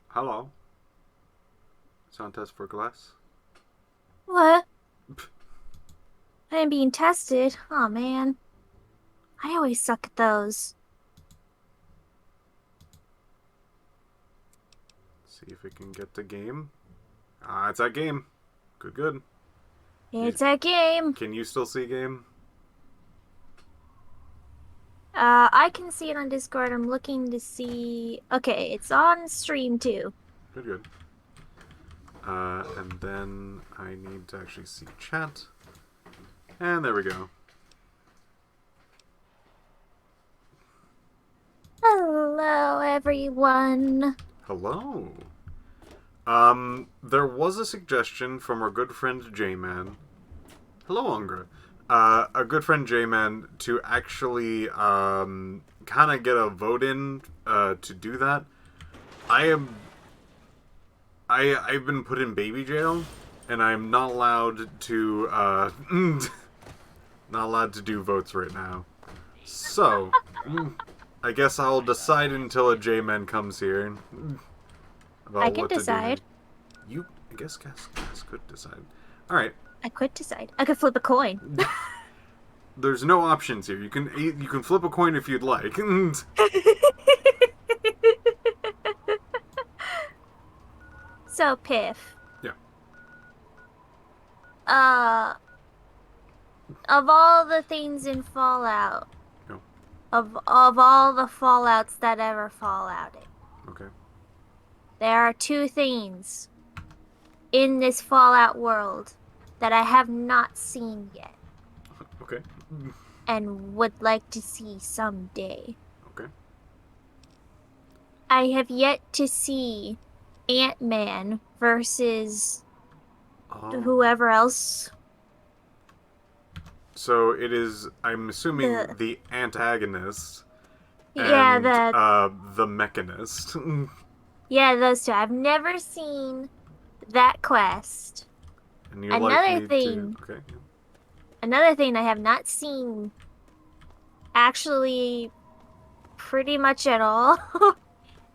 Hello. Sound test for glass. What? I am being tested. Oh man. I always suck at those. See if it can get the game. Ah, it's that game. Good, good. You, It's a game. can you still see game? I can see it on Discord. I'm looking to see. Okay, it's on stream too. Good, good. And then I need to actually see chat. And there we go. Hello, everyone. Hello. There was a suggestion from our good friend J-Man. Hello, Ungra. A good friend J-Man to actually, kind of get a vote in, to do that. I am I've been put in baby jail, and I'm not allowed to not allowed to do votes right now. So I guess I'll decide until a J-Man comes here I about can what to do here. decide. I guess Cass could decide. All right. I could decide. I could flip a coin. There's no options here. You can flip a coin if you'd like. So, Piff. Yeah. Uh, of all the things in Fallout, No. of all the Fallouts that ever Fallouted, Okay. there are two things in this Fallout world that I have not seen yet Okay. and would like to see someday. Okay. I have yet to see Ant-Man versus Oh. whoever else. So it is. I'm assuming The the antagonist yeah, and the the mechanist. And yeah, those two. I've never seen that quest. you like Another me to? thing, Okay. Yeah. another thing I have not seen actually pretty much at all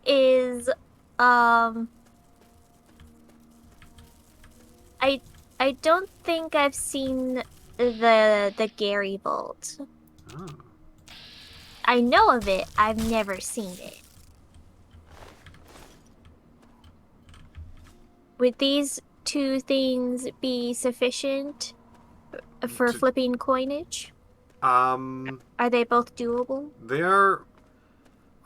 is um I I don't think I've seen the Gary Vault. Oh. I know of it, I've never seen it. Would these two things be sufficient for To, flipping coinage? um, Are they both doable? they are.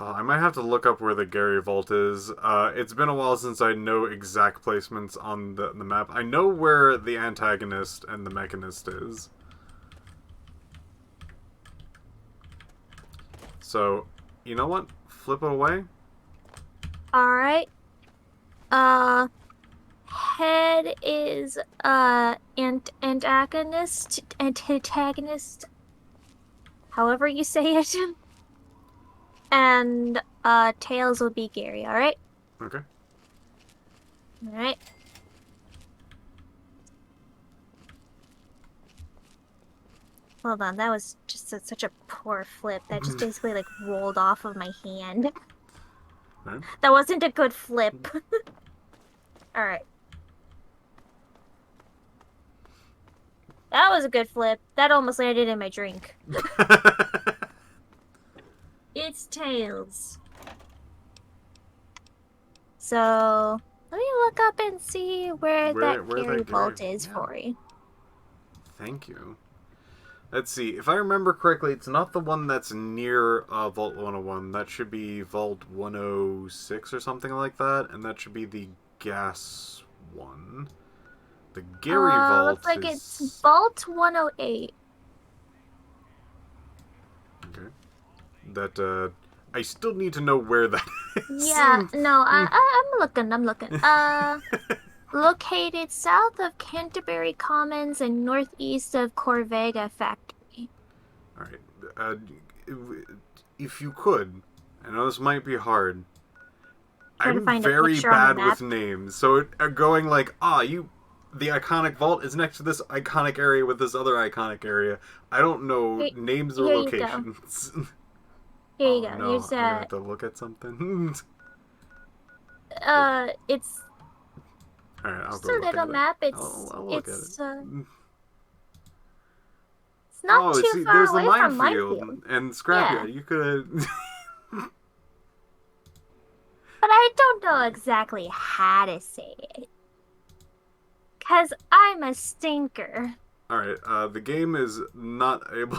I might have to look up where the Gary Vault is. It's been a while since I know exact placements on the map. I know where the antagonist and the mechanist is. So, you know what? Flip it away. All right. Head is antagonist, however you say it. And tails will be Gary, all right? Okay. All right. Hold on, that was just such a poor flip. That just basically like rolled off of my hand. Right. That wasn't a good flip. All right. That was a good flip. That almost landed in my drink. It's tails. So let me look up and see where that where Gary that Gary? Vault is Yeah. for you. Thank you. Let's see. If I remember correctly, it's not the one that's near Vault 101. That should be Vault 106 or something like that, and that should be the gas one. The Gary Looks Vault like it's is Vault 108. okay. That I still need to know where that is. Yeah, no, I'm looking, I'm looking. Located south of Canterbury Commons and northeast of Corvega Factory. All right. Uh, if you could, I know this might be hard. Trying to I'm find a very picture on the bad map. with names, so going like, the iconic vault is next to this iconic area with this other iconic area. I don't know Here, names or here you go. locations. Here you Oh go. no, Here's I'm gonna have to look at something. It's Alright, I'll just go a look little at it. map. I'll look at it. It's not Oh, too see, far there's a away from minefield. Minefield. And Yeah, Scrapyard, you could... but I don't know exactly how to say it. 'Cause I'm a stinker. Alright, the game is not able...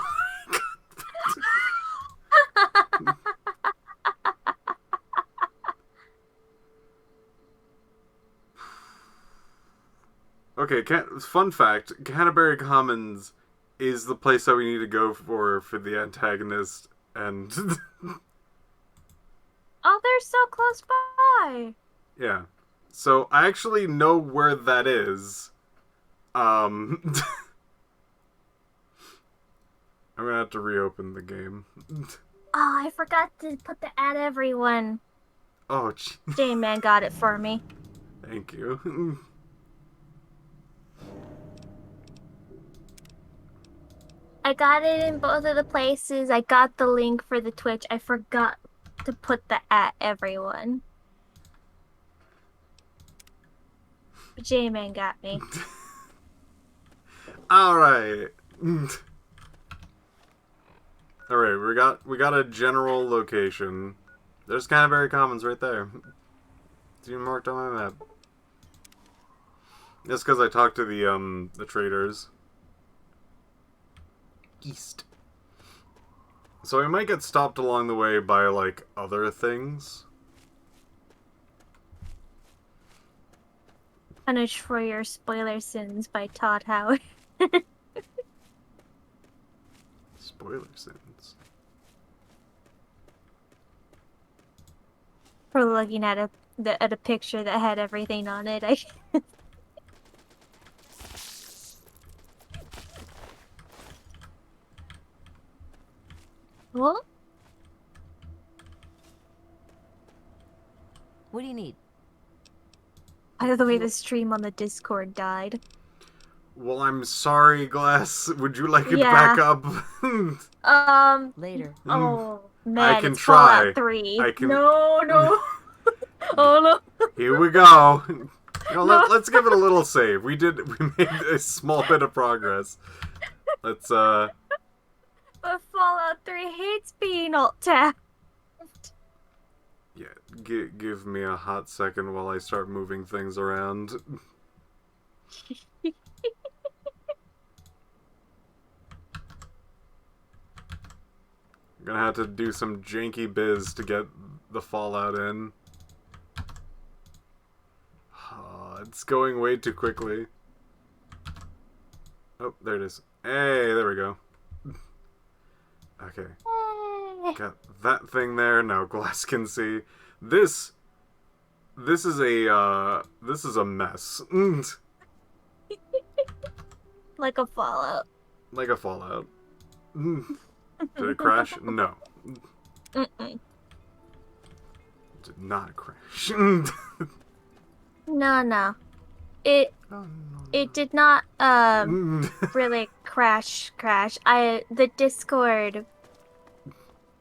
Okay, fun fact, Canterbury Commons is the place that we need to go for the antagonist, and... Oh, they're so close by. yeah. So, I actually know where that is. I'm gonna have to reopen the game. Oh, I forgot to put the at everyone. Oh, gee. J-Man got it for me. Thank you. I got it in both of the places. I got the link for the Twitch. I forgot to put the at everyone. But J-Man got me. Alright. Alright, we got a general location. There's Canterbury Commons right there. It's even marked on my map. That's because I talked to the traders. East. So we might get stopped along the way by, like, other things. Punish for your spoiler sins by Todd Howard. Spoiler sins. For looking at a picture that had everything on it. Well, What do you need? by the way, the stream on the Discord died. Well, I'm sorry, Glass. Would you like it Yeah. back up? Later. Oh I man, can it's try. Fallout 3. I can... No, no. Oh no. Here we go. You know, No. let's give it a little save. We made a small bit of progress. Let's But Fallout 3 hates being alt-tabbed. yeah, give me a hot second while I start moving things around. I'm gonna have to do some janky biz to get the Fallout in. It's going way too quickly. Oh, there it is. Hey, there we go. Okay. Got that thing there. Now Glass can see. This is a mess. Like a Fallout. Like a Fallout. Did it crash? No. Mm-mm. Did not crash. No. It Oh, it did not no. really crash. The Discord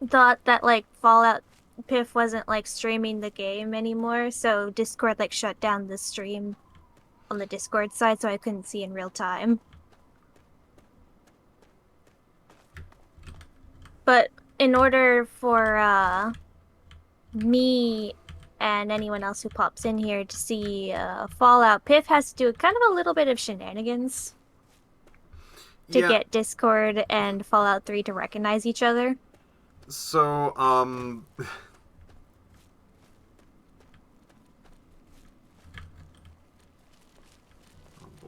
thought that like Fallout Piph wasn't like streaming the game anymore, so Discord like shut down the stream on the Discord side so I couldn't see in real time. But in order for me and anyone else who pops in here to see Fallout, Piph has to do kind of a little bit of shenanigans to Yeah. get Discord and Fallout 3 to recognize each other. So,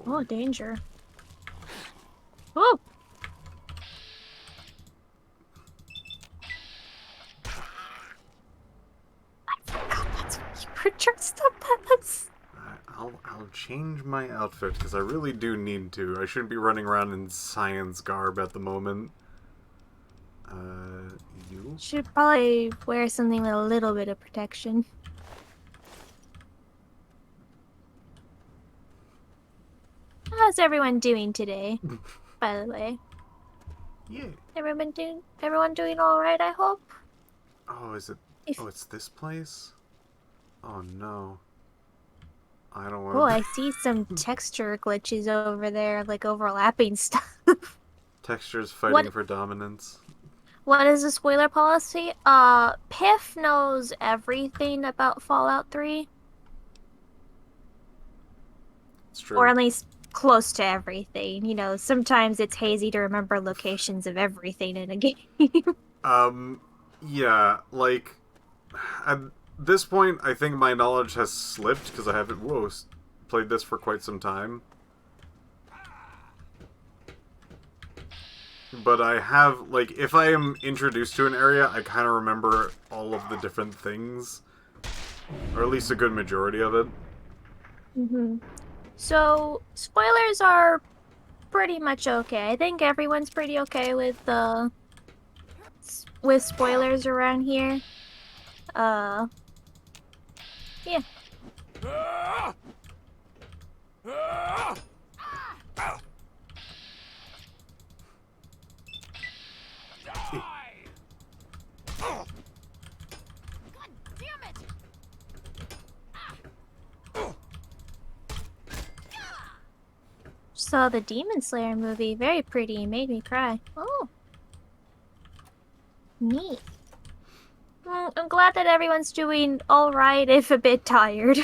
Oh, danger. Oh! I forgot that's what you were dressed up as. I'll change my outfit because I really do need to. I shouldn't be running around in science garb at the moment. You? Should probably wear something with a little bit of protection. How's everyone doing today, by the way? Yeah. Everyone doing all right, I hope? Oh, is it? If Oh, it's this place? Oh no. I don't Oh, want to I see some texture glitches over there, like overlapping stuff. textures What fighting for dominance. what is the spoiler policy? Piff knows everything about Fallout 3, It's or true. at least close to everything. You know, sometimes it's hazy to remember locations of everything in a game. Um, yeah, like at this point, I think my knowledge has slipped because I haven't played this for quite some time. But I have like, if I am introduced to an area, I kind of remember all of the different things, or at least a good majority of it. hmm So, spoilers are pretty much okay. I think everyone's pretty okay with spoilers around here. Uh, yeah. Saw the Demon Slayer movie. Very pretty. Made me cry. Oh, neat. I'm glad that everyone's doing all right, if a bit tired.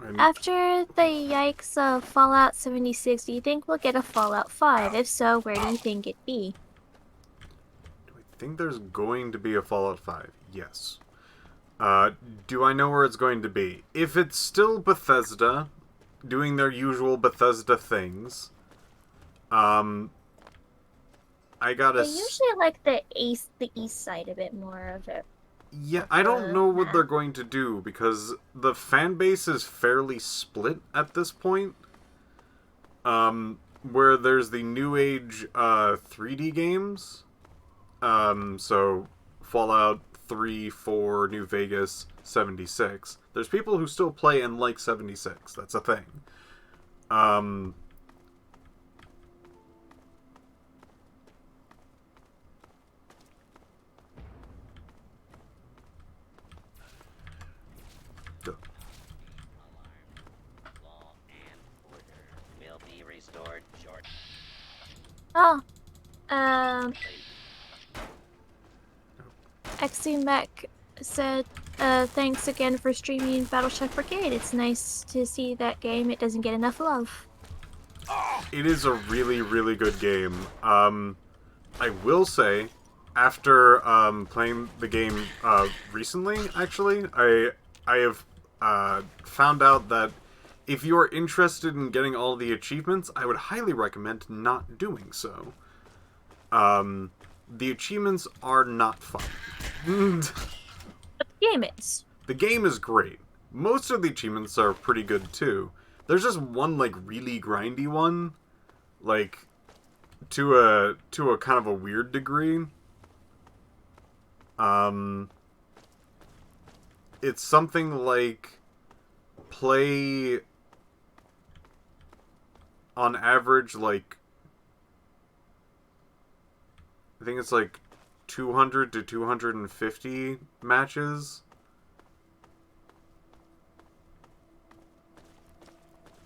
And After the yikes of Fallout 76, do you think we'll get a Fallout 5? If so, where do you think it'd be? do I think there's going to be a Fallout 5? Yes. Uh, do I know where it's going to be? If it's still Bethesda doing their usual Bethesda things, um, I gotta. They usually like the east side a bit more of it, Yeah, of I don't the know what they're map. going to do because the fan base is fairly split at this point. Where there's the new age 3D games, so Fallout 3, 4, New Vegas, 76. There's people who still play and like 76. That's a thing. Um, Law and order will be restored short. Oh, um, XCMech said, thanks again for streaming Battleship Brigade. It's nice to see that game. It doesn't get enough love. it is a really, really good game. I will say, after playing the game recently, actually, I have found out that if you are interested in getting all the achievements, I would highly recommend not doing so. The achievements are not fun. Game is. The game is great. Most of the achievements are pretty good too. There's just one like really grindy one, like to a kind of a weird degree. Um, it's something like play on average like I think it's like 200 to 250 matches.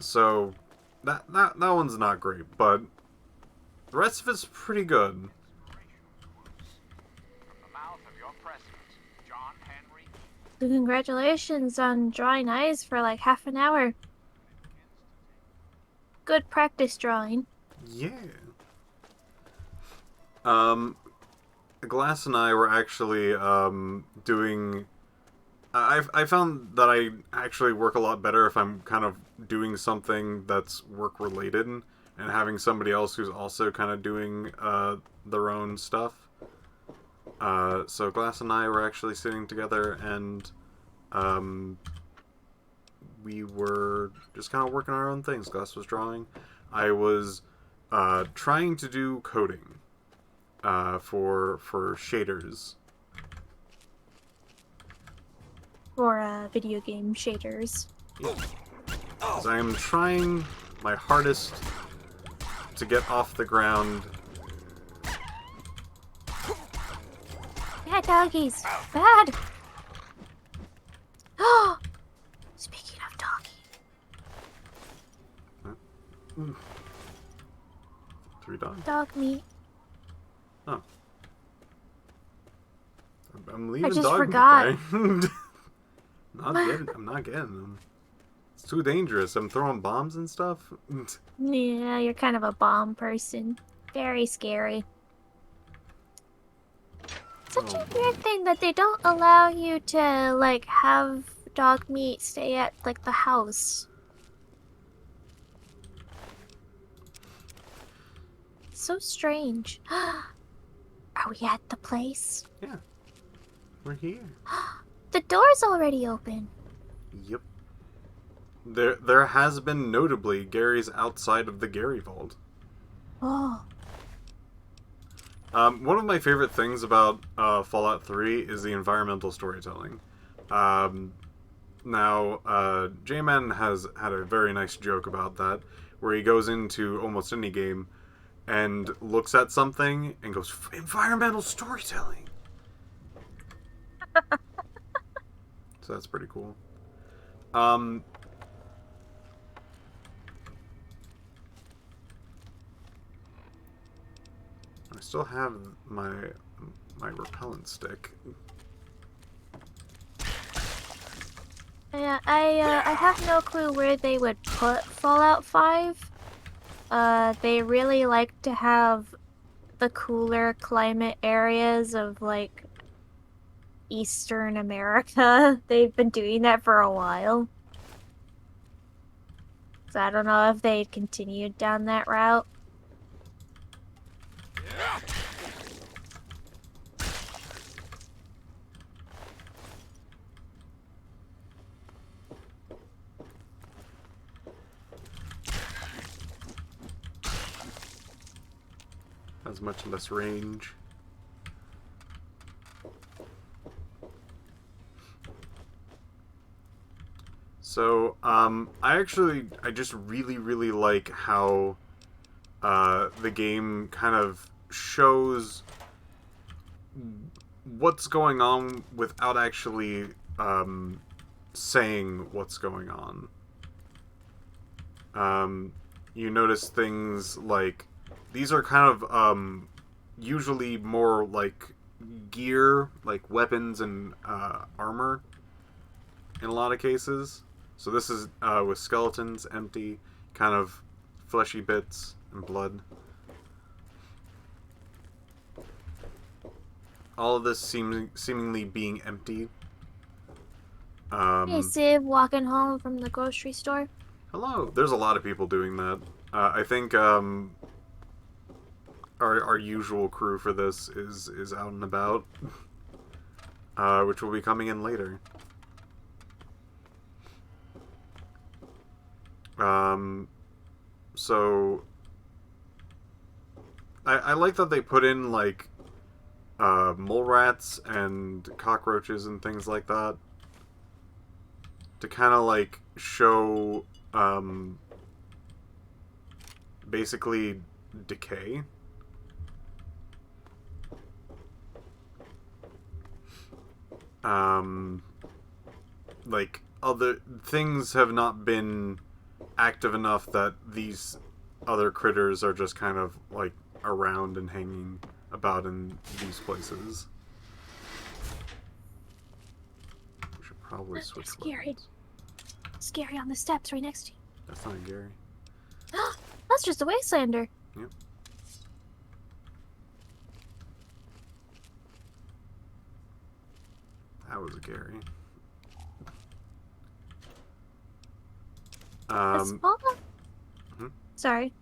So that one's not great, but the rest of it's pretty good. So congratulations on drawing eyes for like half an hour. Good practice drawing. Yeah. Um, Glass and I were actually doing. I found that I actually work a lot better if I'm kind of doing something that's work related and having somebody else who's also kind of doing their own stuff. So Glass and I were actually sitting together and um, we were just kind of working our own things. Glass was drawing. I was trying to do coding for shaders. For video game shaders. Yeah. 'Cause I am trying my hardest to get off the ground. Bad doggies. Bad. Oh, speaking of doggy. 3 dogs. Dog meat. Oh. I'm I leaving just dog forgot. meat there. I'm not getting them. It's too dangerous. I'm throwing bombs and stuff. Yeah, you're kind of a bomb person. Very scary. Such Oh a boy. weird thing that they don't allow you to, like, have dog meat stay at, like, the house. So strange. Are we at the place? Yeah, we're here. The door's already open. Yep. There has been notably Gary's outside of the Gary Vault. Oh. One of my favorite things about Fallout 3 is the environmental storytelling. Now, J-Man has had a very nice joke about that, where he goes into almost any game and looks at something and goes, environmental storytelling! So that's pretty cool. Um, I still have my repellent stick. Yeah, I have no clue where they would put Fallout 5. They really like to have the cooler climate areas of, like, Eastern America. They've been doing that for a while. So I don't know if they continued down that route. Has much less range. So, I just really like how the game kind of shows what's going on without actually saying what's going on. You notice things like these are kind of usually more like gear, like weapons and armor in a lot of cases. So this is with skeletons, empty, kind of fleshy bits and blood. All of this seemingly being empty. Hey, Civ, walking home from the grocery store. Hello. There's a lot of people doing that. I think our usual crew for this is out and about, which will be coming in later. So I like that they put in like mole rats and cockroaches and things like that to kind of like show basically decay. Like other things have not been active enough that these other critters are just kind of like around and hanging about in these places. We should probably They're switch scary. weapons. Scary on the steps right next to you. That's not Gary. That's just a wastelander. Yep. That was Gary. Has Fallout... hmm? Sorry.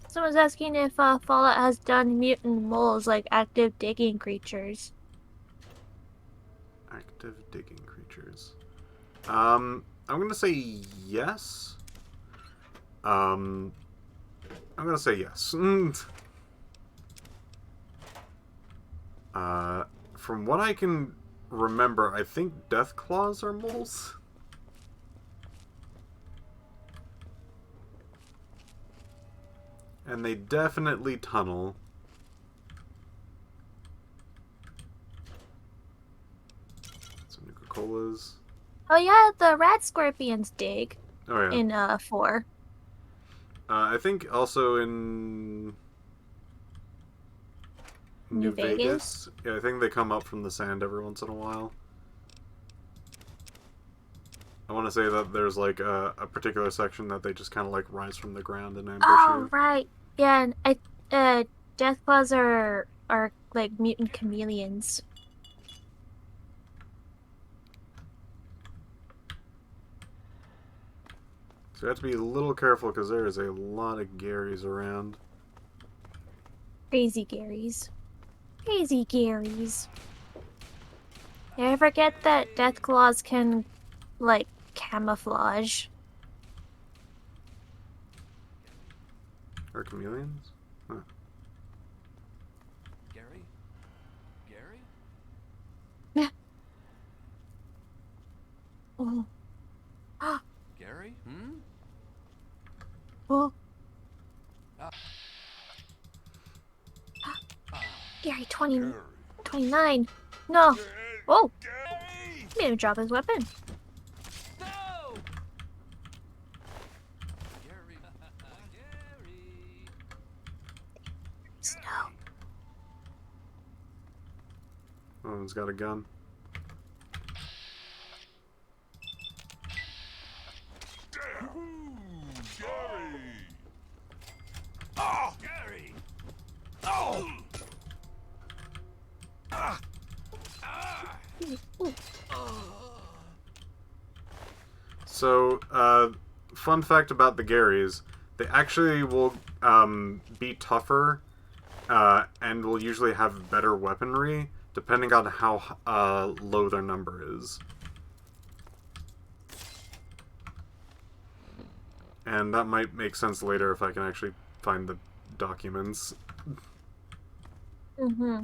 Someone's asking if Fallout has done mutant moles like active digging creatures. Active digging creatures. I'm gonna say yes. I'm gonna say yes. From what I can remember, I think death claws are moles. And they definitely tunnel. colas. Oh yeah, the rat scorpions dig Oh yeah. in 4. I think also in New New Vegas. Vegas. Yeah, I think they come up from the sand every once in a while. I want to say that there's like a particular section that they just kind of like rise from the ground and ambush Oh you. right. Yeah, and death claws are like mutant chameleons. So you have to be a little careful because there is a lot of Garys around. Crazy Garys. Crazy Garys. You ever forget that death claws can like camouflage? Are chameleons? Huh. Gary? Gary? Oh. Gary? Hmm? Oh. Ah. Gary 29. No. Oh. He made him drop his weapon. No! Gary. Gary. Snow. Oh, one's got a gun. Gary! Oh! Gary! Oh! Ah! Ah! Ooh. So, fun fact about the Garys, they actually will be tougher and will usually have better weaponry depending on how low their number is. And that might make sense later if I can actually find the documents. Mm-hmm.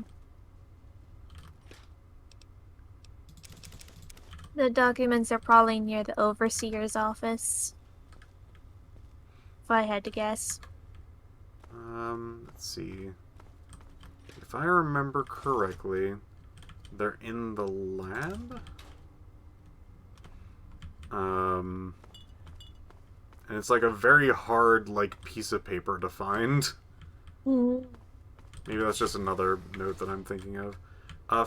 The documents are probably near the overseer's office. If I had to guess. Let's see. If I remember correctly, they're in the lab? And it's like a very hard, like, piece of paper to find. Mm. Maybe that's just another note that I'm thinking of.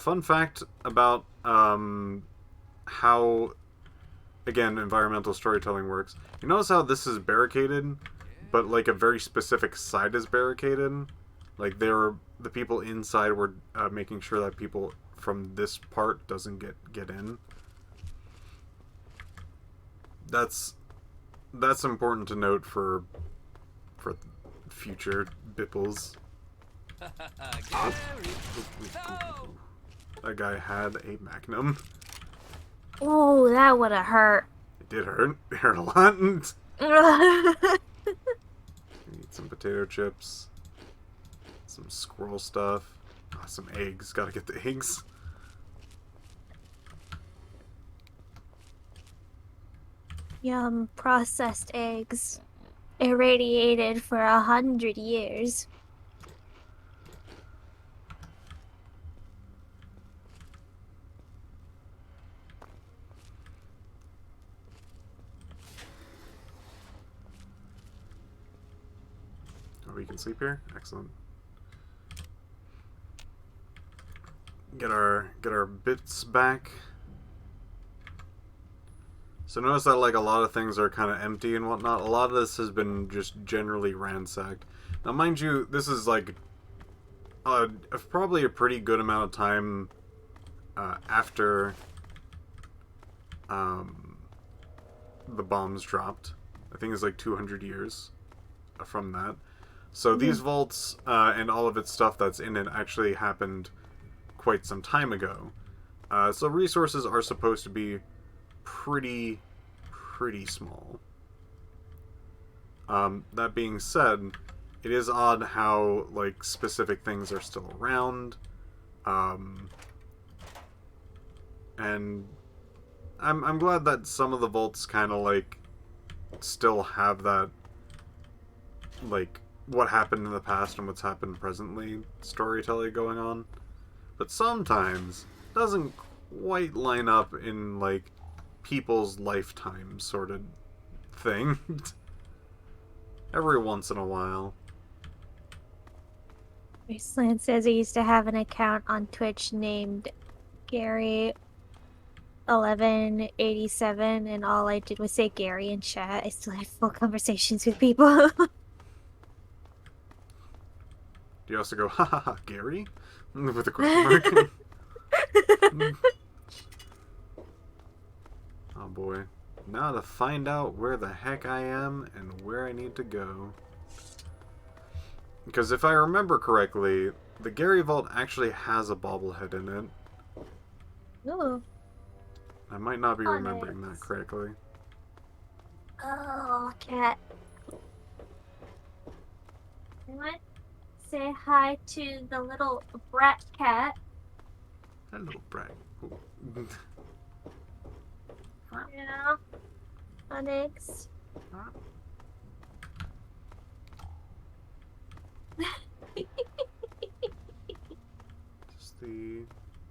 Fun fact about how, again, environmental storytelling works. You notice how this is barricaded, but like a very specific side is barricaded? Like the people inside were making sure that people from this part doesn't get in. That's important to note for future Bipples. Gary! No! That guy had a Magnum. Oh, that would have hurt. It did hurt. It hurt a lot. Need some potato chips. Some squirrel stuff. Ah, some eggs. Gotta get the eggs. Yum, processed eggs. Irradiated for 100 years. Oh, we can sleep here? Excellent. Get our bits back. So notice that like a lot of things are kind of empty and whatnot. A lot of this has been just generally ransacked. Now, mind you, this is like probably a pretty good amount of time after the bombs dropped. I think it's like 200 years from that. So these vaults and all of its stuff that's in it actually happened quite some time ago. So resources are supposed to be pretty small. That being said, it is odd how like specific things are still around, and I'm glad that some of the vaults kind of like still have that like what happened in the past and what's happened presently storytelling going on, but sometimes doesn't quite line up in, like, people's lifetime sort of thing. Every once in a while. Slant says he used to have an account on Twitch named Gary 1187, and all I did was say Gary in chat. I still had full conversations with people. Do you also go, ha ha ha, Gary? With a question mark? Oh boy. Now to find out where the heck I am and where I need to go. Because if I remember correctly, the Gary Vault actually has a bobblehead in it. Ooh. I might not be Oh, remembering nice. that correctly. Oh, cat. What? Say hi to the little brat cat. Hello, Brad. Yeah. Onyx.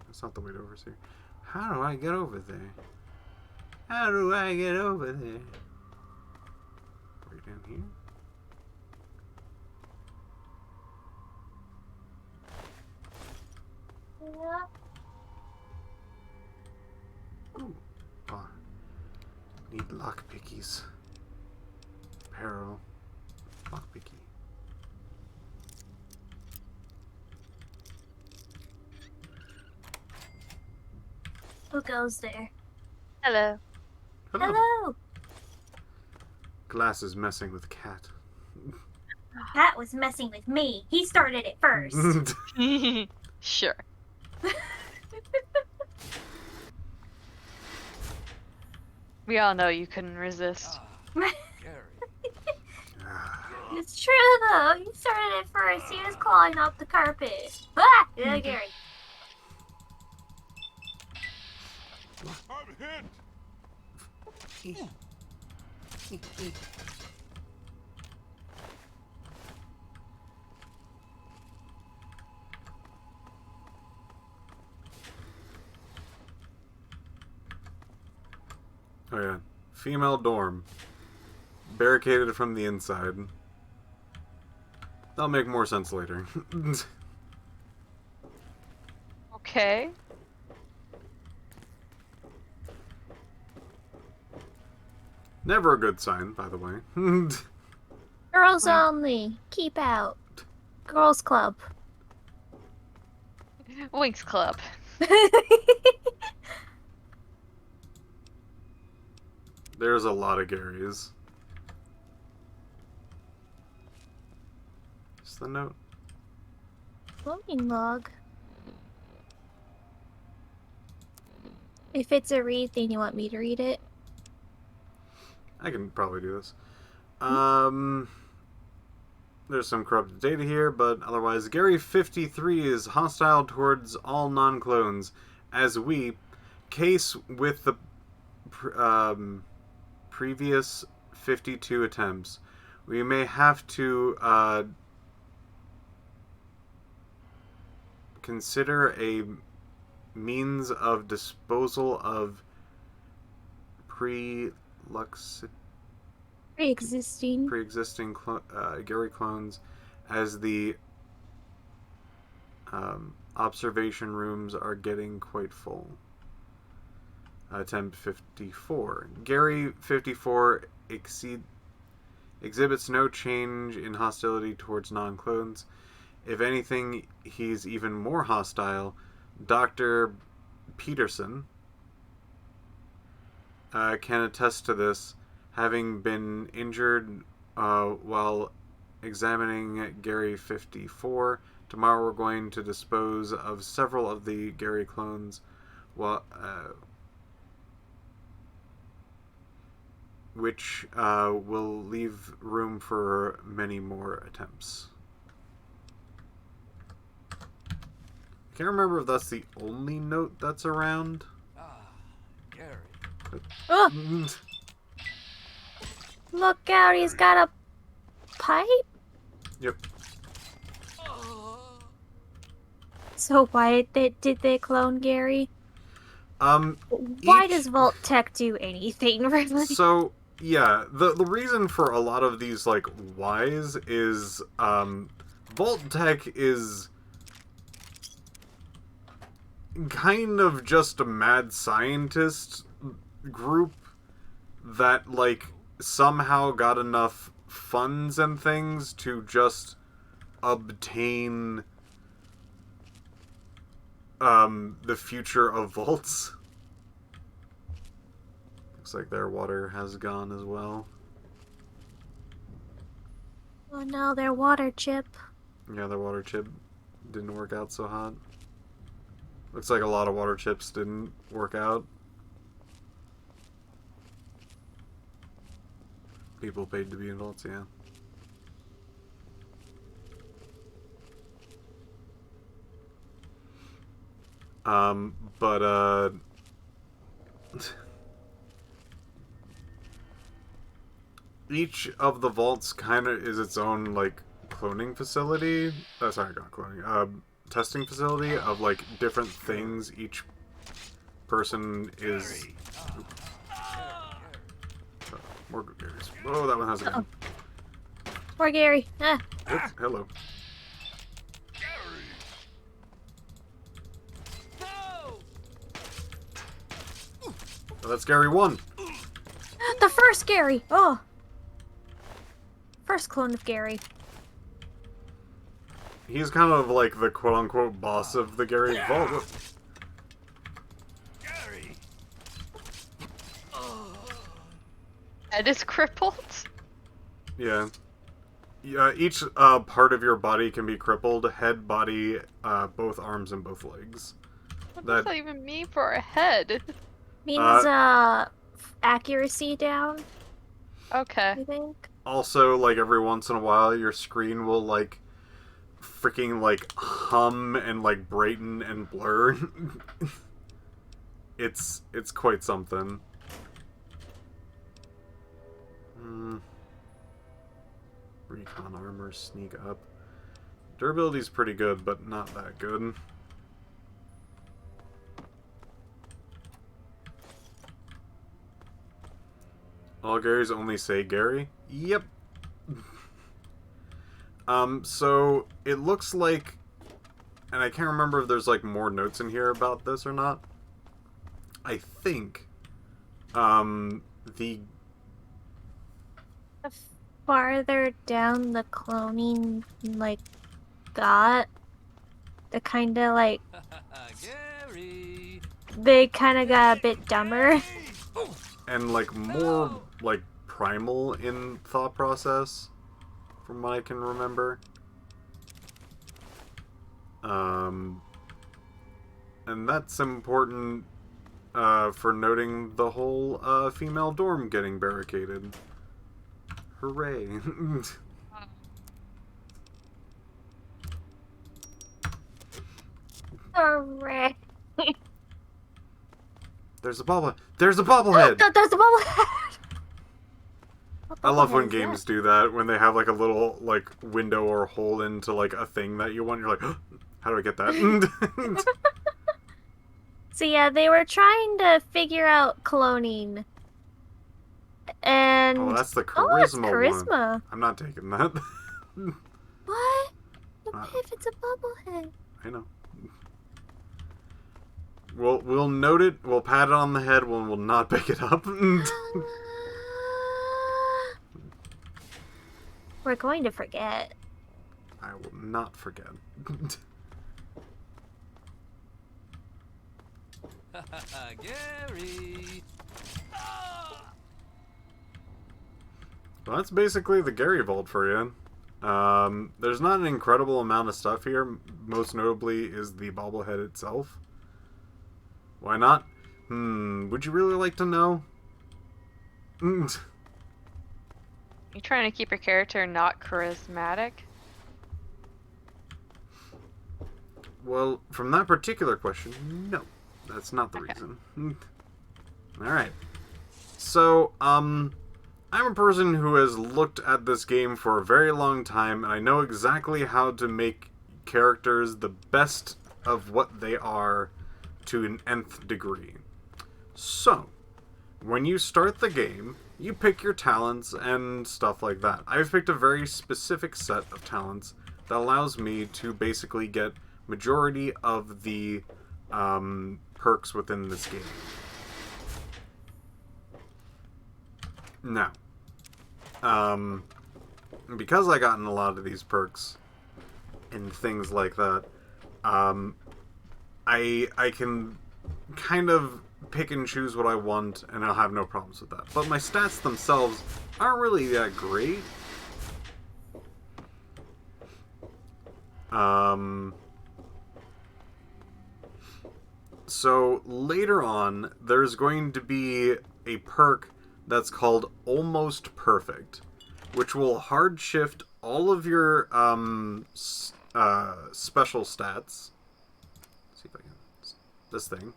That's not the way to overseer. How do I get over there? How do I get over there? Right down here? Yeah. Ooh. Oh. Need lock pickies. Peril. Lock picky. Who goes there? Hello. Hello. Hello. Glass is messing with cat. Cat was messing with me. He started it first. Sure. We all know you couldn't resist. Gary. It's true though. He started it first. He was clawing up the carpet. Ah! Yeah, Gary. I'm hit. Oh yeah. Female dorm. Barricaded from the inside. That'll make more sense later. Okay. Never a good sign, by the way. Girls only. Keep out. Girls club. Winx Club. There's a lot of Garys. Just the note. Loading log. If it's a read, then you want me to read it? I can probably do this. There's some corrupted data here, but otherwise, Gary 53 is hostile towards all non-clones, as we, case with the previous 52 attempts. We may have to consider a means of disposal of Pre-existing. pre-existing Gary clones, as the observation rooms are getting quite full. Attempt 54. Gary 54 exhibits no change in hostility towards non-clones. If anything, he's even more hostile. Dr. Peterson can attest to this, having been injured while examining Gary 54. Tomorrow we're going to dispose of several of the Gary clones, which will leave room for many more attempts. I can't remember if that's the only note that's around. Gary. Oh, look out, he's got a pipe? Yep. So why did they clone Gary? Why does Vault Tech do anything, really? So, yeah, the reason for a lot of these, like, whys is, Vault Tech is kind of just a mad scientist group that, like, somehow got enough funds and things to just obtain, the future of vaults. Looks like their water has gone as well. Oh no, their water chip. Yeah, their water chip didn't work out so hot. Looks like a lot of water chips didn't work out. People paid to be in vaults, yeah. But each of the vaults kind of is its own, like, cloning facility. Sorry, not cloning. Testing facility of, like, different things each person is... More Garys. Oh, that one has a gun. Poor Gary. Ah. Oops, hello. Oh, that's Gary 1. The first Gary! Oh! First clone of Gary. He's kind of like the quote-unquote boss of the Gary Vault. Gary. Ed is crippled? Yeah. Each part of your body can be crippled. Head, body, both arms, and both legs. What does that even mean for a head? Means, accuracy down, Okay. I think. Also, like, every once in a while, your screen will, like, freaking, like, hum and, like, brighten and blur. It's quite something. Recon armor, sneak up. Durability's pretty good, but not that good. All Garys only say Gary? Yep. So it looks like, and I can't remember if there's like more notes in here about this or not. I think, the Farther down the cloning, like, got, the kinda, like, Gary. they kinda got a bit dumber. and like more like primal in thought process, from what I can remember. And that's important for noting the whole female dorm getting barricaded. Hooray. Hooray. There's a bobblehead. There's a bobblehead! There's a bobblehead! I love when games do that, when they have like a little like window or hole into like a thing that you want. You're like, how do I get that? So yeah, they were trying to figure out cloning. And Oh, that's the it's charisma charisma. one. I'm not taking that. What? What if it's a bobblehead? I know. We'll note it. We'll pat it on the head. We'll not pick it up. We're going to forget. I will not forget. Gary. Well, that's basically the Gary Vault for you. There's not an incredible amount of stuff here. Most notably is the bobblehead itself. Why not? Would you really like to know? You trying to keep your character not charismatic? Well, from that particular question, no. That's not the reason. Alright. So, I'm a person who has looked at this game for a very long time, and I know exactly how to make characters the best of what they are to an nth degree. So, when you start the game, you pick your talents and stuff like that. I've picked a very specific set of talents that allows me to basically get majority of the perks within this game. Now, because I gotten a lot of these perks and things like that, I can kind of pick and choose what I want, and I'll have no problems with that. But my stats themselves aren't really that great. So later on, there's going to be a perk that's called Almost Perfect, which will hard shift all of your special stats. Let's see if I can. This thing.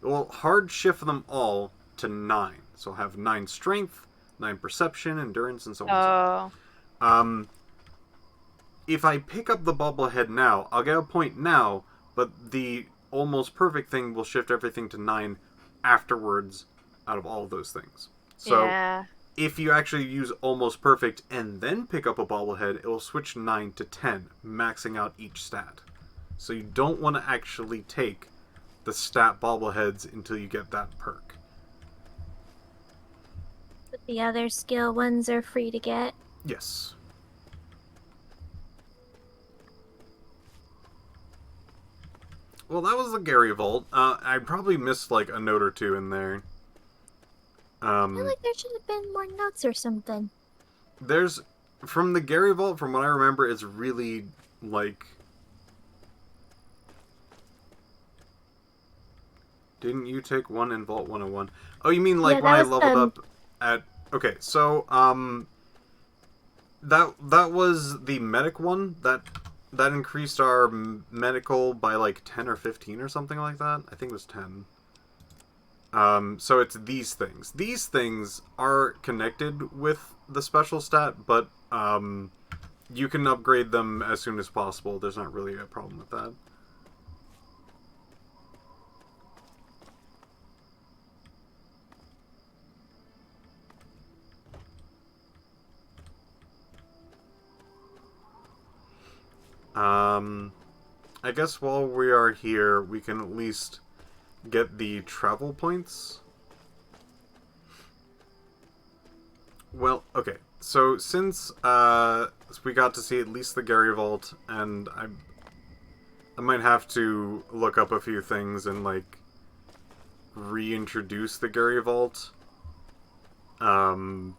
It will hard shift them all to 9. So I'll have 9 strength, 9 perception, endurance, and so on and so on. If I pick up the bobblehead now, I'll get a point now, but the almost perfect thing will shift everything to 9 afterwards out of all of those things. So Yeah. if you actually use almost perfect and then pick up a bobblehead, it will switch 9 to 10, maxing out each stat. So you don't want to actually take the stat bobbleheads until you get that perk. But the other skill ones are free to get. Yes. Well, that was the Gary Vault. I probably missed like a note or two in there. I feel like there should have been more notes or something. There's from the Gary Vault, from what I remember, it's really like. Didn't you take one in Vault 101? Oh, you mean like Yeah, when I that was, leveled up at? Okay, so that was the medic one that increased our medical by like 10 or 15 or something like that. I think it was 10. So it's these things. These things are connected with the special stat, but you can upgrade them as soon as possible. There's not really a problem with that. I guess while we are here, we can at least get the travel points. Well, okay. So since we got to see at least the Gary Vault, and I might have to look up a few things and like reintroduce the Gary Vault in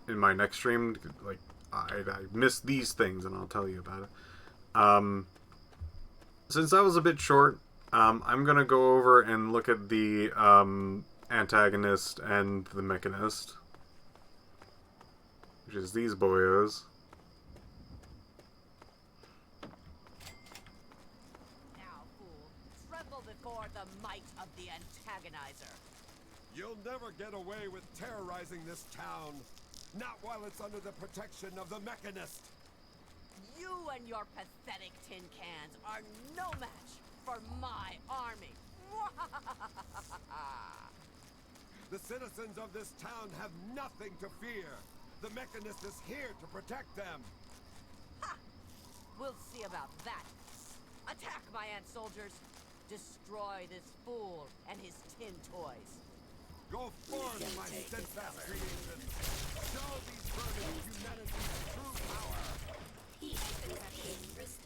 my next stream. Like I missed these things, and I'll tell you about it. Since that was a bit short, I'm gonna go over and look at the antagonist and the mechanist, which is these boyos. Now, fool, tremble before the might of the antagonizer. You'll never get away with terrorizing this town. Not while it's under the protection of the Mechanist. You and your pathetic tin cans are no match for my army. The citizens of this town have nothing to fear. The Mechanist is here to protect them. Ha! We'll see about that. Attack, my ant soldiers. Destroy this fool and his tin toys. Go forth, my steadfast creation. Show these vermin humanity's true power.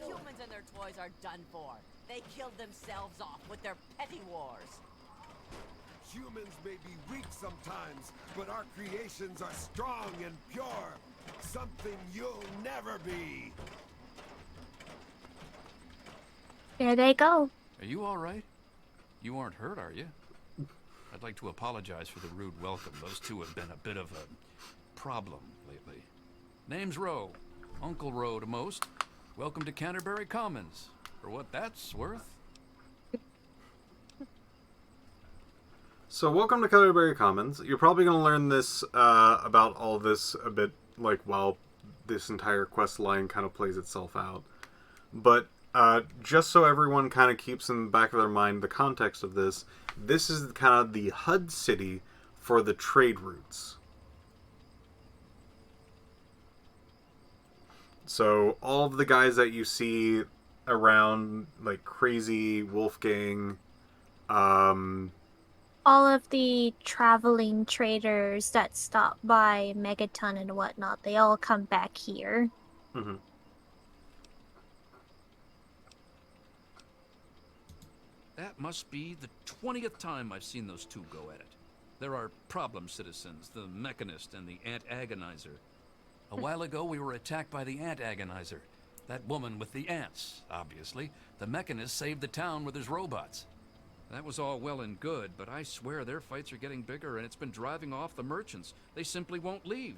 Humans and their toys are done for. They killed themselves off with their petty wars. Humans may be weak sometimes, but our creations are strong and pure. Something you'll never be. There they go. Are you all right? You aren't hurt, are you? I'd like to apologize for the rude welcome. Those two have been a bit of a problem lately. Name's Rowe. Uncle Rowe to most. Welcome to Canterbury Commons. For what that's worth. So welcome to Canterbury Commons. You're probably going to learn this about all this a bit like while this entire quest line kind of plays itself out. But Just so everyone kind of keeps in the back of their mind the context of this, this is kind of the HUD city for the trade routes. So all of the guys that you see around, like Crazy, Wolfgang, All of the traveling traders that stop by Megaton and whatnot, they all come back here. mhm. That must be the 20th time I've seen those two go at it. There are problem citizens, the Mechanist and the Ant Agonizer. A while ago, we were attacked by the Ant Agonizer. That woman with the ants, obviously. The Mechanist saved the town with his robots. That was all well and good, but I swear their fights are getting bigger and it's been driving off the merchants. They simply won't leave.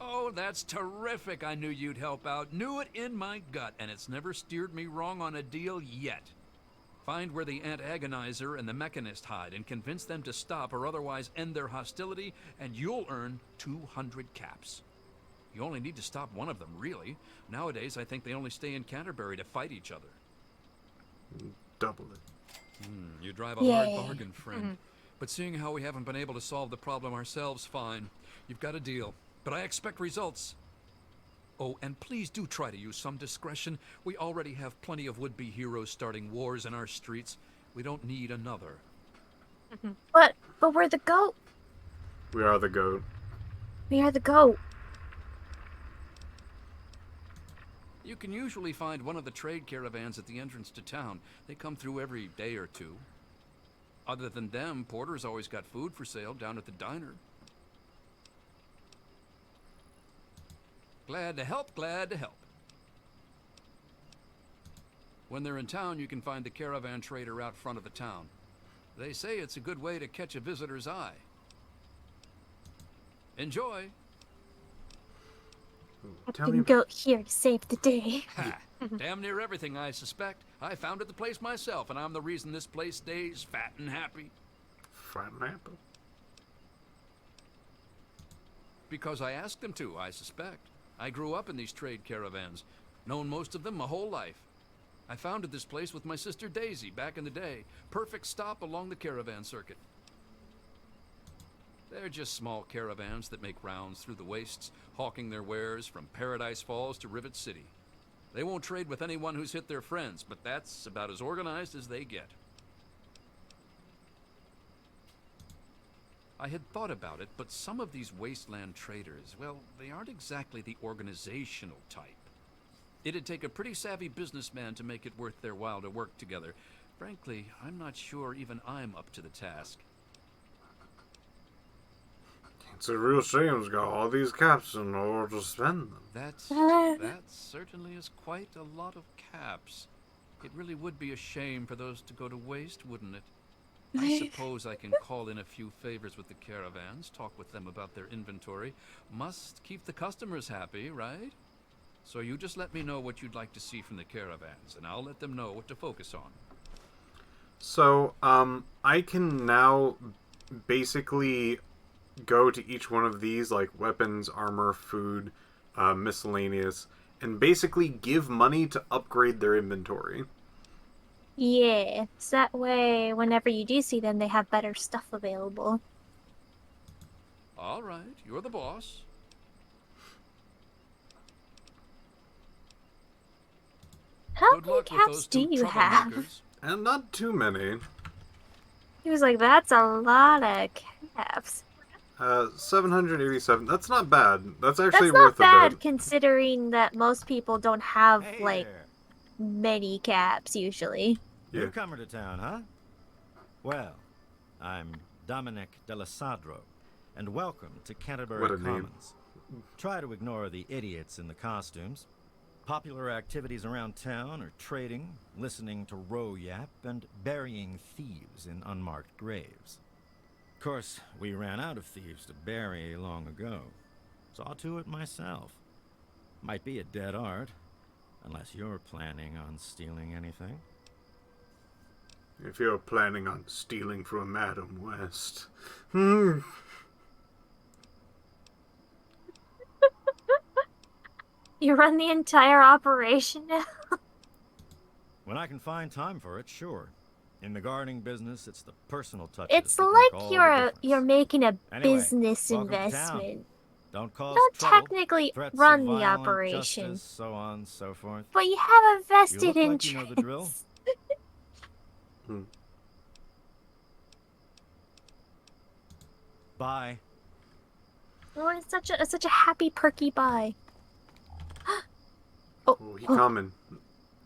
Oh, that's terrific. I knew you'd help out. Knew it in my gut, and it's never steered me wrong on a deal yet. Find where the Ant Agonizer and the Mechanist hide and convince them to stop or otherwise end their hostility, and you'll earn 200 caps. You only need to stop one of them, really. Nowadays, I think they only stay in Canterbury to fight each other. Double it. You drive a hard bargain, friend. But seeing how we haven't been able to solve the problem ourselves, fine. You've got a deal. But I expect results. Oh, and please do try to use some discretion. We already have plenty of would-be heroes starting wars in our streets. We don't need another. But we're the goat. We are the goat. We are the goat. You can usually find one of the trade caravans at the entrance to town. They come through every day or two. Other than them, Porter's always got food for sale down at the diner. Glad to help, glad to help. When they're in town, you can find the caravan trader out front of the town. They say it's a good way to catch a visitor's eye. Enjoy. Tell me, Captain Goat here to save the day. Ha! Damn near everything, I suspect. I founded the place myself, and I'm the reason this place stays fat and happy. fat and happy. Because I asked them to, I suspect. I grew up in these trade caravans, known most of them my whole life. I founded this place with my sister Daisy back in the day. Perfect stop along the caravan circuit. They're just small caravans that make rounds through the wastes, hawking their wares from Paradise Falls to Rivet City. They won't trade with anyone who's hit their friends, but that's about as organized as they get. I had thought about it, but some of these wasteland traders, well, they aren't exactly the organizational type. It'd take a pretty savvy businessman to make it worth their while to work together. Frankly, I'm not sure even I'm up to the task. It's a real shame he's got all these caps and nowhere to spend them. That certainly is quite a lot of caps. It really would be a shame for those to go to waste, wouldn't it? I suppose I can call in a few favors with the caravans, talk with them about their inventory. Must keep the customers happy, right? So you just let me know what you'd like to see from the caravans, and I'll let them know what to focus on. So, I can now basically go to each one of these, like weapons, armor, food, miscellaneous, and basically give money to upgrade their inventory. Yeah, so that way, whenever you do see them, they have better stuff available. All right, you're the boss. How Good many luck with caps those do two you have? troublemakers. And not too many. He was like, that's a lot of caps. 787. That's not bad. That's actually That's not worth a bad bit. considering that most people don't have, Hey like, there. many caps usually. Yeah. Newcomer to town, huh? Well, I'm Dominic Delasadro, and welcome to Canterbury What a name. Commons. Try to ignore the idiots in the costumes. Popular activities around town are trading, listening to row yap, and burying thieves in unmarked graves. Of course, we ran out of thieves to bury long ago. Saw to it myself. Might be a dead art, unless you're planning on stealing anything. If you're planning on stealing from Madam West. You run the entire operation now? When I can find time for it, sure. In the gardening business, it's the personal touches It's that make like all the difference. you're making a Anyway, business welcome to town. investment. Don't cause Don't trouble. technically Threats run of the violent operation, justice, so on and so forth. but you have a You vested look like interest. you know the drill. Hmm. Bye. Oh, it's such a happy, perky bye. Oh, he coming.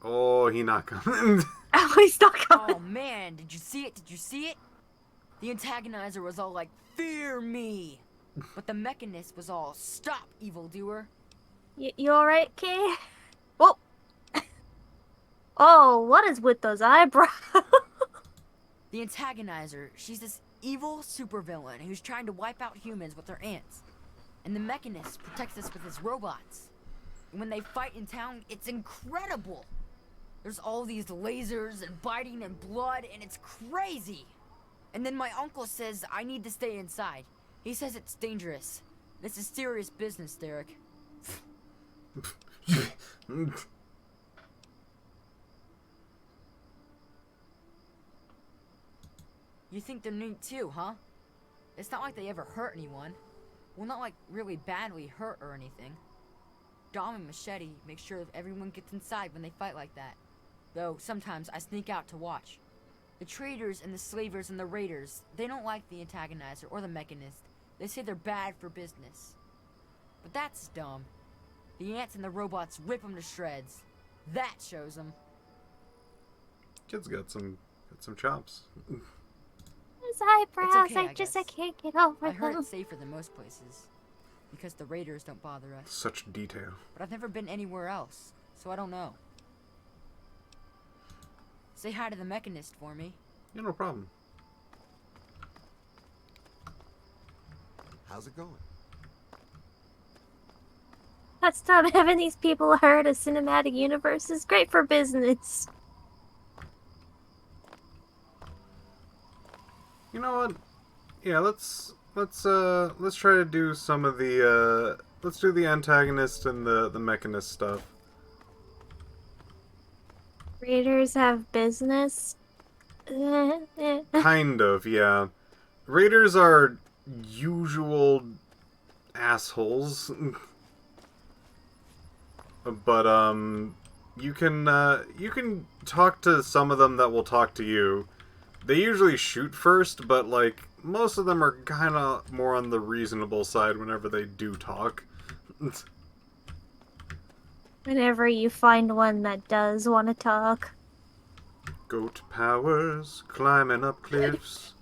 Oh, he not coming. Oh, he's not coming. Oh man, did you see it? Did you see it? The antagonizer was all like, "Fear me," but the mechanist was all, "Stop, evildoer." You alright, Kay? Whoa. Oh, what is with those eyebrows? The antagonizer, she's this evil supervillain who's trying to wipe out humans with her ants. And the mechanist protects us with his robots. And when they fight in town, it's incredible. There's all these lasers and biting and blood, and it's crazy. And then my uncle says I need to stay inside. He says it's dangerous. This is serious business, Derek. You think they're neat too, huh? It's not like they ever hurt anyone. Well, not like really badly hurt or anything. Dom and Machete make sure everyone gets inside when they fight like that. Though, sometimes I sneak out to watch. The traders and the slavers and the raiders, they don't like the antagonizer or the mechanist. They say they're bad for business. But that's dumb. The ants and the robots rip them to shreds. That shows them. Kid's got some chops. His eyebrows, okay, I I guess. can't get over I heard them. it's safer than most places. Because the raiders don't bother us. Such detail. But I've never been anywhere else, so I don't know. Say hi to the mechanist for me. Yeah, no problem. How's it going? Let's stop having these people hurt. A cinematic universe is great for business. You know what? Yeah, let's try to do some of the let's do the antagonist and the mechanist stuff. Raiders have business. Kind of, yeah. Raiders are usual assholes. But you can talk to some of them that will talk to you. They usually shoot first, but like most of them are kind of more on the reasonable side whenever they do talk. Whenever you find one that does want to talk. Goat powers climbing up cliffs.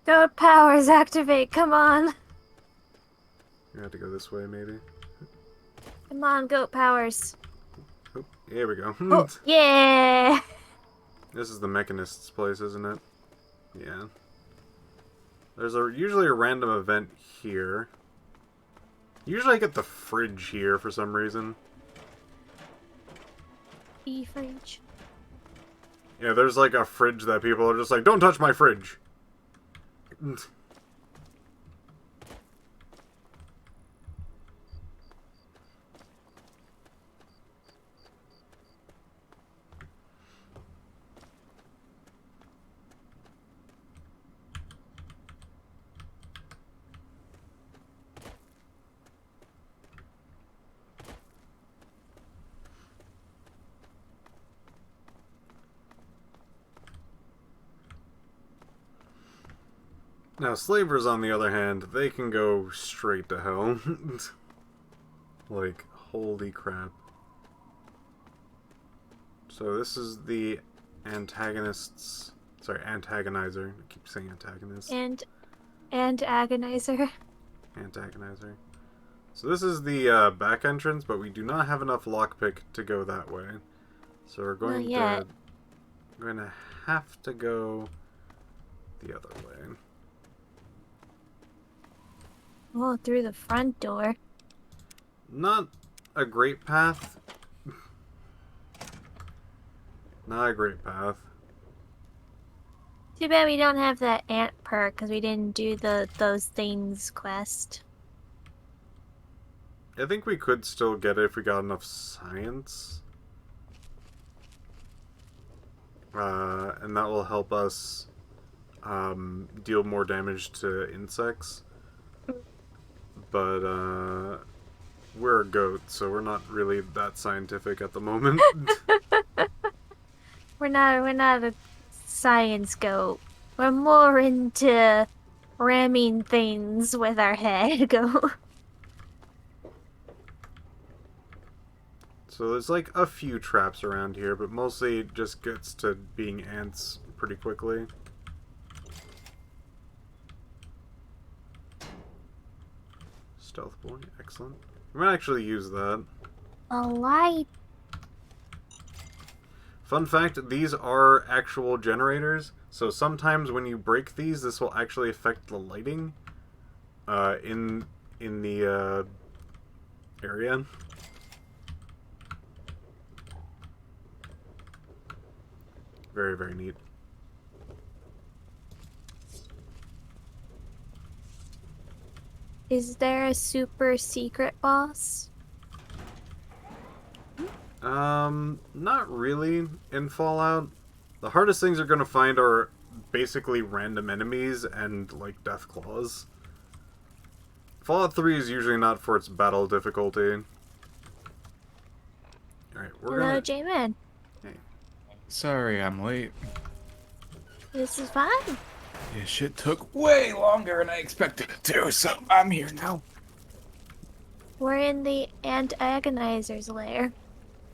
Goat powers activate, come on. You have to go this way, maybe. Come on, goat powers. Oh, here we go. Oh, yeah! This is the mechanist's place, isn't it? Yeah. There's usually a random event here. Usually I get the fridge here for some reason. Fridge. Yeah, there's like a fridge that people are just like, don't touch my fridge! Now, slavers, on the other hand, they can go straight to hell. Like, holy crap. So this is the antagonist's... Sorry, antagonizer. I keep saying antagonist. And agonizer. Antagonizer. So this is the back entrance, but we do not have enough lockpick to go that way. So we're going we're going to have to go the other way. Oh, through the front door. Not a great path. Not a great path. Too bad we don't have that ant perk because we didn't do the those things quest. I think we could still get it if we got enough science. And that will help us deal more damage to insects. But we're a goat, so we're not really that scientific at the moment. We're not a science goat. We're more into ramming things with our head goat. So there's like a few traps around here, but mostly it just gets to being ants pretty quickly. Stealth boy, excellent. We might actually use that. A light. Fun fact, these are actual generators, so sometimes when you break these, this will actually affect the lighting in the area. Very, very neat. Is there a super secret boss? Not really in Fallout. The hardest things you're gonna find are basically random enemies and, like, death claws. Fallout 3 is usually not for its battle difficulty. Alright, we're Hello, gonna... J-Man. Hey. Sorry I'm late. This is fine. Yeah, shit took way longer than I expected it to, so I'm here now. We're in the Antagonizer's lair.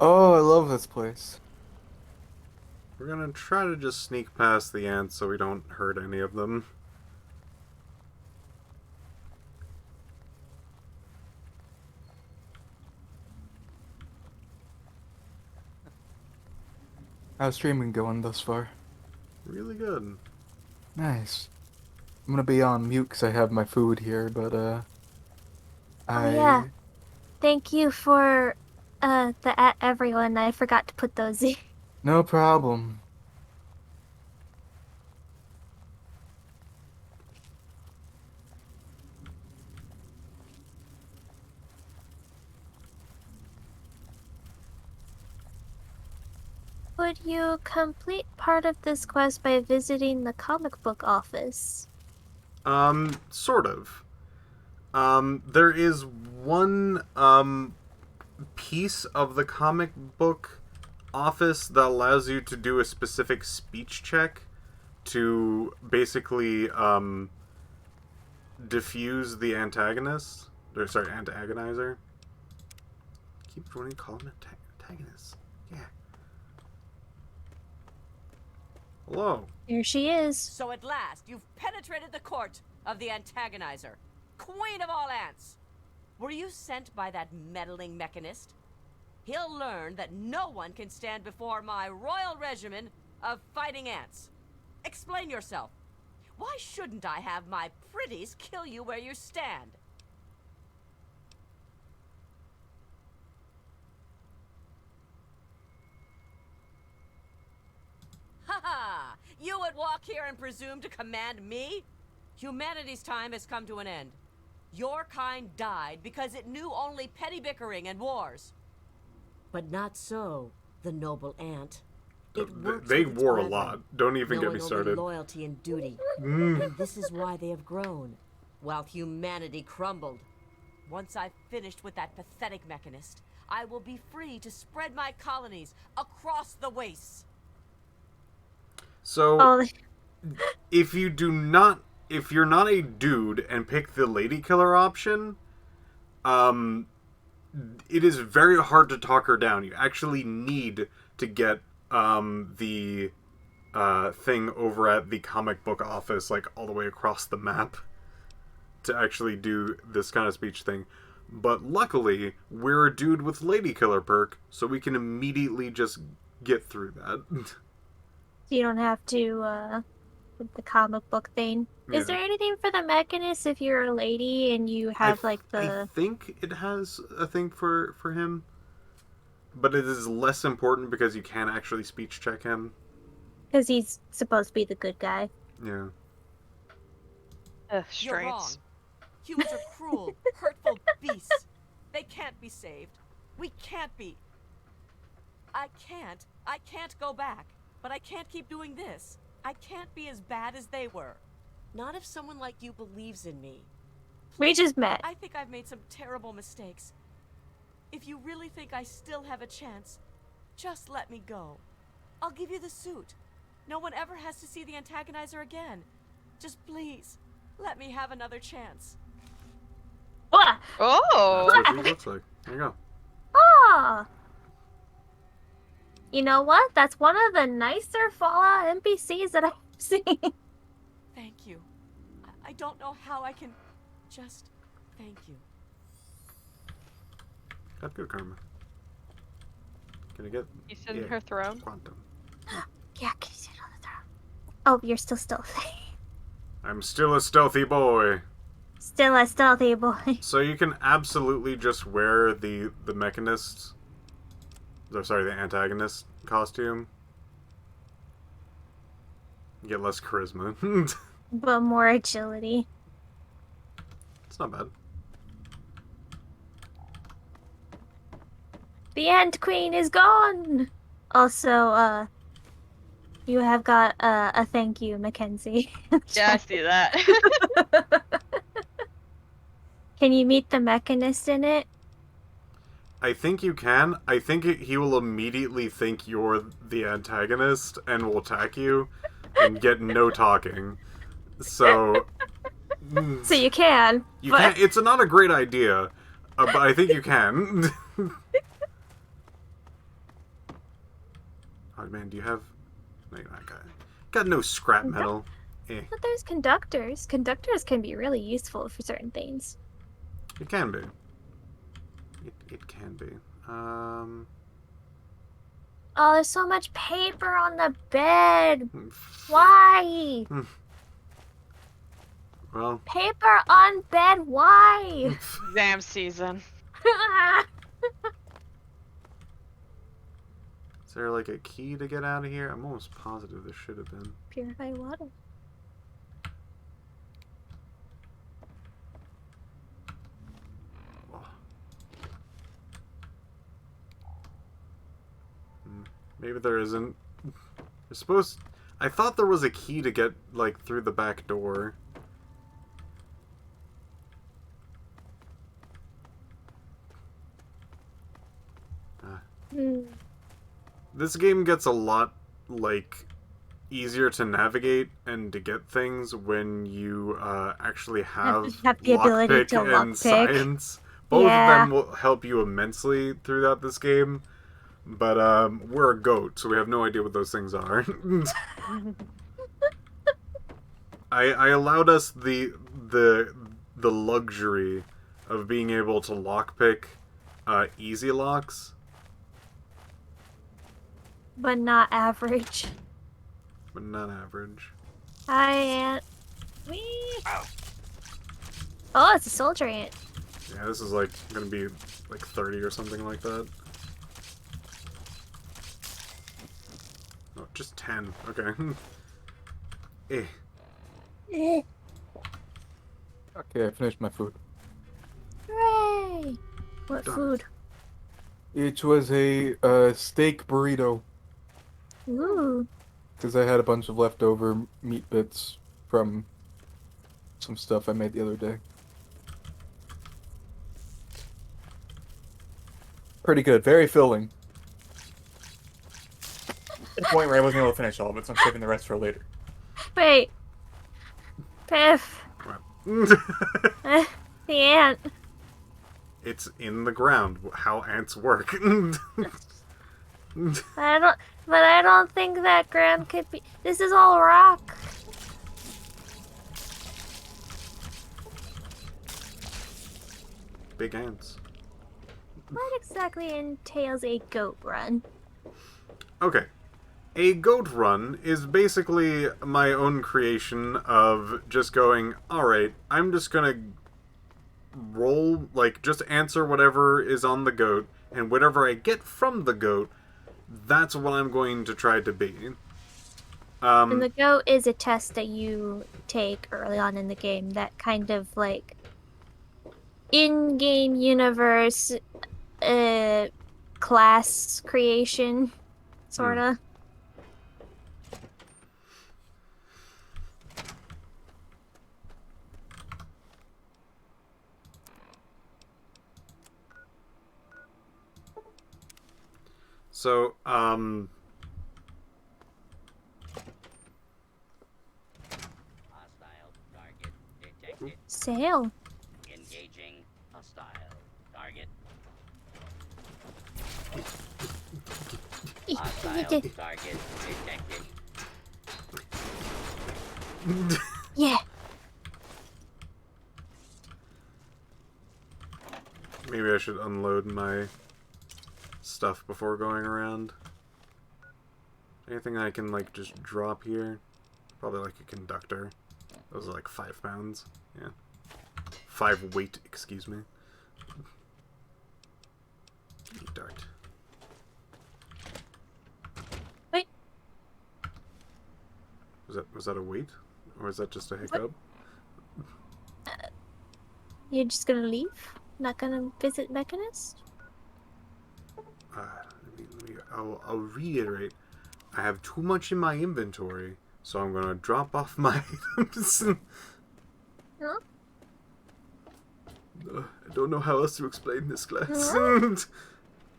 Oh, I love this place. We're gonna try to just sneak past the ants so we don't hurt any of them. How's streaming going thus far? Really good. Nice. I'm gonna be on mute because I have my food here, but Oh yeah. Thank you for the at everyone. I forgot to put those in. No problem. Would you complete part of this quest by visiting the comic book office? Sort of. There is one, piece of the comic book office that allows you to do a specific speech check to basically, diffuse the antagonist. Or, sorry, antagonizer. Keep wanting to call him antagonist. Yeah. Hello. Here she is. So at last, you've penetrated the court of the antagonizer, queen of all ants. Were you sent by that meddling mechanist? He'll learn that no one can stand before my royal regimen of fighting ants. Explain yourself. Why shouldn't I have my pretties kill you where you stand? Ha ha! You would walk here and presume to command me? Humanity's time has come to an end. Your kind died because it knew only petty bickering and wars. But not so, the noble ant. They war a lot. Don't even get me started. Loyalty and duty. And this is why they have grown, while humanity crumbled. Once I've finished with that pathetic mechanist, I will be free to spread my colonies across the wastes. So, if you're not a dude and pick the lady killer option, it is very hard to talk her down. You actually need to get the thing over at the comic book office, like, all the way across the map to actually do this kind of speech thing. But luckily, we're a dude with lady killer perk, so we can immediately just get through that. You don't have to, with the comic book thing. Yeah. Is there anything for the mechanist if you're a lady and you have, like, I think it has a thing for him. But it is less important because you can actually speech check him. Because he's supposed to be the good guy. Yeah. You're wrong. Humans are cruel, hurtful beasts. They can't can't be saved. We can't be. I can't go back. But I can't keep doing this. I can't be as bad as they were. Not if someone like you believes in me. We just met. I think I've made some terrible mistakes. If you really think I still have a chance, just let me go. I'll give you the suit. No one ever has to see the antagonizer again. Just please, let me have another chance. Ah! Oh! That's what he looks like. There you go. Ah! You know what? That's one of the nicer Fallout NPCs that I've seen. Thank you. I don't know how I can just thank you. Got good karma. Can I get... He's in her throne. Quantum. Yeah, can you sit on the throne? Oh, you're still stealthy. I'm still a stealthy boy. Still a stealthy boy. So you can absolutely just wear the mechanist... Oh, sorry, the antagonist costume. You get less charisma. But more agility. It's not bad. The Ant Queen is gone! Also, you have got a thank you, Mackenzie. Yeah, I see that. Can you meet the mechanist in it? I think you can. I think he will immediately think you're the antagonist and will attack you and get no talking. So... So you can. You but... can. It's not a great idea, but I think you can. Oh man, do you have... No, you're not got no scrap metal. But there's conductors. Conductors can be really useful for certain things. It can be. It can be. Oh, there's so much paper on the bed. Why? Well... Paper on bed, why? Exam season. Is there like a key to get out of here? I'm almost positive there should have been. Purify water. Maybe there isn't. You're supposed... I thought there was a key to get, like, through the back door. This game gets a lot, like, easier to navigate and to get things when you actually have the ability to and lockpick. science. Both of them will help you immensely throughout this game. But we're a goat, so we have no idea what those things are. I allowed us the luxury of being able to lockpick easy locks. But not average. But not average. Hi, Ant. Whee! Oh, it's a soldier ant. Yeah, this is like gonna be like 30 or something like that. Oh, just 10. Okay. Eh. Okay, I finished my food. Hooray! What Done. food? It was a steak burrito. Ooh. Because I had a bunch of leftover meat bits from some stuff I made the other day. Pretty good. Very filling. At the point where I wasn't able to finish all of it, so I'm saving the rest for later. Wait. Piph. The ant. It's in the ground. How ants work. I don't think that ground could be. This is all rock. Big ants. What exactly entails a goat run? Okay. A goat run is basically my own creation of just going, alright, I'm just gonna roll, like, just answer whatever is on the goat, and whatever I get from the goat, that's what I'm going to try to be. And the goat is a test that you take early on in the game that kind of, like, in-game universe class creation, sorta. So, Hostile target detected. Sail. Engaging hostile target. Hostile target detected. Yeah. maybe I should unload my stuff before going around. Anything I can, like, just drop here? Probably, like, a conductor. Those are, like, 5 pounds. Yeah. 5 weight, excuse me. Dart. Wait. Was that a weight? Or is that just a hiccup? You're just gonna leave? Not gonna visit Mechanist? I'll reiterate. I have too much in my inventory, so I'm gonna drop off my items. Huh? I don't know how else to explain this, Glass.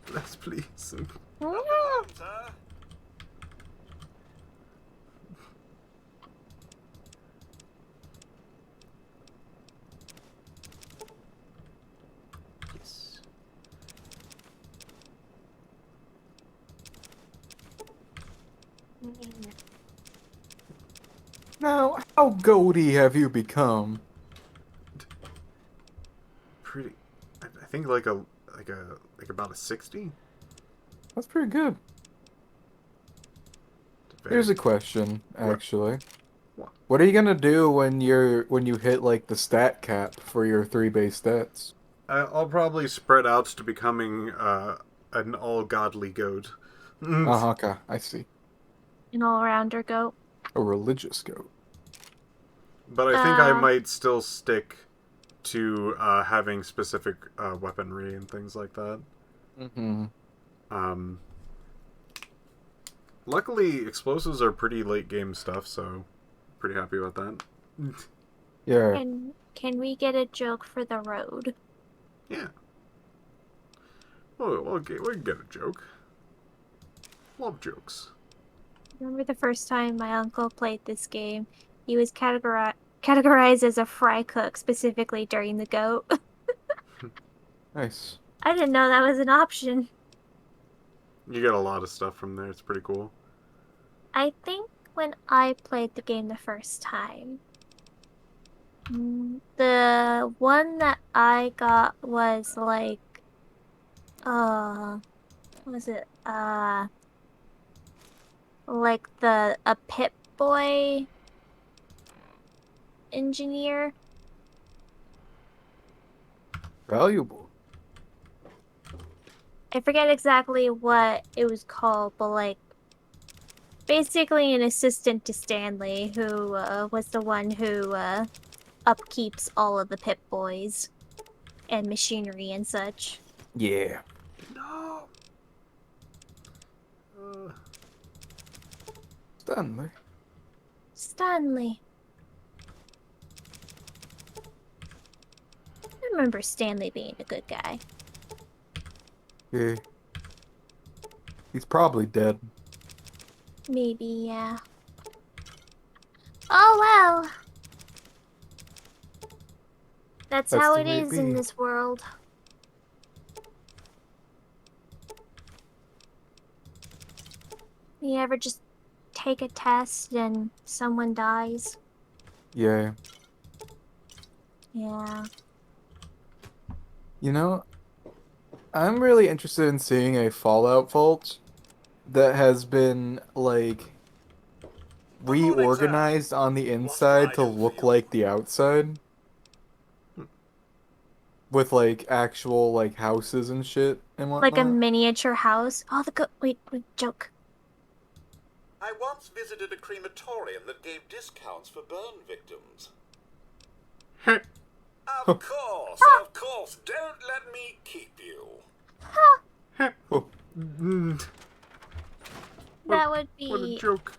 Glass, please. Yes. Now, how goaty have you become? Pretty. I think like about a 60. That's pretty good. Very, Here's a question, actually. What? What are you gonna do when you hit like the stat cap for your 3 base stats? I'll probably spread out to becoming an all godly goat. Okay, I see. An all-rounder goat. A religious goat. But I think I might still stick to having specific weaponry and things like that. Mm-hmm. Luckily, explosives are pretty late game stuff, so pretty happy about that. Yeah. And can we get a joke for the road? Yeah. Well, okay, we can get a joke. Love jokes. Remember the first time my uncle played this game? He was categorized as a fry cook specifically during the goat. Nice. I didn't know that was an option. You get a lot of stuff from there. It's pretty cool. I think when I played the game the first time, the one that I got was like, what was it? Like a Pip Boy engineer. Valuable. I forget exactly what it was called, but like basically an assistant to Stanley who was the one who upkeeps all of the Pip Boys and machinery and such. Yeah. No. Stanley. Stanley. I remember Stanley being a good guy. Yeah. He's probably dead. Maybe, yeah. Oh well. That's how the it way it is in be. this world. You ever just take a test and someone dies? Yeah. Yeah. You know, I'm really interested in seeing a Fallout vault that has been, like, reorganized on the inside to look like the outside. With, like, actual, like, houses and shit and Like a whatnot. miniature house. Oh, wait, joke. I once visited a crematorium that gave discounts for burn victims. Of course, of course. Don't let me keep you. That would What a be joke.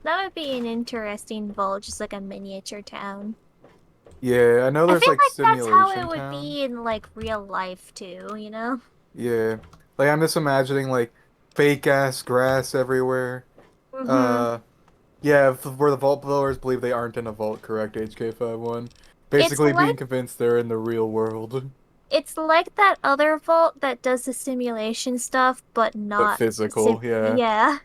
an interesting vault, just like a miniature town. Yeah, I know I there's feel like like that's how simulation it would town. be in like real life too, you know? Yeah. Like I'm just imagining like fake ass grass everywhere. Mm-hmm. Uh yeah, where the vault blowers believe they aren't in a vault, correct, HK51. It's Basically being like convinced they're in the real world. that other vault that does the simulation stuff, but But not physical, yeah. yeah.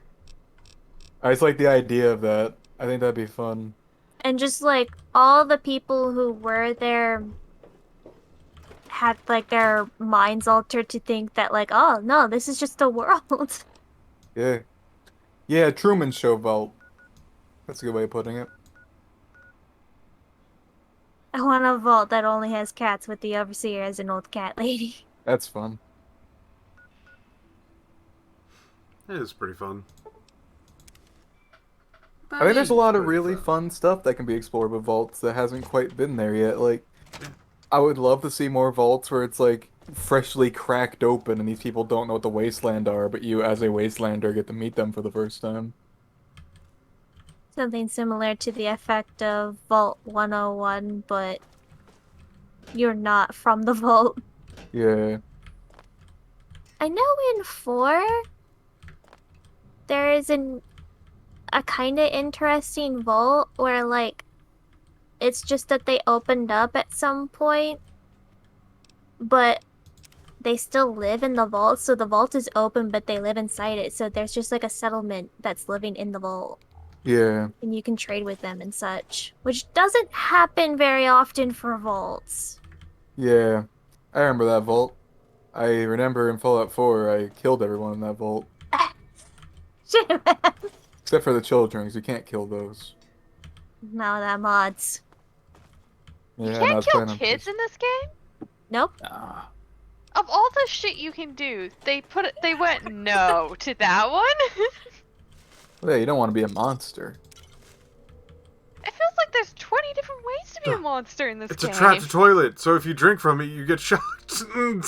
I just like the idea of that. I think that'd be fun. And just like all the people who were there had like their minds altered to think that like, oh no, this is just the world. Yeah. Yeah, Truman Show vault. That's a good way of putting it. I want a vault that only has cats with the overseer as an old cat lady. That's fun. It is pretty fun. I think there's a lot of Pretty really fun stuff that can be explored with vaults that hasn't quite been there yet. Like, I would love to see more vaults where it's like freshly cracked open and these people don't know what the wasteland are, but you as a wastelander get to meet them for the first time. Something similar to the effect of Vault 101, but you're not from the vault. Yeah. I know in 4 there is a kind of interesting vault where like it's just that they opened up at some point, but they still live in the vault, so the vault is open but they live inside it, so there's just like a settlement that's living in the vault. Yeah. And you can trade with them and such, which doesn't happen very often for vaults. Yeah. I remember that vault. I remember in Fallout 4 I killed everyone in that vault. Shit, man. Except for the children, 'cause you can't kill those. No, that mods. You Yeah, and I can't was kill playing on kids in this game? Nope. Ah. Of all the shit you can do, they went no to that one? Well, yeah, you don't want to be a monster. It feels like there's 20 different ways to be a monster in this It's game. a trapped toilet, so if you drink from it, you get shot.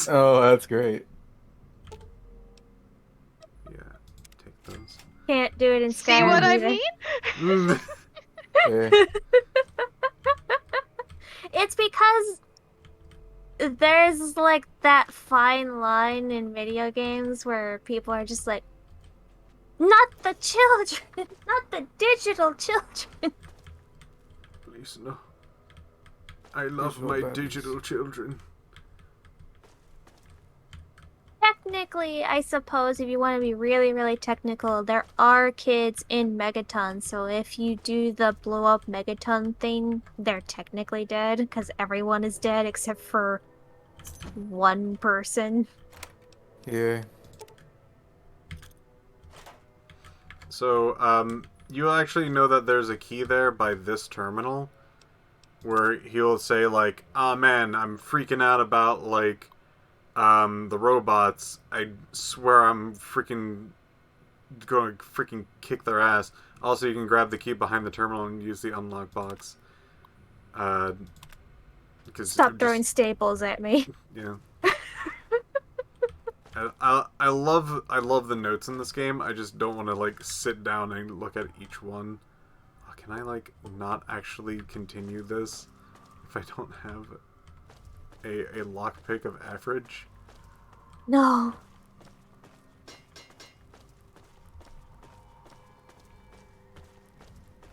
Oh, that's great. Yeah, take those. Can't do it in Skyrim. See what I either. mean? Yeah. It's because there's like that fine line in video games where people are just like, not the children, not the digital children. Please, no. I love Digital my babies. digital children. Technically, I suppose if you want to be really, really technical, there are kids in Megaton, so if you do the blow up Megaton thing, they're technically dead, because everyone is dead except for one person. Yeah. So, you actually know that there's a key there by this terminal, where he'll say, like, "Ah, man, I'm freaking out about, like, the robots. I swear I'm freaking going to freaking kick their ass." Also, you can grab the key behind the terminal and use the unlock box. Because Stop throwing staples at me. Yeah. I love the notes in this game. I just don't want to like sit down and look at each one. Oh, can I like not actually continue this if I don't have a lockpick of average? No.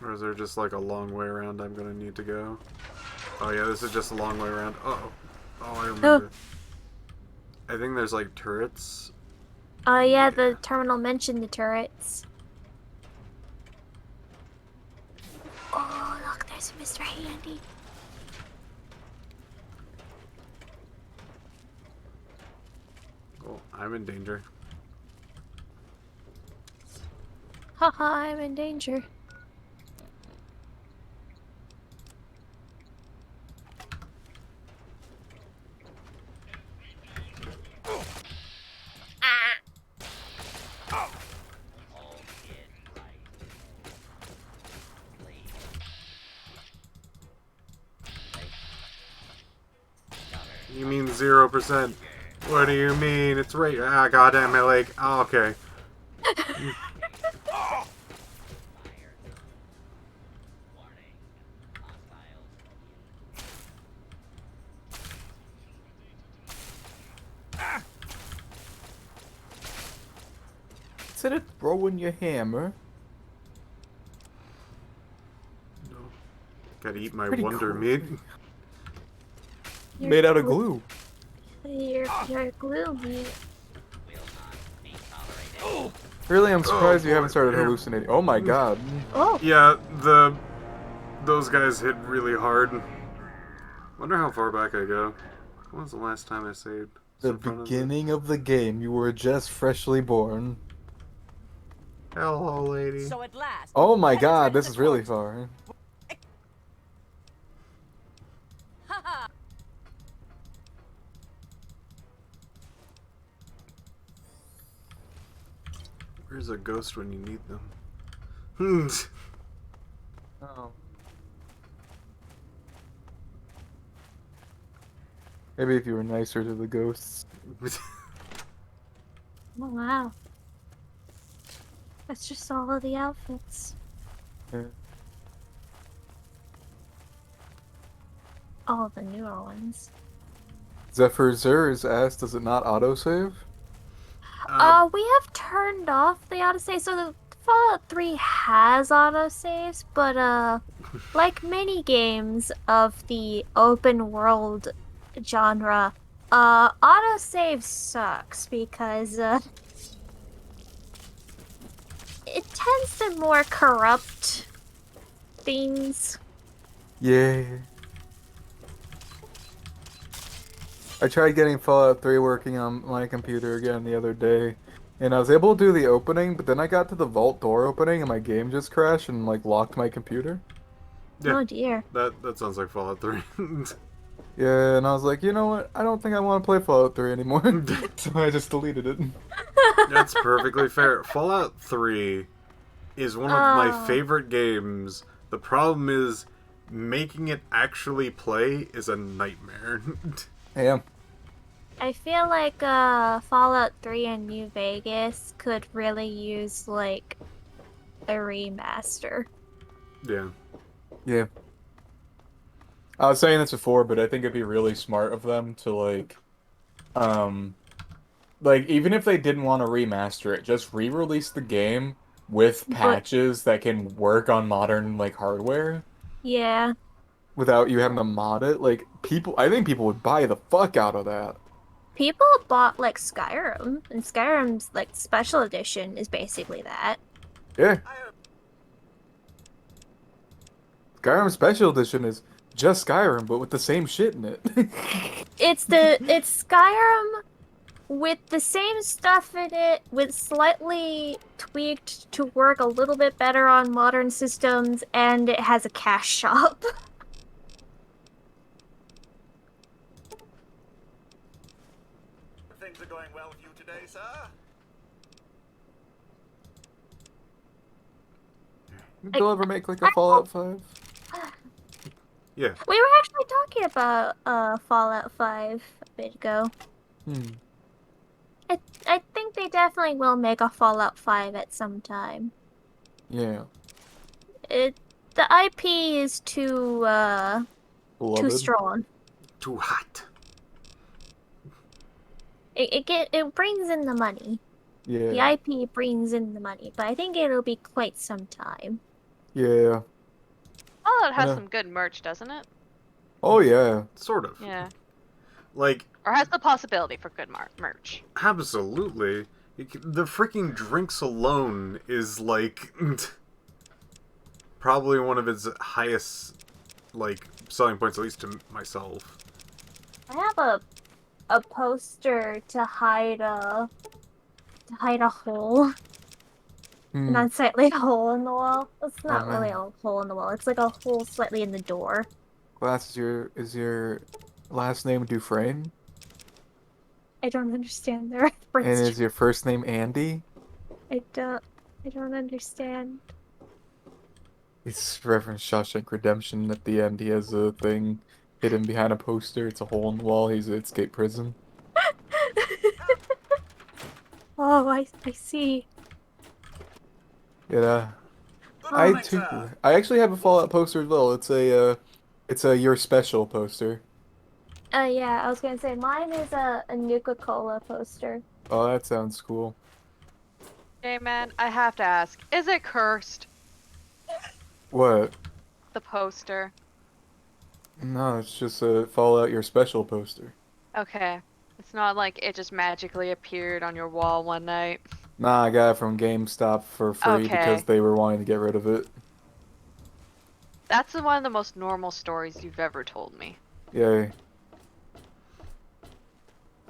Or is there just like a long way around I'm gonna need to go? Oh yeah, this is just a long way around. Oh, I remember. I think there's like turrets. Yeah, the terminal mentioned the turrets. Oh, look, there's Mr. Handy. Oh, I'm in danger. Haha, I'm in danger. 0%. What do you mean? It's right. Ah, goddamn my leg. Oh, okay. Instead of throwing your hammer. No. Gotta eat my Pretty wonder cool. meat. Made out of glue. You're gloomy. Really, I'm surprised you boy. haven't started hallucinating. Oh my god. Oh, Yeah, those guys hit really hard. Wonder how far back I go. When was the last time I saved? The beginning of the game, you were just freshly born. Hello, lady. So at last. Oh you my god, penetrated this the is really court. far. Haha. Where's a ghost when you need them? Oh. Maybe if you were nicer to the ghosts. oh wow. That's just all of the outfits. Yeah. All the newer ones. Zephyr Zur is asked, does it not autosave? We have turned off the autosave, so the Fallout 3 has autosaves, but like many games of the open world genre, autosave sucks because it tends to more corrupt things. Yeah. I tried getting Fallout 3 working on my computer again the other day, and I was able to do the opening, but then I got to the vault door opening and my game just crashed and like locked my computer. Yeah, Oh dear. that sounds like Fallout 3. Yeah, and I was like, you know what? I don't think I want to play Fallout 3 anymore. So I just deleted it. That's perfectly fair. Fallout 3 is one of my favorite games. The problem is making it actually play is a nightmare. Yeah. I feel like Fallout 3 and New Vegas could really use like a remaster. Yeah. Yeah. I was saying this before, but I think it'd be really smart of them to like even if they didn't want to remaster it, just re-release the game with patches that can work on modern like hardware Yeah. without you having to mod it. Like I think people would buy the fuck out of that. People bought like Skyrim, and Skyrim's like special edition is basically that. Yeah. Skyrim Special Edition is just Skyrim, but with the same shit in it. It's Skyrim with the same stuff in it, with slightly tweaked to work a little bit better on modern systems, and it has a cash shop. Things are going well with you today, sir? Did they'll ever make like a Fallout 5? Yeah. We were actually talking about Fallout 5 a bit ago. I think they definitely will make a Fallout 5 at some time. Yeah. The IP is too strong. Too hot. It brings in the money. Yeah. The IP brings in the money, but I think it'll be quite some time. Yeah. Fallout has some good merch, doesn't it? Oh yeah. Sort of. Yeah. Like, or has the possibility for good merch. Absolutely. The freaking drinks alone is like probably one of its highest like selling points, at least to myself. I have a poster to hide a hole. An unsightly hole in the wall. It's not really a hole in the wall. It's like a hole slightly in the door. Glass, is your last name Dufresne? I don't understand the reference. And is your first name Andy? I don't understand. It's reference Shawshank Redemption at the end. He has a thing. hidden behind a poster. It's a hole in the wall. He's at escape prison. Oh, I see. Yeah. The I Monitor. too. I actually have a Fallout poster as well. It's a You're Special poster. Yeah, I was gonna say mine is a Nuka-Cola poster. Oh, that sounds cool. Hey man, I have to ask, is it cursed? What? The poster. No, it's just a Fallout You're Special poster. Okay. It's not like it just magically appeared on your wall one night. Nah, I got it from GameStop for free because Okay. they were wanting to get rid of it. That's one of the most normal stories you've ever told me. Yay.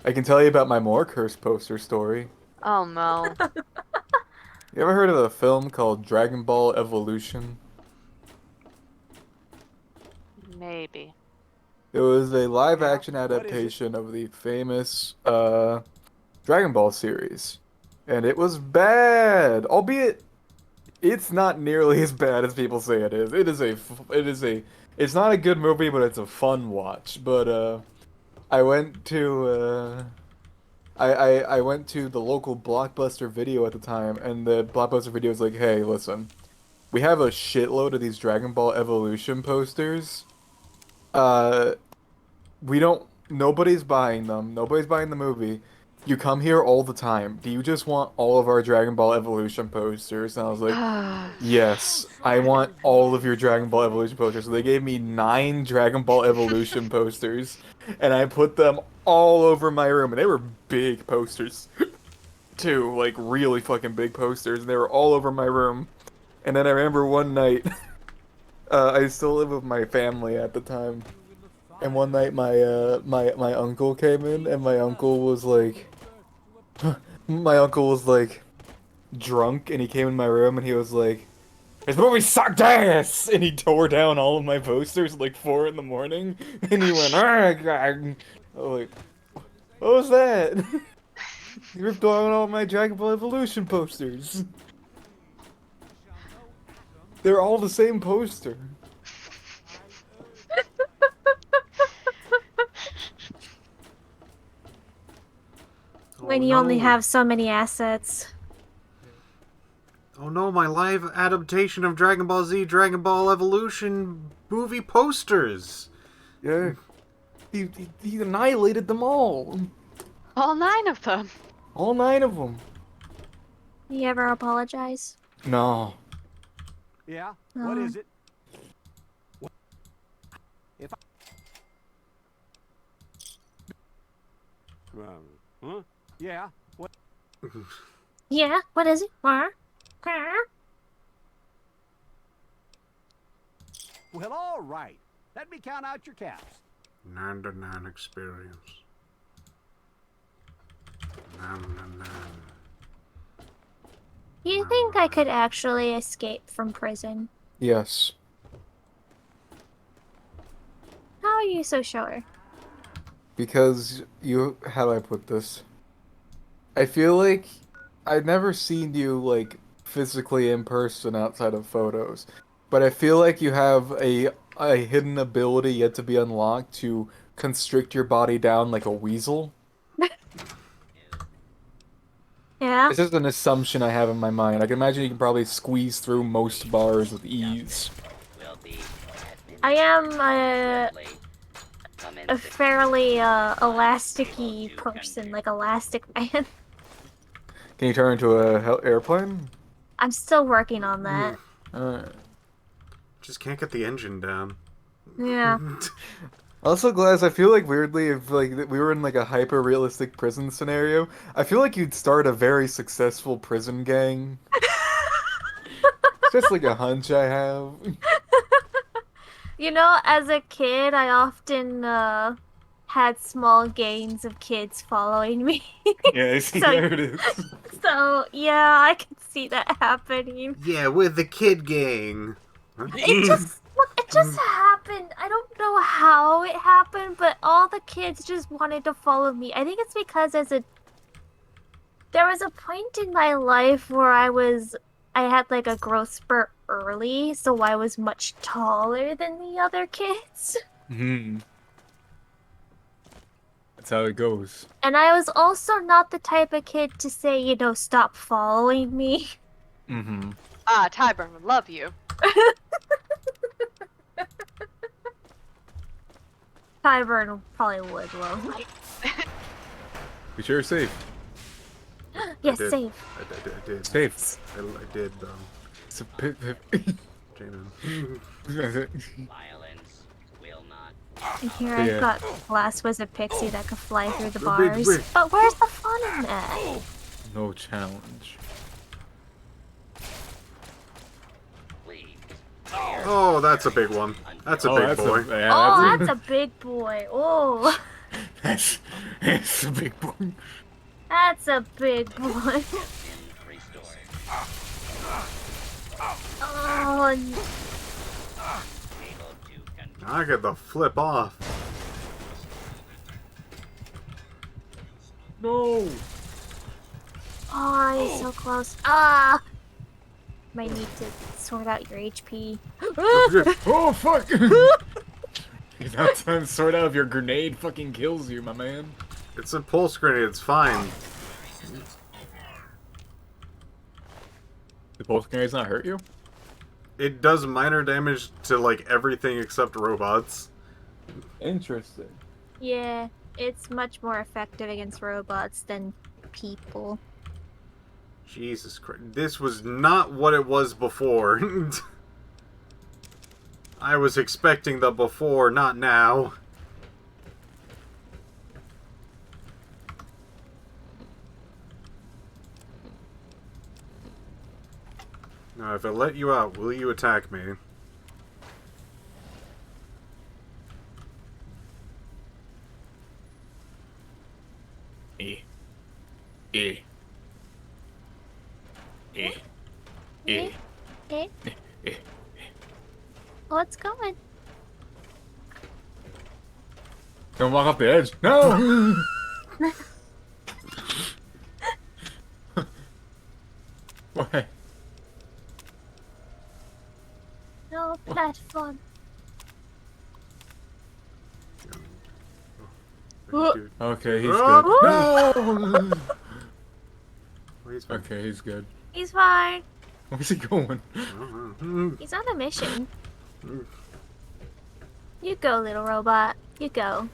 I can tell you about my more cursed poster story. Oh no. You ever heard of a film called Dragon Ball Evolution? Maybe. It was a live-action what is it? adaptation of the famous Dragon Ball series. And it was bad, albeit it's not nearly as bad as people say it is. It's not a good movie, but it's a fun watch. But I went to I went to the local Blockbuster Video at the time, and the Blockbuster Video was like, "Hey, listen, we have a shitload of these Dragon Ball Evolution posters. Uh, we don't. Nobody's buying them. Nobody's buying the movie. You come here all the time. Do you just want all of our Dragon Ball Evolution posters?" And I was like, "Yes, I want all of your Dragon Ball Evolution posters." So they gave me 9 Dragon Ball Evolution posters, and I put them all over my room, and they were big posters, too, like really fucking big posters, and they were all over my room. And then I remember one night, I still lived with my family at the time, and one night my uncle came in, and my uncle was like, my uncle was like drunk, and he came in my room, and he was like, "This movie sucked ass!" And he tore down all of my posters at like 4 in the morning, and he went, "Ah, God." I was like, "What was that?" You ripped down all my Dragon Ball Evolution posters. They're all the same poster. When Oh, you only no. have so many assets. Oh no, my live adaptation of Dragon Ball Z Dragon Ball Evolution movie posters. Yeah. He annihilated them all. All 9 of them. All 9 of them. You ever apologize? No. Yeah? No. What is it? Huh? Yeah? What? Yeah, what is it? Huh? Huh? Well, all right. Let me count out your caps. 9 to 9 experience. 9 to 9. You think I could actually escape from prison? Yes. How are you so sure? Because you, how do I put this? I feel like I've never seen you like physically in person outside of photos, but I feel like you have a hidden ability yet to be unlocked to constrict your body down like a weasel. Yeah? It's just an assumption I have in my mind. I can imagine you can probably squeeze through most bars with ease. Will be I am shortly. Come in a 6 fairly elasticy person, like Elastic Man. Can you turn into a airplane? I'm still working on that. Just can't get the engine down. Yeah. Also, Glass, I feel like weirdly, if like we were in like a hyper-realistic prison scenario, I feel like you'd start a very successful prison gang. It's just like a hunch I have. You know, as a kid, I often had small gangs of kids following me. Yeah, I see, So- there it is. So, yeah, I can see that happening. Yeah, with the kid gang. Huh? It just happened. I don't know how it happened, but all the kids just wanted to follow me. I think it's because there was a point in my life where I had like a growth spurt early, so I was much taller than the other kids. Hmm. That's how it goes. And I was also not the type of kid to say, stop following me. Mm-hmm. Ah, Tyburn would love you. Tyburn probably would love me. Be sure you're safe. Yes, did. safe. I did. Safe. I did, though. It's a pip. Jamin. Violence will not. And here Yeah. I thought Glass was a pixie that could fly through the Wait, bars. wait. But where's the fun in that? No challenge. Please. Oh, that's a big one. That's a big boy. Oh, that's a big boy. Oh, That's a big boy. that's a big boy. Restored. Oh, Able to control. I get the flip off. No. oh, he's so close. Ah! Might need to sort out your HP. Oh fuck! That time sort out if your grenade fucking kills you, my man. It's a pulse grenade. It's fine. The pulse grenades not hurt you? It does minor damage to, like, everything except robots. Interesting. Yeah, it's much more effective against robots than people. Jesus Christ. This was not what it was before. I was expecting the before, not now. Now, if I let you out, will you attack me? Eh. Eh. Eh. Eh. Eh? Eh. Oh, it's going. Don't walk off the edge. No! Why? No platform. Dude. Okay, he's Oh! good. No! Oh, he's fine. Okay, he's good. He's fine. Where's he going? He's on a mission. You go, little robot. You go.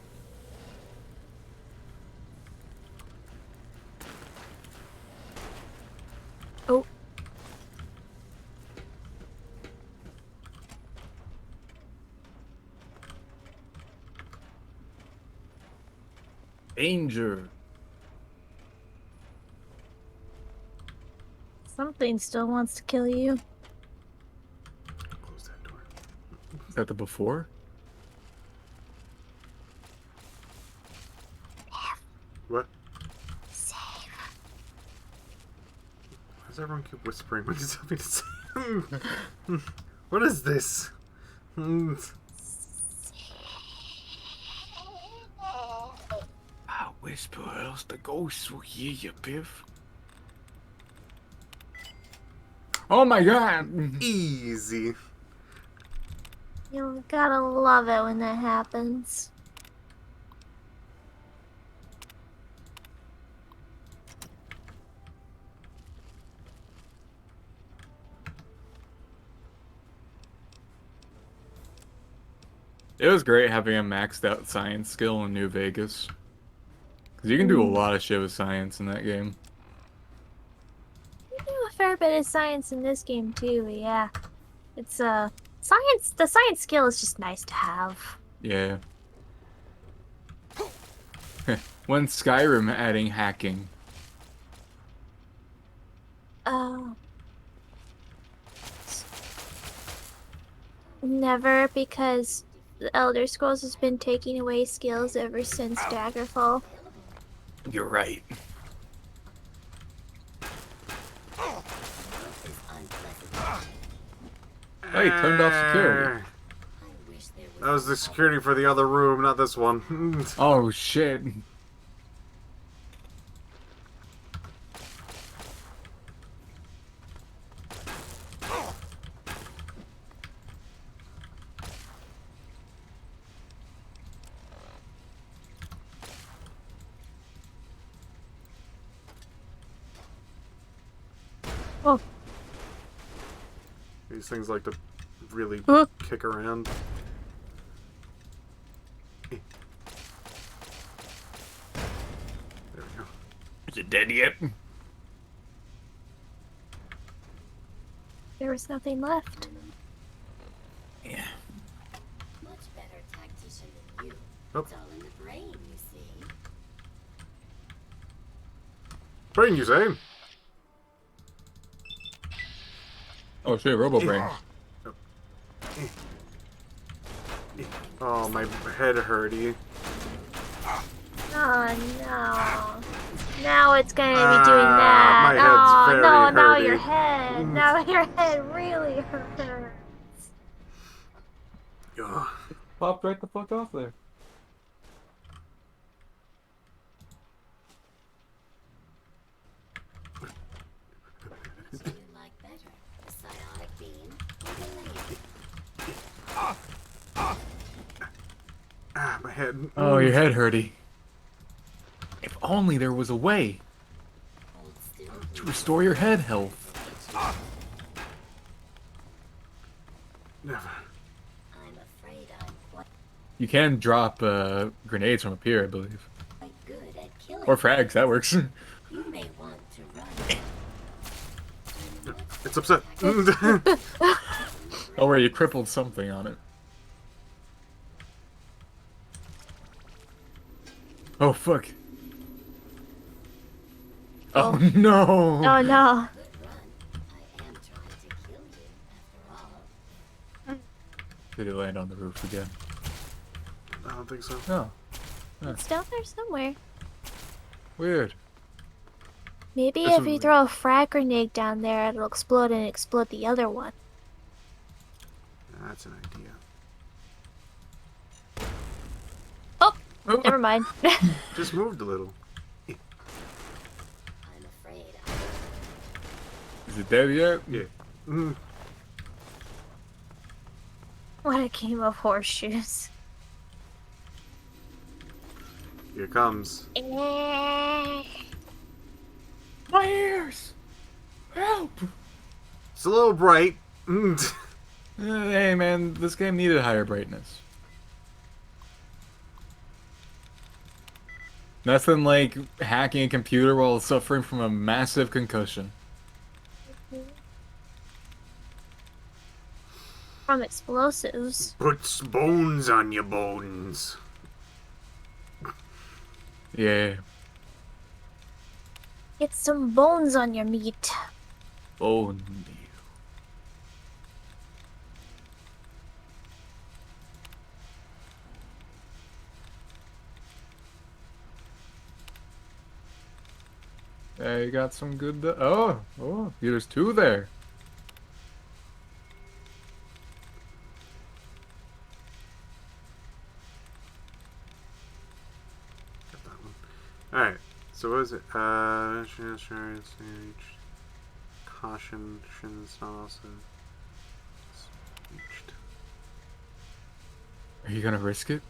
Oh. Danger. Something still wants to kill you. Close that door. Is that the before? What? Save. Why does everyone keep whispering when you tell me to say? What is this? I whisper, or else the ghosts will hear you, Piph. Oh my god! Easy. You gotta love it when that happens. It was great having a maxed out science skill in New Vegas. Because you can do a lot of shit with science in that game. You do a fair bit of science in this game too, but yeah. It's science, the science skill is just nice to have. Yeah. When Skyrim adding hacking. Never, because the Elder Scrolls has been taking away skills ever since Daggerfall. You're right. Oh, you turned off security. That was the security for the other room, not this one. Oh shit. Oh. These things like to really Huh? kick around. There we go. Is it dead yet? There was nothing left. Yeah. Much better tactician than you. Oh. It's all in the brain, you see. Brain, you say? Oh shit, Robo Brain. Oh, my head hurty. Oh no. Now it's gonna be doing Ah, that. my head's Oh very no, now hurty. your head. Now your head really hurts. Ugh. Popped right the fuck off there. Which do you like better? The psionic beam or the laser? Ah, my head. Oh, your head hurty. If only there was a way Hold still, to restore your head health. Never. I'm afraid I'm quite You can drop grenades from up here, I believe. good at killing. Or frags, that works. You may want to run. It's upset. Oh, where you crippled something on it. Oh, fuck. Oh, no! Oh no. Good run. I am trying to kill you, after all. Did it land on the roof again? I don't think so. No. It's down there somewhere. Weird. Maybe This if you one- throw a frag grenade down there, it'll explode and explode the other one. That's an idea. Oh, never mind. Just moved a little. I'm afraid Is it dead yet? Yeah. Mm. What a game of horseshoes. Here it comes. Eh. My ears! Help! It's a little bright. Mm. Hey, man, this game needed higher brightness. Nothing like hacking a computer while suffering from a massive concussion. From explosives. Puts bones on your bones. Yeah. Get some bones on your meat. Oh, no. You got some good. Oh, there's two there. Got that one. Alright. So what is it? Insurance, caution, shouldn't not also reached. Are you gonna risk it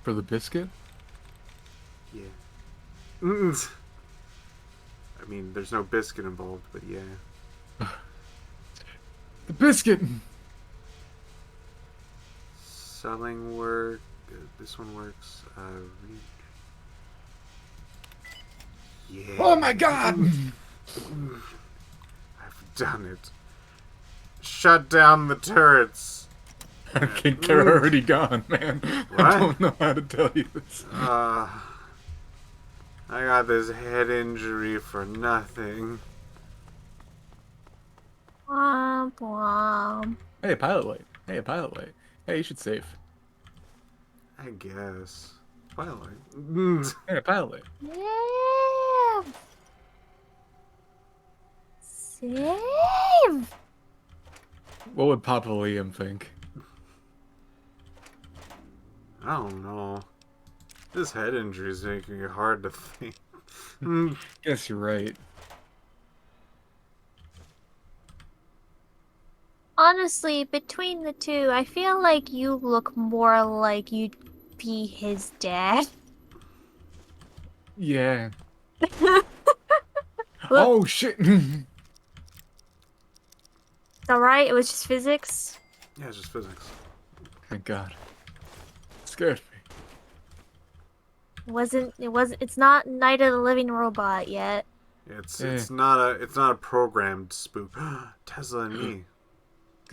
for the biscuit? Yeah. Mm. I mean, there's no biscuit involved, but yeah. The biscuit. Selling work. This one works. Yeah. Oh my god! I've done it. Shut down the turrets. I think they're already gone, man. What? I don't know how to tell you this. I got this head injury for nothing. Womp womp. Hey, pilot light. Hey, pilot light. Hey, you should save. I guess. Twilight. Mm. Hey, pilot light. Yeah. Save. What would Papa Liam think? I don't know. This head injury is making it hard to think. Mm. Guess you're right. Honestly, between the two, I feel like you look more like you'd be his dad. Yeah. Oh shit! It's alright, it was just physics. Yeah, it's just physics. Thank God. Scared me. It's not Night of the Living Robot yet. It's not a programmed spook. Tesla and me.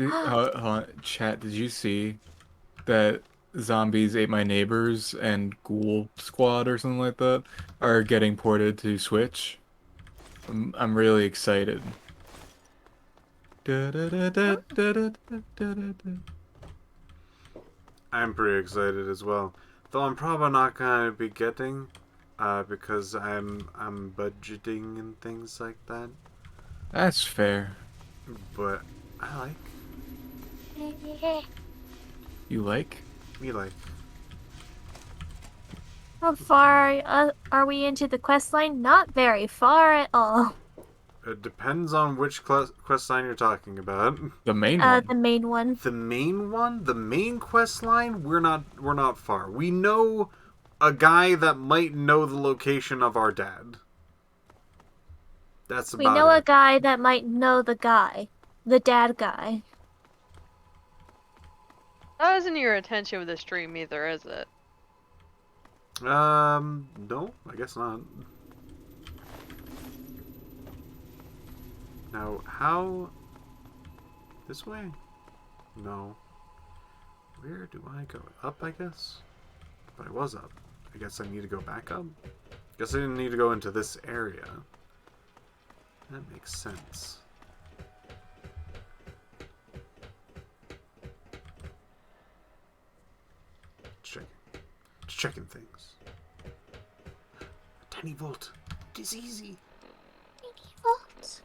Hold on, chat, did you see that Zombies Ate My Neighbors and Ghoul Squad or something like that are getting ported to Switch? I'm really excited. I'm pretty excited as well. Though I'm probably not gonna be getting because I'm budgeting and things like that. That's fair. But I like. You like? Me like. How far are we into the quest line? Not very far at all. It depends on which quest line you're talking about. The main one. The main one. The main one? The main quest line? We're not far. We know a guy that might know the location of our dad. That's about it. We know a guy that might know the guy. The dad guy. That isn't your intention with the stream either, is it? No, I guess not. Now, how... This way? No. Where do I go? Up, I guess? But I was up. I guess I need to go back up? Guess I didn't need to go into this area. That makes sense. Checking things. A tiny vault. It is easy. Tiny vault.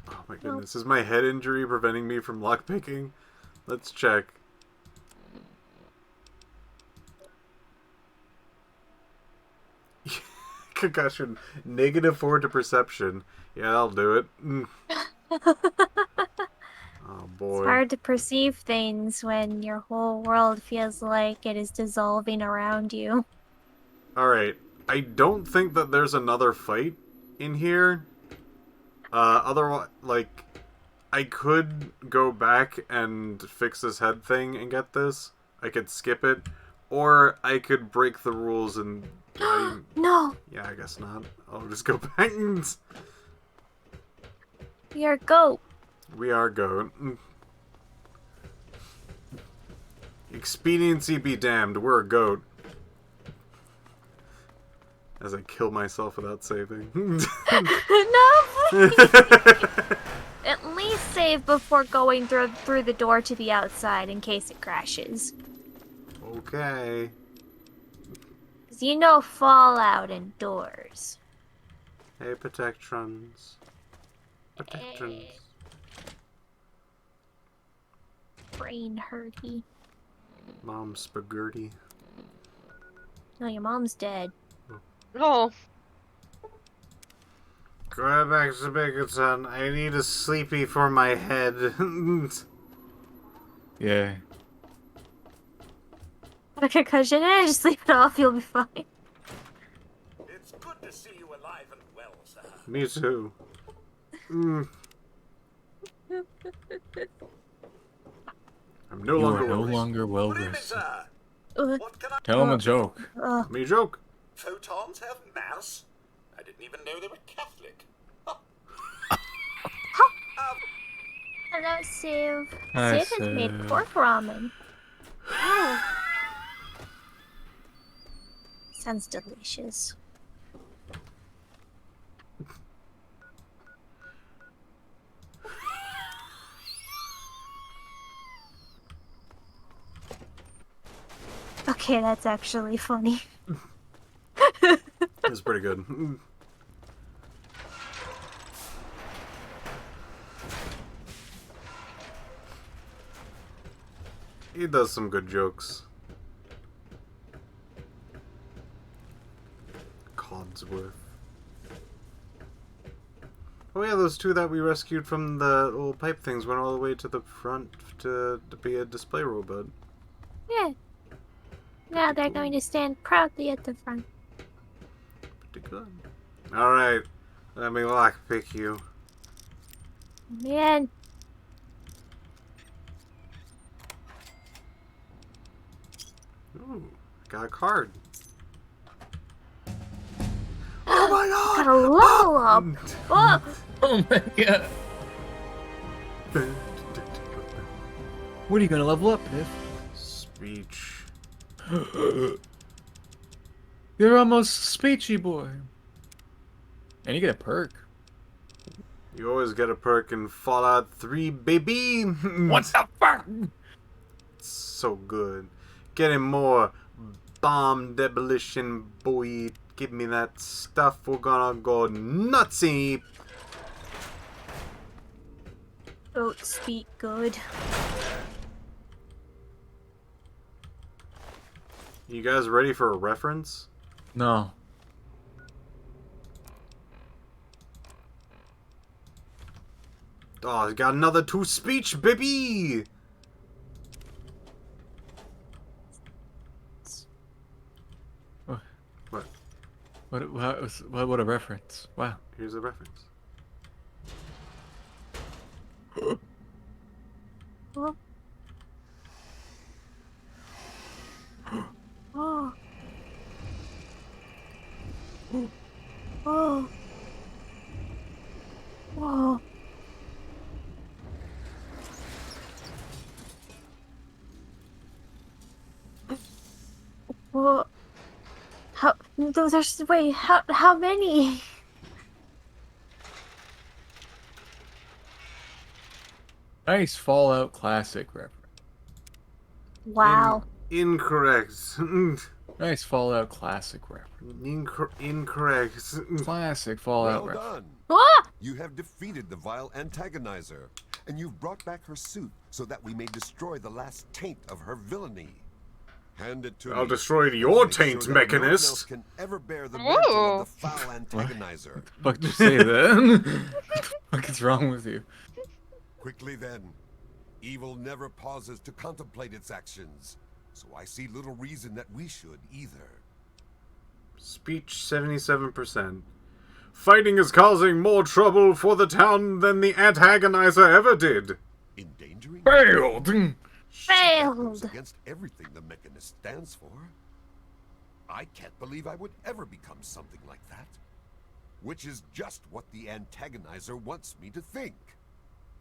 Oh my goodness. Is my head injury preventing me from lockpicking? Let's check. Concussion. -4 to perception. Yeah, I'll do it. Oh boy. It's hard to perceive things when your whole world feels like it is dissolving around you. Alright. I don't think that there's another fight in here. Otherwise, like, I could go back and fix this head thing and get this. I could skip it. Or I could break the rules and... No! Yeah, I guess not. I'll just go back and... You're a goat. We are goat. Expediency be damned, we're a goat. As I kill myself without saving. No, please! At least save before going through the door to the outside in case it crashes. Okay. Because you know Fallout indoors. Hey, Protectrons. Protectrons. Brain hurty. Mom spaghetti. No, your mom's dead. Oh. Go back to Bickerton. I need a sleepy for my head. Yeah. Got a concussion? Just sleep it off, you'll be fine. It's good to see you alive and well, sir. Me too. I'm no longer well rested. Uh, Tell him a joke. Me joke. Photons have mass? I didn't even know they were Catholic. Hello, Siv. Hi, Siv has made Siv. pork ramen. Oh. Sounds delicious. Okay, that's actually funny. It's pretty good. He does some good jokes. Codsworth. Oh yeah, those two that we rescued from the little pipe things went all the way to the front to be a display robot. Yeah. Now they're going to stand proudly at the front. Pretty good. Alright. Let me lockpick you. Man. Ooh, got a card. Oh my god! Got a level up! Oh! Oh my god. What are you gonna level up, Piph? Speech. You're almost speechy, boy. And you get a perk. You always get a perk in Fallout 3, baby! What the fuck? So good. Getting more bomb demolition, boy. Give me that stuff. We're gonna go nutsy. Don't speak good. You guys ready for a reference? No. Oh, I got another 2 speech, baby! What? What a reference. Wow. Here's a reference. Oh. Oh. Oh. Whoa. Whoa. How? There's wait. How many? Nice Fallout Classic reference. Wow. Incorrect. Nice Fallout Classic reference. Incorrect. Classic Fallout Well reference. done. Ah! You have defeated the vile antagonizer, and you've brought back her suit so that we may destroy the last taint of her villainy. Hand it to me. I'll destroy your Make sure taint, that no one mechanist. else can ever bear the mantle of the foul antagonizer. What the fuck did you say then? What the fuck is wrong with you? Quickly then. Evil never pauses to contemplate its actions, so I see little reason that we should either. Speech 77%. Fighting is causing more trouble for the town than the antagonizer ever did. Endangering? Failed! That Failed. goes against everything the Mechanist stands for. I can't believe I would ever become something like that. Which is just what the antagonizer wants me to think.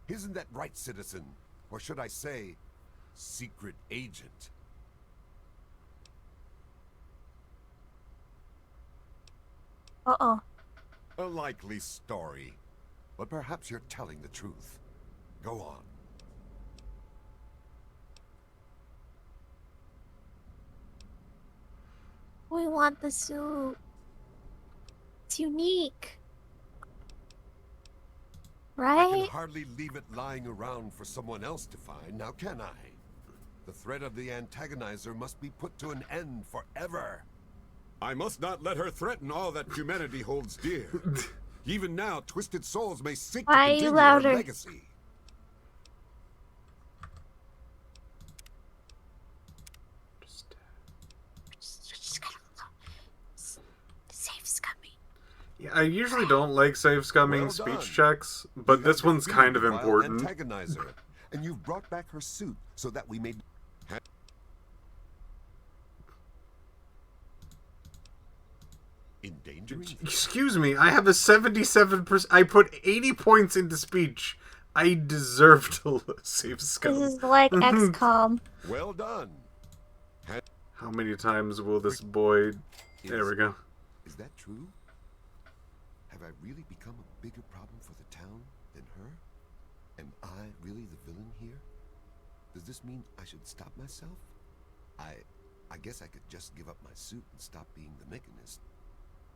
Isn't that right, citizen? Or should I say, secret agent? Uh-oh. A likely story. But perhaps you're telling the truth. Go on. We want the suit. It's unique. I Right? can hardly leave it lying around for someone else to find, now can I? The threat of the antagonizer must be put to an end forever. I must not let her threaten all that humanity holds dear. Even now, twisted souls may seek Why are to you continue louder? her legacy. Just gotta save Scummy. Yeah, I usually don't like save scumming Well speech done. checks, but You this have one's defeated kind of the vile important. Antagonizer, and you've brought back her suit so that we may. Endangering? Excuse me, I have a 77%. I put 80 points into speech. I deserve to save This scum. is like XCOM. Well done. How many times will this boy... There we go. Is that true? Have I really become a bigger problem for the town than her? Am I really the villain here? Does this mean I should stop myself? I guess I could just give up my suit and stop being the Mechanist.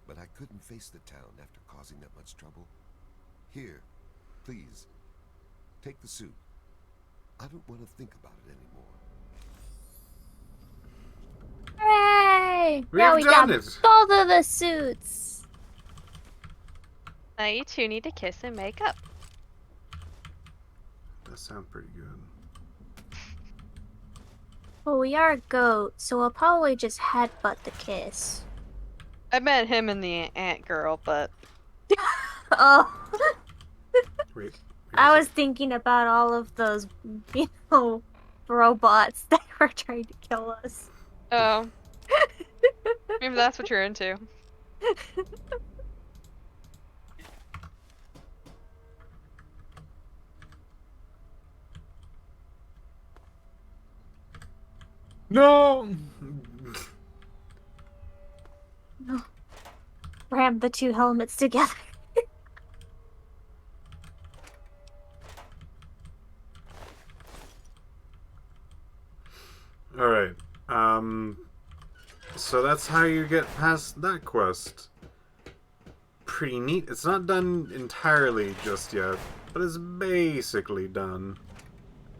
But I couldn't face the town after causing that much trouble. Here, please, take the suit. I don't want to think about it anymore. Hooray! We've Now we done got it. both of the suits. Now you two need to kiss and make up. That sounds pretty good. Well, we are a goat, so we'll probably just headbutt the kiss. I met him and the ant girl, but Oh, Wait. I was thinking about all of those, robots that were trying to kill us. Oh. Maybe that's what you're into. No. No. Ram the two helmets together. Alright. So that's how you get past that quest. Pretty neat. It's not done entirely just yet, but it's basically done.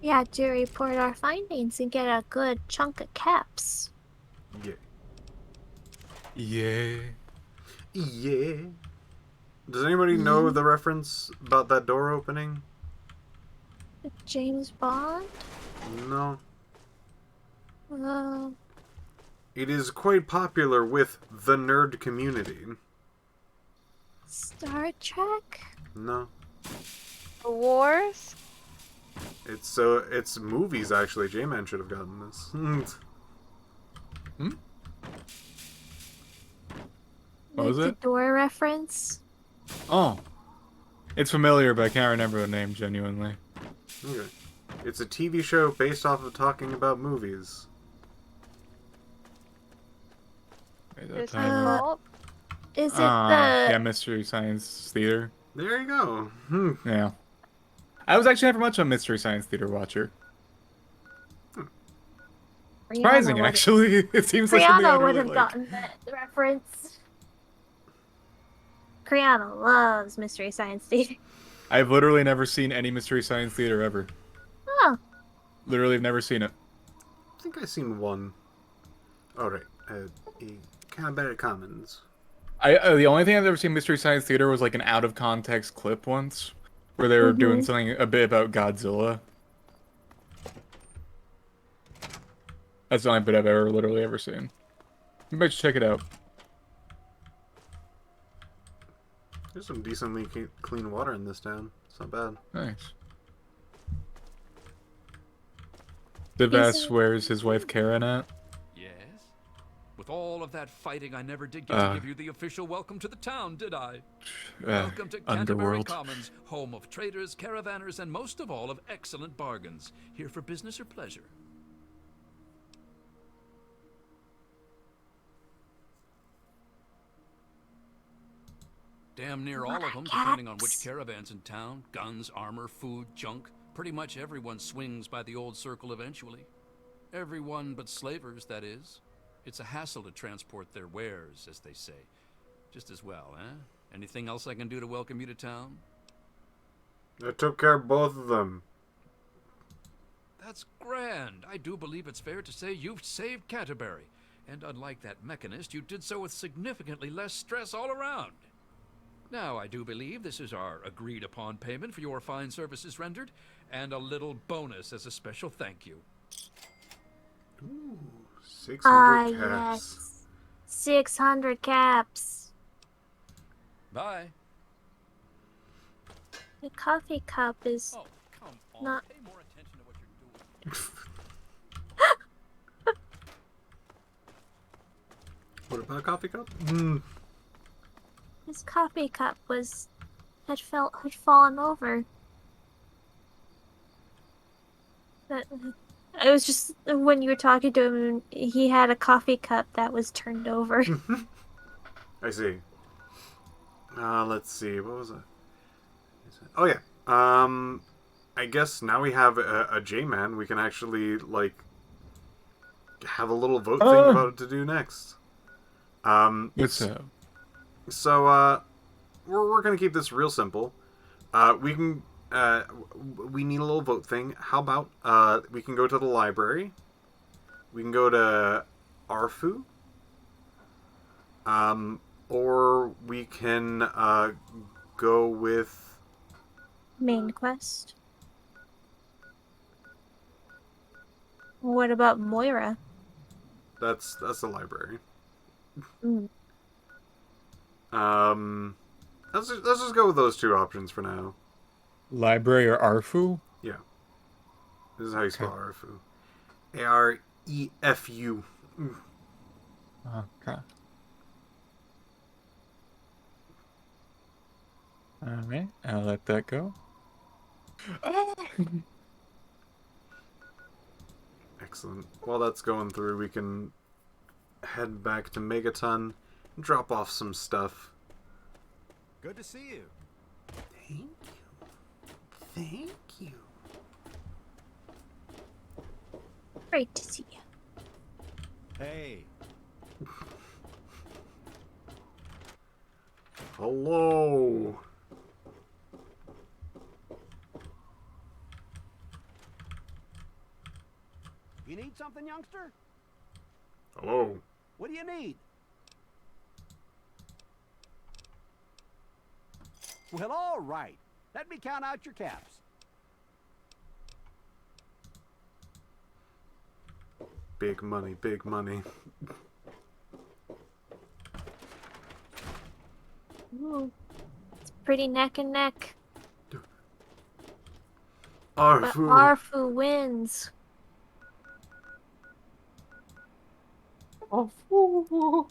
Yeah, to report our findings and get a good chunk of caps. Yeah. Yeah. Yeah. Does anybody know the reference about that door opening? James Bond? No. Uh, It is quite popular with the nerd community. Star Trek? No. Wars? It's movies actually. J-Man should have gotten this. What was the it? door reference? Oh. It's familiar, but I can't remember the name genuinely. Okay. It's a TV show based off of talking about movies. Is it Vault? Is it Yeah, Mystery Science Theater. There you go. Yeah. I was actually never much of a Mystery Science Theater watcher. Surprising, actually. It seems like something I Kriana would would really have like. gotten that reference. Kriana loves Mystery Science Theater. I've literally never seen any Mystery Science Theater ever. Oh. Literally, have never seen it. I think I've seen one. Alright. Canberra Commons. The only thing I've ever seen Mystery Science Theater was like an out of context clip once, where they were doing something a bit about Godzilla. That's the only bit I've literally ever seen. You might check it out. There's some decently clean water in this town. It's not bad. Nice. Divas, where's his wife Karen at? Yes? With all of that fighting, I never did get to give you the official welcome to the town, did I? Welcome to Canterbury Underworld. Commons, home of traders, caravanners, and most of all of excellent bargains. Here for business or pleasure? Damn near all of them, depending on which caravan's in town. Guns, armor, food, junk. Pretty much everyone swings by the old circle eventually. Everyone but slavers, that is. It's a hassle to transport their wares, as they say. Just as well, eh? Anything else I can do to welcome you to town? I took care of both of them. That's grand. I do believe it's fair to say you've saved Canterbury. And unlike that mechanist, you did so with significantly less stress all around. Now, I do believe this is our agreed-upon payment for your fine services rendered, and a little bonus as a special thank you. Ooh, 600 caps. Yes. 600 caps. Bye. The coffee cup is come on. not... Pay more attention to what you're doing. What about a coffee cup? His coffee cup had fallen over. But it was just when you were talking to him, he had a coffee cup that was turned over. I see. Let's see. What was it? Oh yeah. I guess now we have a J-Man. We can actually like have a little vote thing about what to do next. What's up? So, we're gonna keep this real simple. We can, we need a little vote thing. How about, we can go to the library. We can go to Arfu. Or we can, go with... Main quest. What about Moira? That's the library. Mm. I Let's just go with those two options for now. Library or Arfu? Yeah. This is how you spell Arefu. Arefu. Okay. Alright, I'll let that go. Excellent. While that's going through, we can head back to Megaton and drop off some stuff. Good to see you. Thank you. Thank you. Great to see you. Hey. Hello. You need something, youngster? Hello. What do you need? Well, all right. Let me count out your caps. Big money, big money. Ooh, it's pretty neck and neck. Arfu. But Arfu wins. Arfu.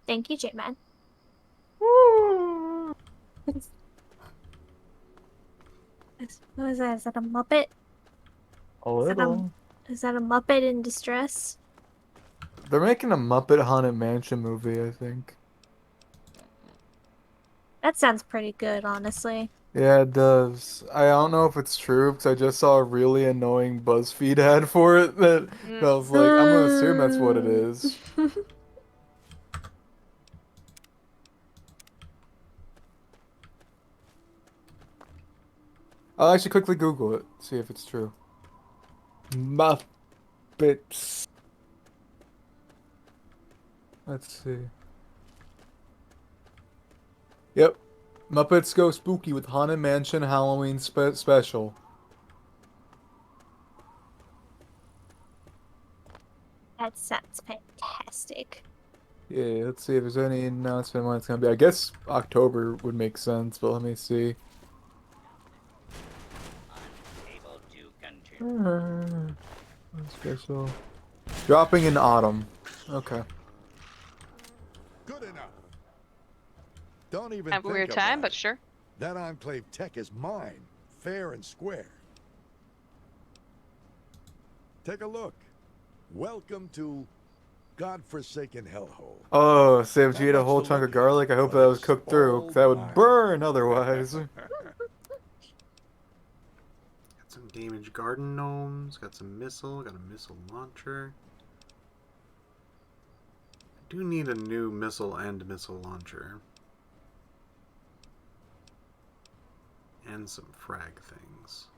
Thank you, J-Man. What is that? Is that a Muppet? A little. Is that a Muppet in distress? They're making a Muppet Haunted Mansion movie, I think. That sounds pretty good, honestly. Yeah, it does. I don't know if it's true because I just saw a really annoying BuzzFeed ad for it that I was like, I'm gonna assume that's what it is. I'll actually quickly Google it, see if it's true. Muppets. Let's see. Yep. Muppets Go Spooky with Haunted Mansion Halloween special. That sounds fantastic. Yeah, let's see if there's any announcement when it's gonna be. I guess October would make sense, but let me see. Unable to continue. Special. Dropping in autumn. Okay. Good enough. Don't even Have a think weird about time, it. but sure. That Enclave tech is mine, fair and square. Take a look. Welcome to godforsaken hellhole. Oh, Sam, you ate a whole chunk of garlic? I hope that was cooked through, 'cause that would burn otherwise. Got some damaged garden gnomes, got some missile, got a missile launcher. I do need a new missile and missile launcher. And some frag things.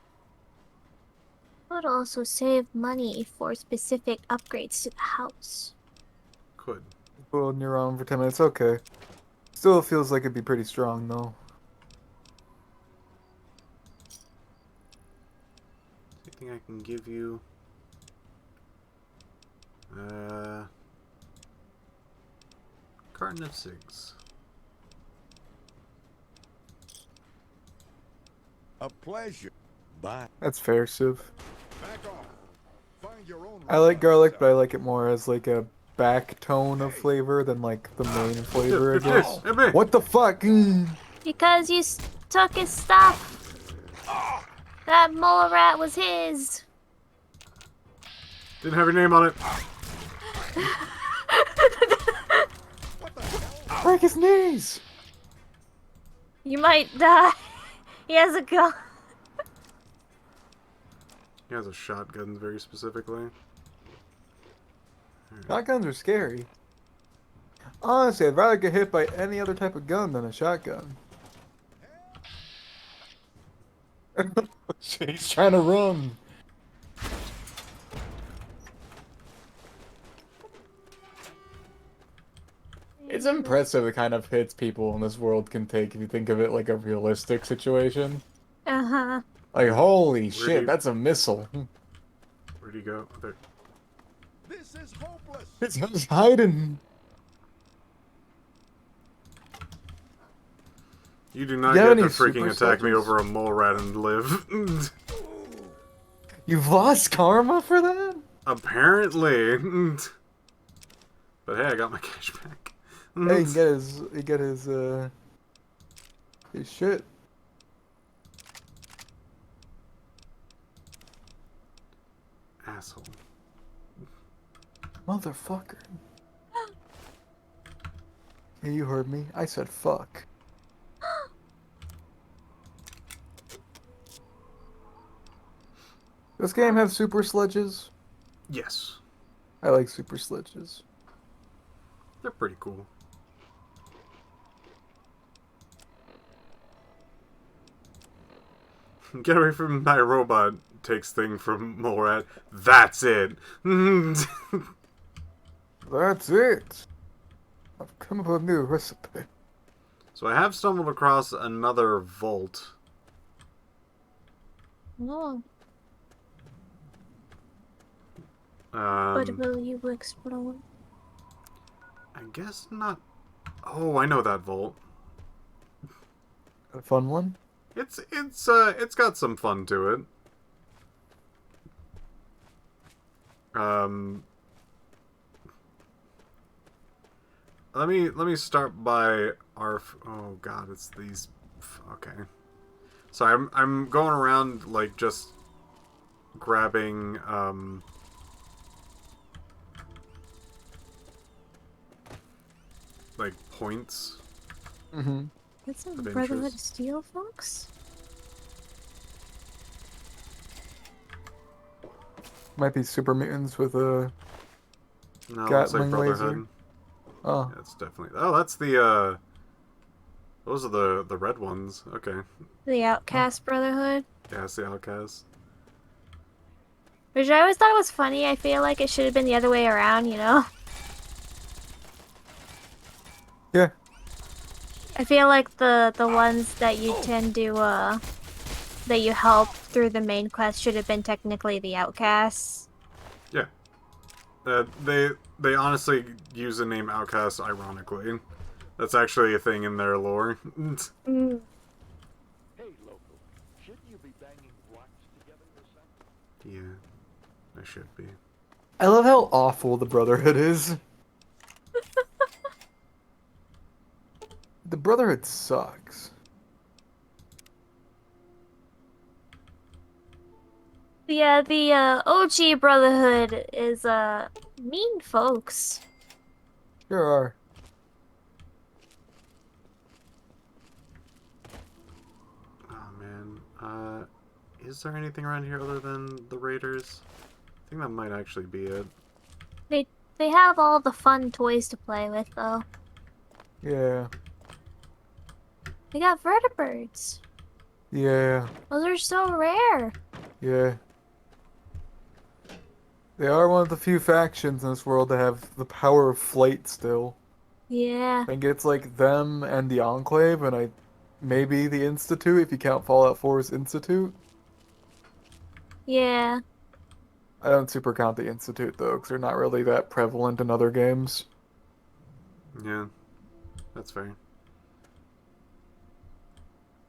Could also save money for specific upgrades to the house. Could. Holding your own for 10 minutes, okay. Still feels like it'd be pretty strong, though. Anything I can give you? Carton of cigs. A pleasure. Bye. That's fair, Civ. Back off. Find your own I like garlic, but I like it more as like a back tone of flavor than like the main flavor, I guess. What the fuck? Because you took his stuff. That mole rat was his. Didn't have your name on it. Break his knees! You might die. He has a gun. He has a shotgun very specifically. Shotguns are scary. Honestly, I'd rather get hit by any other type of gun than a shotgun. He's trying to run. It's impressive the kind of hits people in this world can take if you think of it like a realistic situation. Uh-huh. Like, holy shit, that's a missile. Where'd he go? Oh, there. This is hopeless. It's just hiding. You do not You have get to any freaking super attack me sludges? over a mole rat and live. You've lost karma for that? Apparently. But hey, I got my cash back. Hey, he can get his shit. Asshole. Motherfucker. Yeah, you heard me. I said fuck. This game have super sledges? Yes. I like super sledges. They're pretty cool. Get away from my robot takes thing from mole rat. That's it. That's it. I've come up with a new recipe. So I have stumbled across another vault. Oh, Um, but will you explode? I guess not. Oh, I know that vault. A fun one? It's got some fun to it. Let me start by our. Oh God, it's these. Okay. So I'm going around like just grabbing like points. Mm-hmm. That's a Of Brotherhood interest. of Steel, folks. Might be super mutants with a No, it looks like Gatling Brotherhood. laser. Oh. Yeah, it's definitely. Oh, that's the. Those are the red ones. Okay. The Outcast Brotherhood. Yeah, it's the Outcast. Which I always thought was funny. I feel like it should have been the other way around, you know? Yeah. I feel like the ones that you tend to, that you help through the main quest should have been technically the Outcasts. Yeah. They honestly use the name Outcast ironically. That's actually a thing in their lore. Mm. Hey, local. Shouldn't you be banging rocks together or something? Yeah, I should be. I love how awful the Brotherhood is. The Brotherhood sucks. Yeah, the OG Brotherhood is mean folks. Sure are. Oh man. Is there anything around here other than the Raiders? I think that might actually be it. They have all the fun toys to play with though. Yeah. They got vertebrates. Yeah. Those are so rare. Yeah. They are one of the few factions in this world that have the power of flight still. Yeah. I think it's like them and the Enclave, and maybe the Institute if you count Fallout 4's Institute. Yeah. I don't super count the Institute though, because they're not really that prevalent in other games. Yeah, that's fair.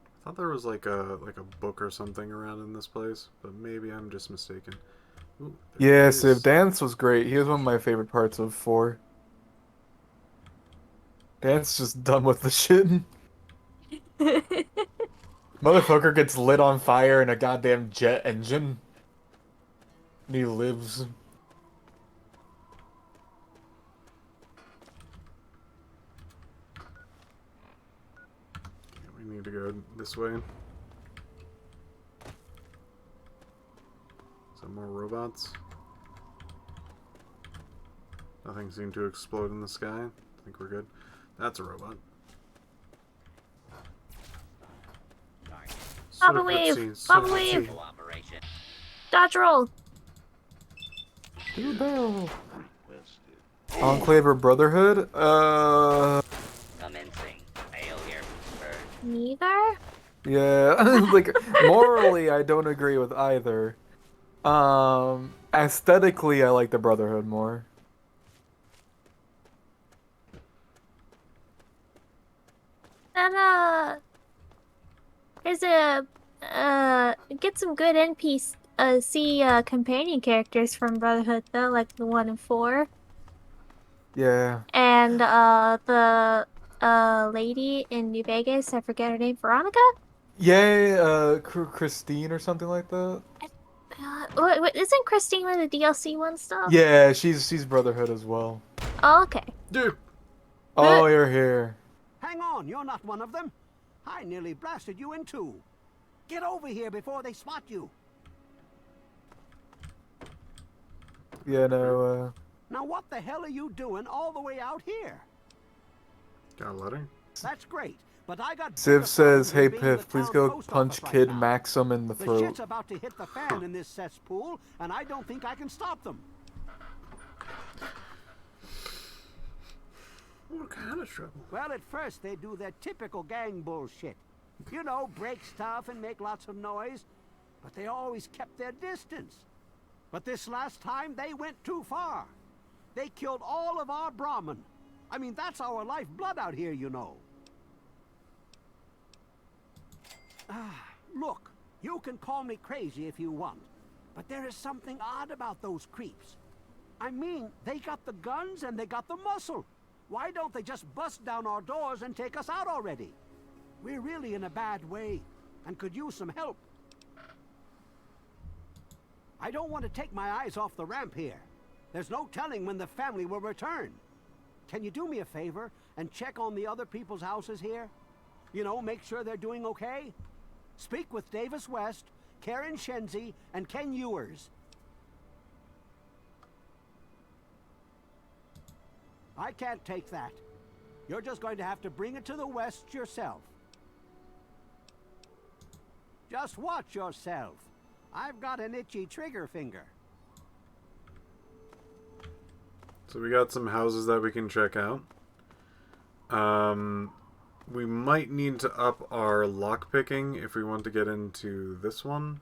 I thought there was like a book or something around in this place, but maybe I'm just mistaken. Ooh, there Yeah, is- Civ Dance was great. He was one of my favorite parts of 4. Dance just done with the shit. Motherfucker gets lit on fire in a goddamn jet engine. And he lives. We need to go this way. Some more robots. Nothing seemed to explode in the sky. I think we're good. That's a robot. Baba Swift wave! cutscene, Baba swift wave! cutscene. Cooperation. Dodge roll! Do barrel. Enclave or Brotherhood? Commencing. Failure. Bird. Neither? Yeah, like morally I don't agree with either. Aesthetically I like the Brotherhood more. And There's a get some good NPC companion characters from Brotherhood though, like the 1 and 4. Yeah. And the lady in New Vegas, I forget her name, Veronica? Yay, Christine or something like that. Isn't Christine one of the DLC one stuff? Yeah, she's Brotherhood as well. Oh, okay. Dude. Oh, you're here. Hang on, you're not one of them. I nearly blasted you in two. Get over here before they spot you. Yeah, no, Now what the hell are you doing all the way out here? Got a letter? That's great, but I got Civ says, "Hey being in the Piph, please town go post punch office right Kid now. Maxim in the The throat." shit's about to hit the fan in this cesspool, and I don't think I can stop them. What kind of trouble? Well, at first they do their typical gang bullshit. You know, break stuff and make lots of noise. But they always kept their distance. But this last time, they went too far. They killed all of our Brahmin. I mean, that's our lifeblood out here, you know. Look, you can call me crazy if you want. But there is something odd about those creeps. I mean, they got the guns and they got the muscle. Why don't they just bust down our doors and take us out already? We're really in a bad way and could use some help. I don't want to take my eyes off the ramp here. There's no telling when the family will return. Can you do me a favor and check on the other people's houses here? You know, make sure they're doing okay? Speak with Davis West, Karen Shenzi, and Ken Ewers. I can't take that. You're just going to have to bring it to the West yourself. Just watch yourself. I've got an itchy trigger finger. So we got some houses that we can check out. We might need to up our lockpicking if we want to get into this one.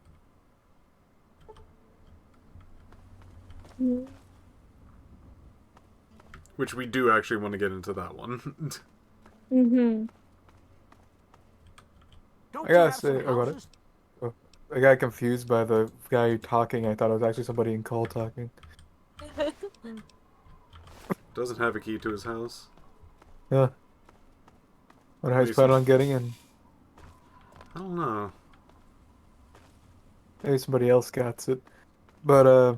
Which we do actually want to get into that one. Mm-hmm. I gotta say, I got confused by the guy talking. I thought it was actually somebody in call talking. Doesn't have a key to his house. Yeah. What how he's planning on getting in? I don't know. Maybe somebody else got it. But I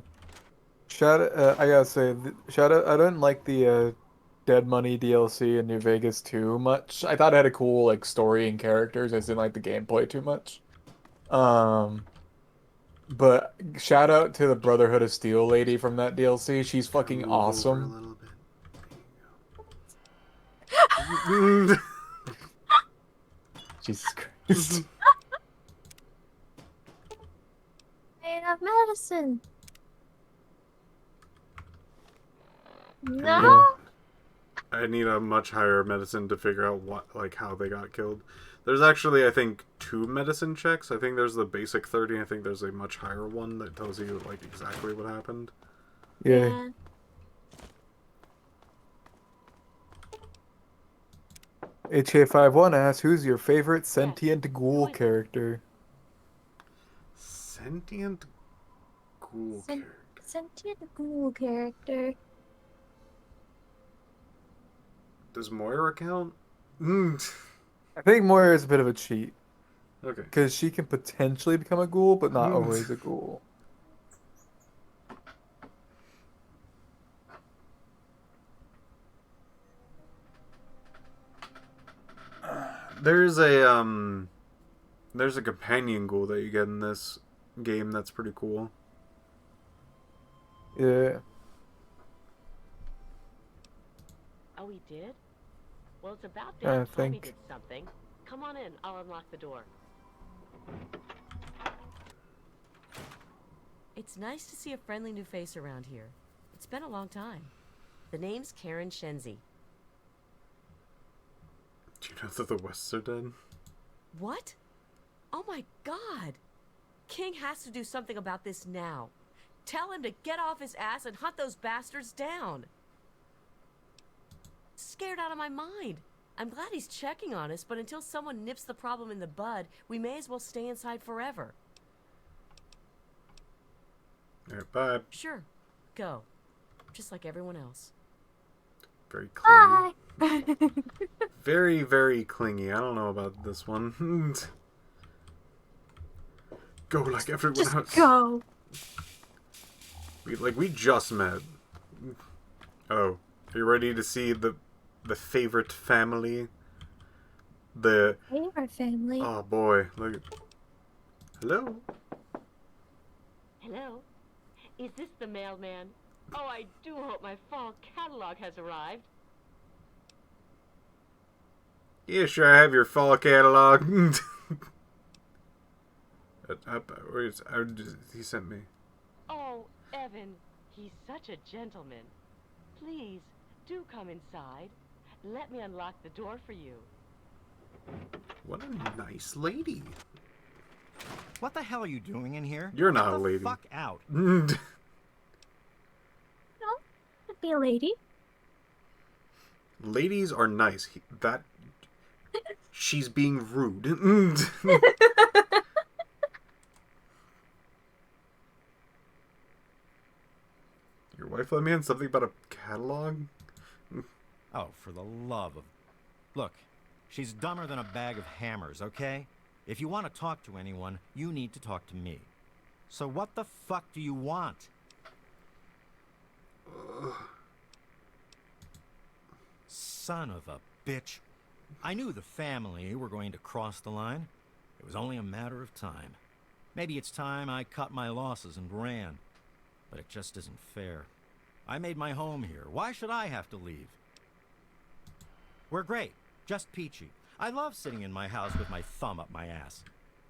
gotta say, shout out. I didn't like the Dead Money DLC in New Vegas too much. I thought it had a cool like story and characters. I just didn't like the gameplay too much. But shout out to the Brotherhood of Steel lady from that DLC. She's fucking awesome. Jesus Christ. I have medicine. No. I need a much higher medicine to figure out what, like, how they got killed. There's actually, I think, 2 medicine checks. I think there's the basic 30. I think there's a much higher one that tells you, like, exactly what happened. Yeah. HA51 asks, who's your favorite sentient ghoul character? Sentient ghoul character. Sentient ghoul character. Does Moira count? I think Moira is a bit of a cheat. Okay. Because she can potentially become a ghoul, but not always a ghoul. There's a companion ghoul that you get in this game that's pretty cool. Yeah. Oh, he did? Well, it's about damn I time he think. did something. Come on in. I'll unlock the door. It's nice to see a friendly new face around here. It's been a long time. The name's Karen Shenzi. Do you know that the Wests are dead? What? Oh my god! King has to do something about this now. Tell him to get off his ass and hunt those bastards down. Scared out of my mind. I'm glad he's checking on us, but until someone nips the problem in the bud, we may as well stay inside forever. Alright, bye. Sure, go. Just like everyone else. Very clingy. Bye. Very, very clingy. I don't know about this one. Go like everyone Just else. go. We just met. Oh, are you ready to see the favorite family? The Favorite family. oh boy, look. Hello. Hello? Is this the mailman? Oh, I do hope my fall catalog has arrived. Yeah, sure. I have your fall catalog. He sent me. Oh, Evan, he's such a gentleman. Please, do come inside. Let me unlock the door for you. What a nice lady. What the hell are you doing in here? You're Get not a the lady. Fuck out. No, I'd be a lady. Ladies are nice. She's being rude. Your wife let me in something about a catalog? Oh, for the love of... Look, she's dumber than a bag of hammers, okay? If you want to talk to anyone, you need to talk to me. So what the fuck do you want? Son of a bitch. I knew the family were going to cross the line. It was only a matter of time. Maybe it's time I cut my losses and ran. But it just isn't fair. I made my home here. Why should I have to leave? We're great. Just peachy. I love sitting in my house with my thumb up my ass.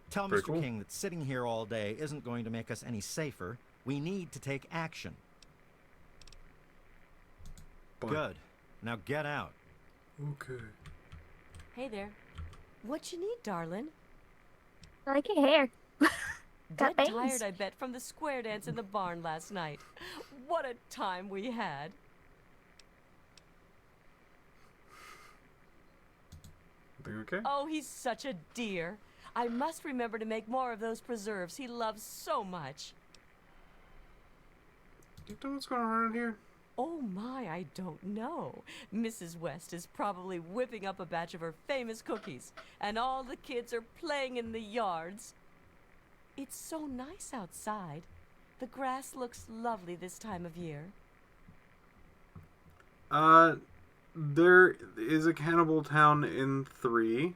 Tell Very Mr. cool. King that sitting here all day isn't going to make us any safer. We need to take action. Bye. Good. Now get out. Okay. Hey there. What you need, darling? I like your hair. Got Dead bangs. tired, I bet, from the square dance in the barn last night. What a time we had. Everything okay? Oh, he's such a dear. I must remember to make more of those preserves he loves so much. You know what's going on around here? Oh my, I don't know. Mrs. West is probably whipping up a batch of her famous cookies, and all the kids are playing in the yards. It's so nice outside. The grass looks lovely this time of year. There is a cannibal town in 3.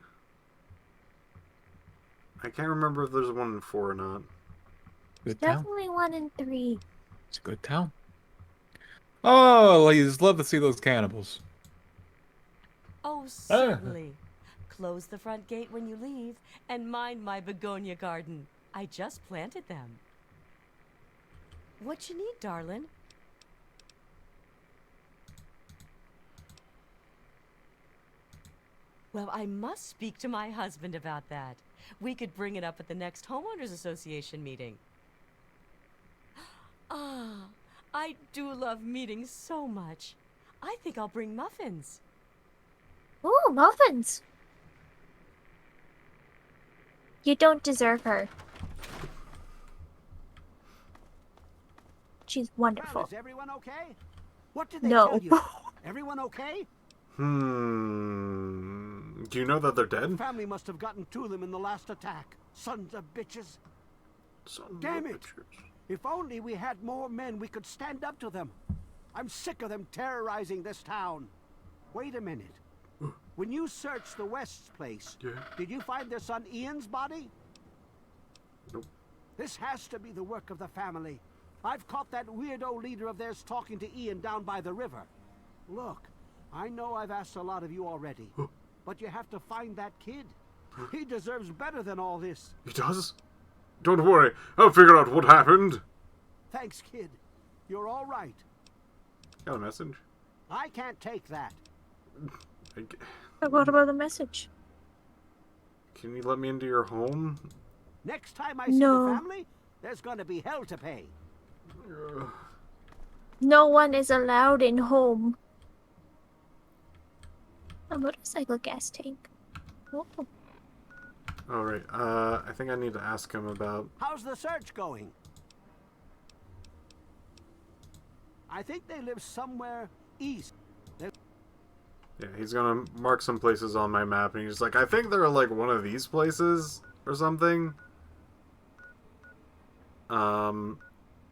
I can't remember if there's one in 4 or not. Good town. Definitely 1 in 3. It's a good town. Oh, ladies, love to see those cannibals. Oh, certainly. Close the front gate when you leave, and mind my begonia garden. I just planted them. What you need, darling? Well, I must speak to my husband about that. We could bring it up at the next Homeowners Association meeting. Ah, I do love meetings so much. I think I'll bring muffins. Ooh, muffins. You don't deserve her. She's Well, wonderful. is everyone okay? What did they No. tell you? Everyone okay? Do you know that they're The dead? family must have gotten to them in the last attack. Sons of bitches. Damn it. If only we had more men, we could stand up to them. I'm sick of them terrorizing this town. Wait a minute. When you searched the West's place, did you find their son Ian's body? Nope. This has to be the work of the family. I've caught that weirdo leader of theirs talking to Ian down by the river. Look, I know I've asked a lot of you already, but you have to find that kid. He deserves better than all this. He does? Don't worry, I'll figure out what happened. Thanks, kid. You're all right. Got a message? I can't take that. But what about the message? Can you let me into your home? Next time I see No. the family, there's gonna be hell to pay. No one is allowed in home. A motorcycle gas tank. Oh. Oh, right. I think I need to ask him about... How's the search going? I think they live somewhere east. Yeah, he's gonna mark some places on my map, and he's like, I think they're like one of these places or something.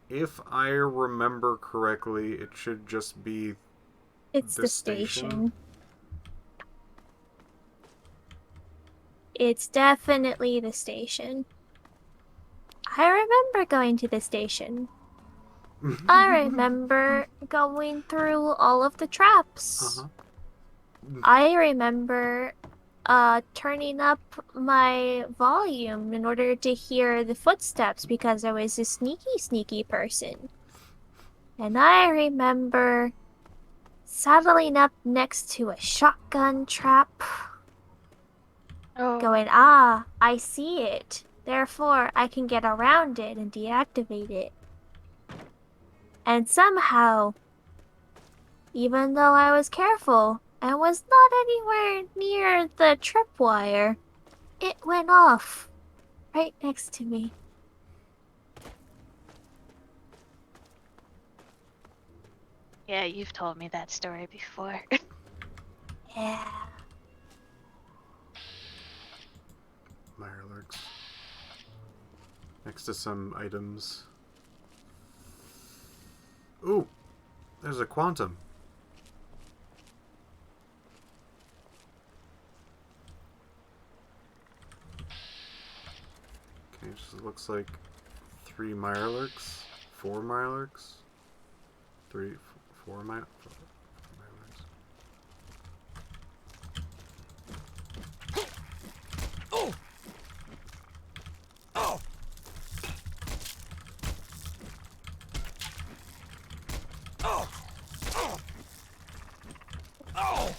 If I remember correctly, it should just be It's the station. It's definitely the station. I remember going to the station. I remember going through all of the traps. I remember turning up my volume in order to hear the footsteps because I was a sneaky person. And I remember saddling up next to a shotgun trap. Going, I see it. Therefore, I can get around it and deactivate it. And somehow, even though I was careful and was not anywhere near the tripwire, it went off right next to me. Yeah, you've told me that story before. Yeah. Mirelurks. Next to some items. Ooh, there's a quantum. Okay, just looks like 3 Mirelurks, 4 Mirelurks, 4 Mirelurks. Oh! Oh! Oh! Oh! Oh!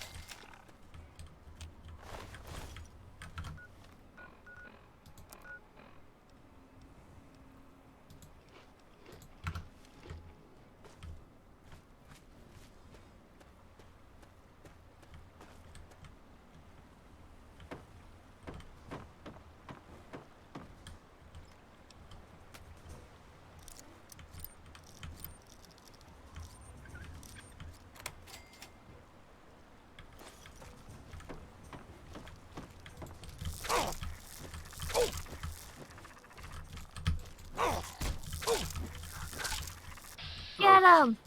Get him!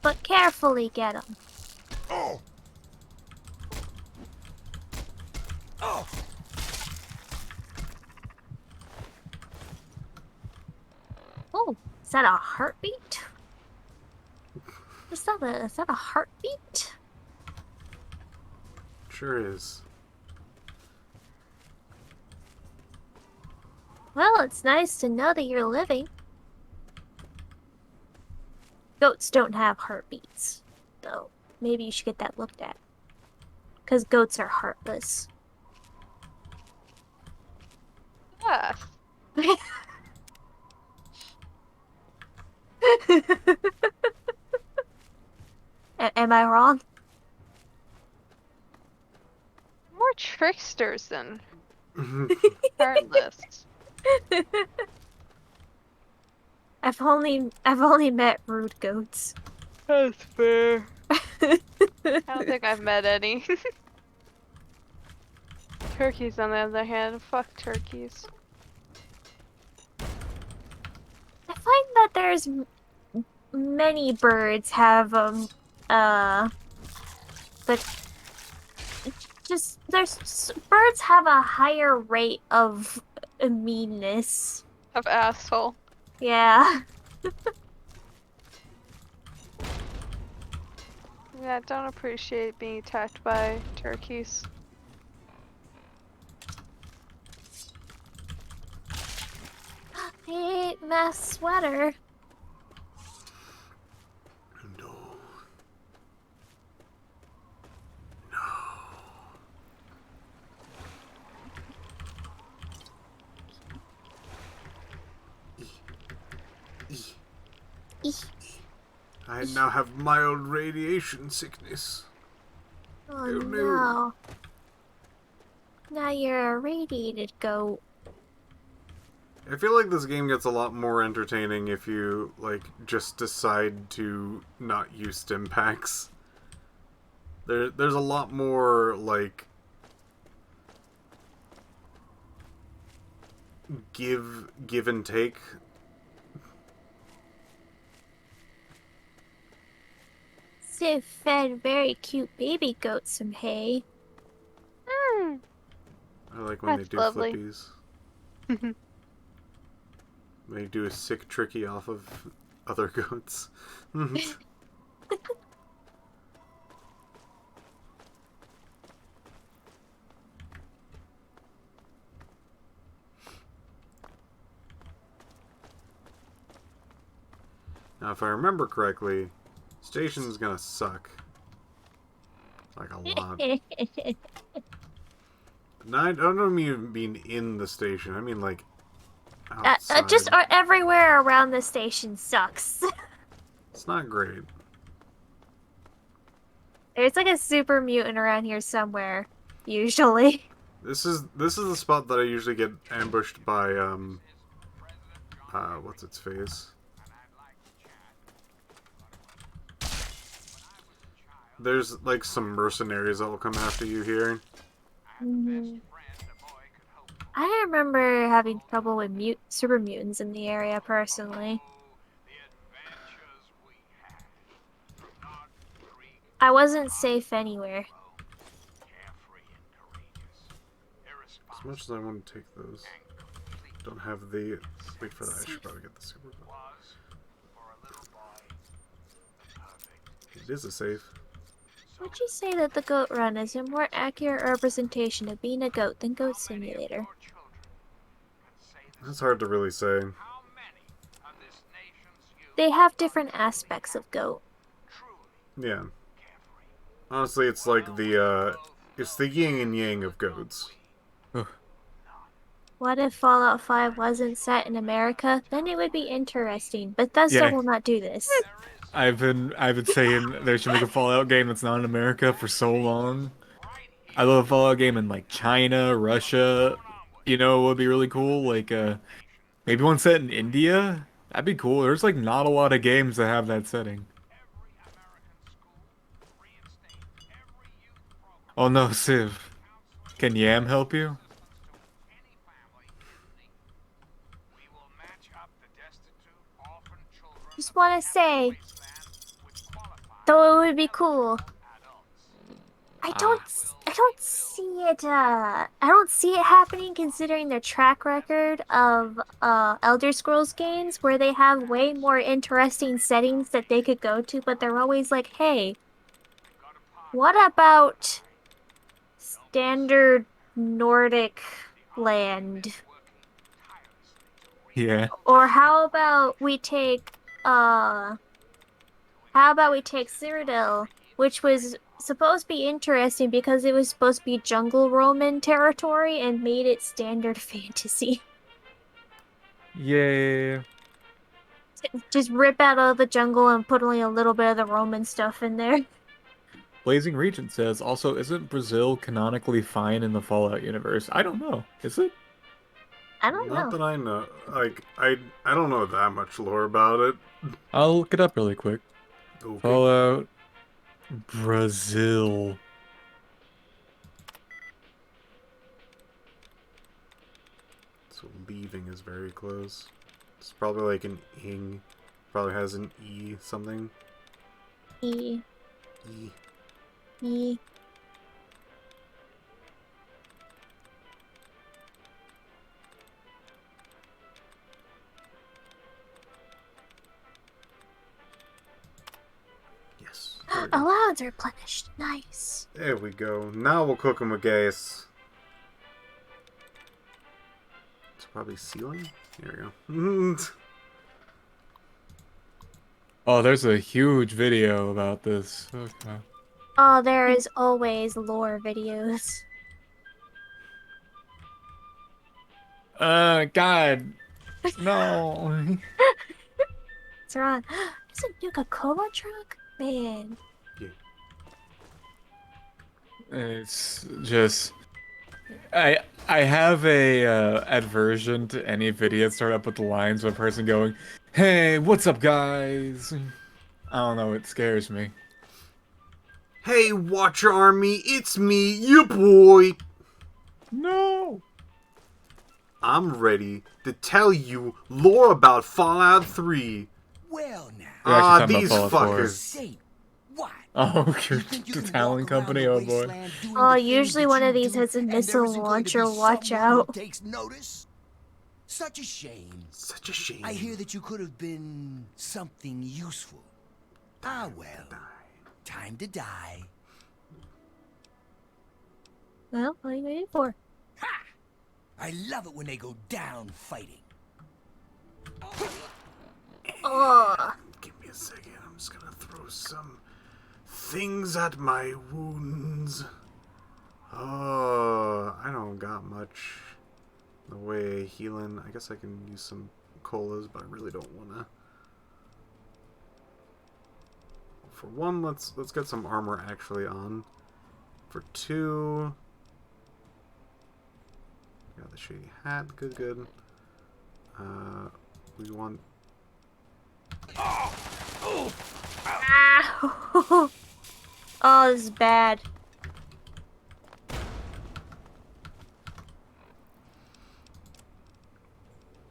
But carefully get him. Oh! Oh! Oh, is that a heartbeat? Is that a heartbeat? Sure is. Well, it's nice to know that you're living. Goats don't have heartbeats, though. Maybe you should get that looked at. Because goats are heartless. Yeah. Am I wrong? More tricksters than heartless. I've only met rude goats. That's fair. I don't think I've met any. Turkeys, on the other hand, fuck turkeys. I find that there's many birds have but just birds have a higher rate of meanness. Of asshole. Yeah. Yeah, I don't appreciate being attacked by turkeys. Hey, my sweater. No. I now have mild radiation sickness. Oh no. no. Now you're a radiated goat. I feel like this game gets a lot more entertaining if you, like, just decide to not use stim packs. There's a lot more, like, give and take. Civ fed very cute baby goats some hay. Hmm. I like when That's they do lovely. flippies. They do a sick tricky off of other goats. Now, if I remember correctly, station's gonna suck. Like a lot. No, I don't mean in the station. I mean, like, outside. Just everywhere around the station sucks. It's not great. There's like a super mutant around here somewhere, usually. This is the spot that I usually get ambushed by, what's its face? There's, like, some mercenaries that will come after you here. I remember having trouble with super mutants in the area, personally. I wasn't safe anywhere. As much as I want to take those, don't have the... Wait for that, I should probably get the super... It is a safe. Would you say that the Goat Run is a more accurate representation of being a goat than Goat Simulator? That's hard to really say. They have different aspects of goat. Yeah. Honestly, it's like it's the yin and yang of goats. What if Fallout 5 wasn't set in America? Then it would be interesting. Bethesda will not do this. I've been saying they should make a Fallout game that's not in America for so long. I love a Fallout game in like China, Russia. You know, it would be really cool. Like maybe one set in India. That'd be cool. There's like not a lot of games that have that setting. Oh no, Civ. Can Yam help you? Just want to say, though it would be cool. I don't see it. I don't see it happening, considering their track record of Elder Scrolls games, where they have way more interesting settings that they could go to, but they're always like, "Hey, what about standard Nordic land?" Yeah. Or how about we take Cyrodiil, which was supposed to be interesting because it was supposed to be jungle Roman territory, and made it standard fantasy. Yeah. Just rip out all the jungle and put only a little bit of the Roman stuff in there. Blazing Regent says, also, isn't Brazil canonically fine in the Fallout universe? I don't know. Is it? I don't know. Not that I know. Like, I don't know that much lore about it. I'll look it up really quick. Okay. Fallout Brazil. So leaving is very close. It's probably like an ing. Probably has an E something. E. E. E. Yes. Allowance replenished. Nice. There we go. Now we'll cook them with gas. It's probably ceiling. There we go. Oh, there's a huge video about this. Okay. Oh, there is always lore videos. God. No. It's wrong. It's a Nuka-Cola truck? Man. Yeah. It's just I have a aversion to any video start up with the lines of a person going, "Hey, what's up, guys?" I don't know, it scares me. Hey, Watcher Army, it's me, your boy. No. I'm ready to tell you lore about Fallout 3. Well, now. We're actually talking These about Fallout 4. fuckers. Say, what? Oh, You you're think you the can Talon walk around Company, the oh boy. wasteland doing Oh, the things usually that one of you these do, has a and there missile isn't going to be launcher, watch someone who out. takes notice? Such a shame. Such a shame. I hear that you could have been something useful. Ah, well. Time to die. Well, what are you waiting for? I love it when they go down fighting. Oh. Give me a second. I'm just gonna throw some things at my wounds. Oh, I don't got much in the way of healing. I guess I can use some colas, but I really don't wanna. For one, let's get some armor actually on. For two, got the shady hat. Good, good. We want. Ah. Oh, this is bad.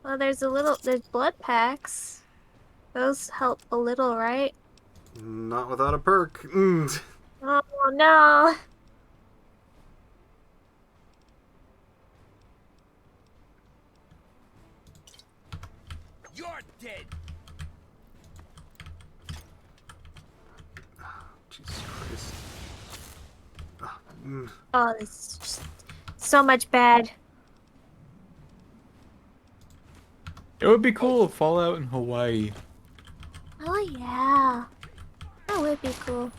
Well, there's blood packs. Those help a little, right? Not without a perk. Oh no. You're dead. Jesus Christ. Oh, this is just so much bad. It would be cool if Fallout in Hawaii. Oh yeah. That would be cool.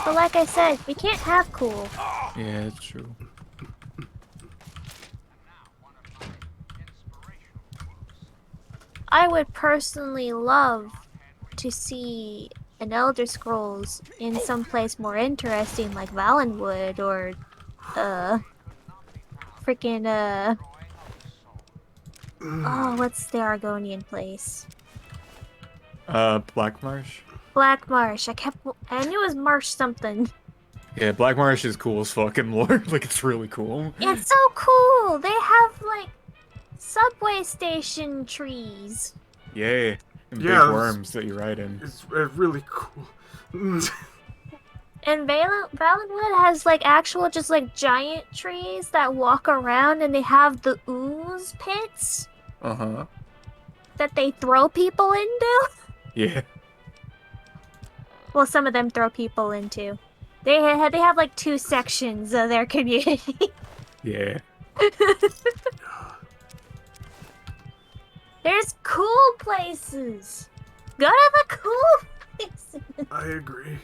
But like I said, we can't have cool. Yeah, it's true. I would personally love to see an Elder Scrolls in some place more interesting like Valenwood or freaking oh, what's the Argonian place? Black Marsh? Black Marsh. I knew it was Marsh something. Yeah, Black Marsh is cool as fucking lore. Like, it's really cool. It's so cool. They have like subway station trees. Yeah, and Yeah, big worms that you ride in. It's really cool. And Valenwood has like actual just like giant trees that walk around, and they have the ooze pits Uh-huh. that they throw people into. Yeah. Well, some of them throw people into. They have like two sections of their community. Yeah. There's cool places. Go to the cool places. I agree.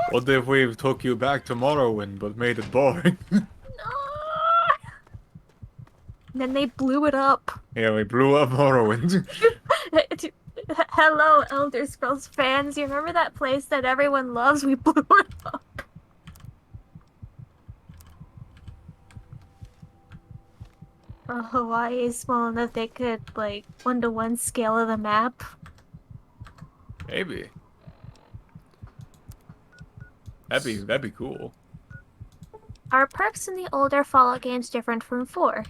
What if we took you back to Morrowind but made it boring? Then they blew it up. Yeah, we blew up Morrowind. Hello, Elder Scrolls fans. You remember that place that everyone loves? We blew it up. Oh, Hawaii is small enough they could, like, 1-to-1 scale of the map. Maybe. That'd be cool. Are perks in the older Fallout games different from 4?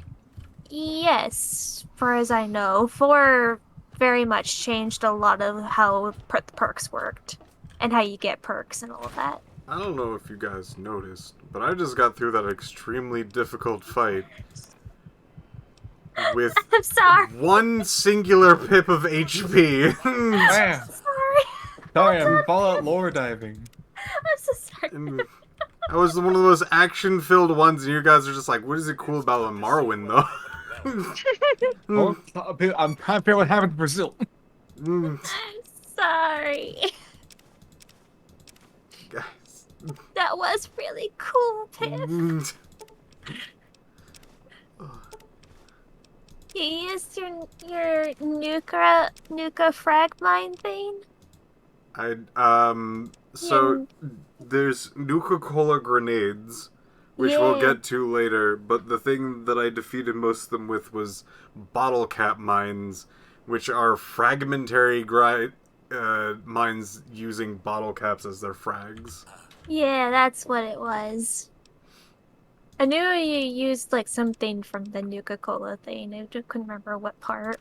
Yes, far as I know. 4 very much changed a lot of how the perks worked. And how you get perks and all of that. I don't know if you guys noticed, but I just got through that extremely difficult fight with I'm sorry. one singular pip of HP. Man. Sorry, I'm Fallout lore diving. I'm so sorry. And I was one of those action-filled ones, and you guys are just like, what is it cool about Morrowind, though? Oh, I'm trying to figure out what happened to Brazil. I'm sorry. Guys. That was really cool, Piph. You used your nuka frag mine thing? So Yeah. there's Nuka-Cola grenades, which we'll Yeah. get to later, but the thing that I defeated most of them with was bottle cap mines, which are fragmentary mines using bottle caps as their frags. Yeah, that's what it was. I knew you used like something from the Nuka-Cola thing. I just couldn't remember what part.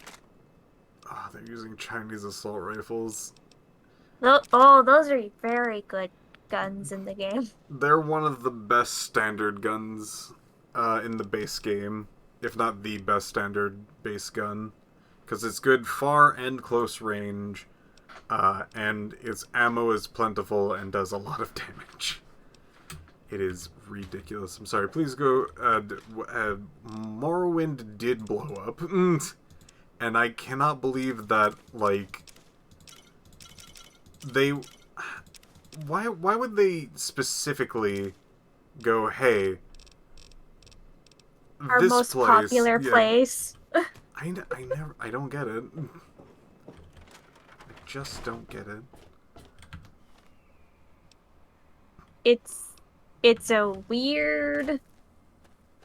Oh, they're using Chinese assault rifles. Those are very good guns in the game. They're one of the best standard guns in the base game, if not the best standard base gun, because it's good far and close range, and its ammo is plentiful and does a lot of damage. It is ridiculous. I'm sorry. Please go. Morrowind did blow up, and I cannot believe that like they. Why would they specifically go, hey, Our this most place, popular place. I don't get it. I just don't get it. It's a weird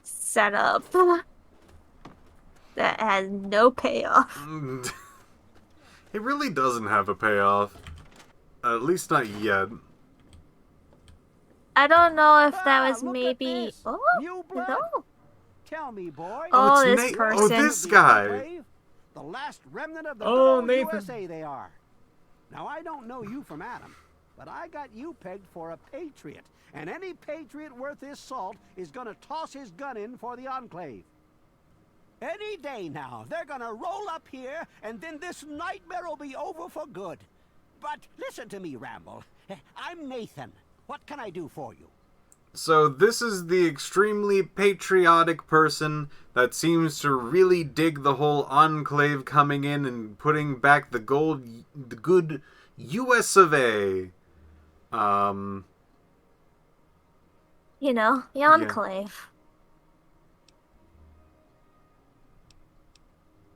setup that has no payoff. It really doesn't have a payoff. At least not yet. I don't know if that was maybe. New blood. Hello. Tell me, boy. Oh, it's this Nate. person. Oh, this guy. The last remnant of the Oh, good old Nathan. USA they are. Now, I don't know you from Adam, but I got you pegged for a patriot. And any patriot worth his salt is gonna toss his gun in for the Enclave. Any day now, they're gonna roll up here, and then this nightmare will be over for good. But listen to me, Ramble. I'm Nathan. What can I do for you? So this is the extremely patriotic person that seems to really dig the whole Enclave coming in and putting back the good US of A. You know, the Enclave.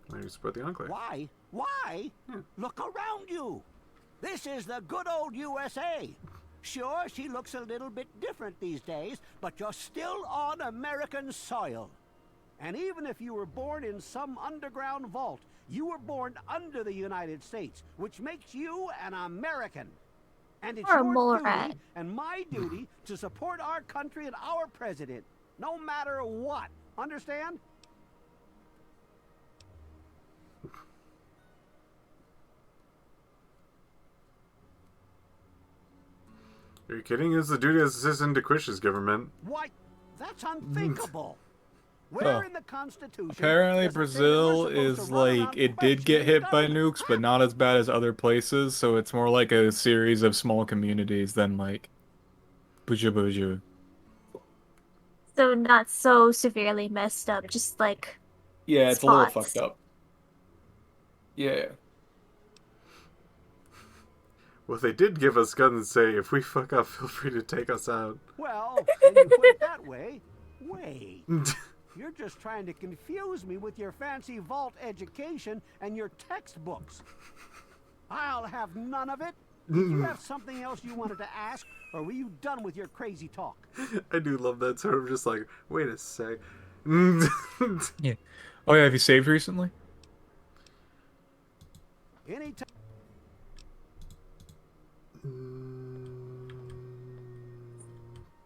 Why do you support the Enclave? Why? Why? Look around you. This is the good old USA. Sure, she looks a little bit different these days, but you're still on American soil. And even if you were born in some underground vault, you were born under the United States, which makes you an American. And it's Or a your mole duty rat. and my duty to support our country and our president, no matter what. Understand? Are you kidding? It's the duty as assistant to Quish's government. Why? That's unthinkable. Where in the Constitution? Apparently does it say that we're Brazil supposed is to run like, around it did get questioning hit by government? nukes, but not as bad as other places, so it's more like a series of small communities than like Buju Buju. So not so severely messed up, just like Yeah, it's a little spots. fucked up. Yeah. Well, they did give us guns and say, if we fuck up, feel free to take us out. Well, when you put it that way, wait. You're just trying to confuse me with your fancy vault education and your textbooks. I'll have none of it. Did you have something else you wanted to ask, or were you done with your crazy talk? I do love that sort of just like, wait a sec. Yeah. Oh yeah, have you saved recently? Anytime.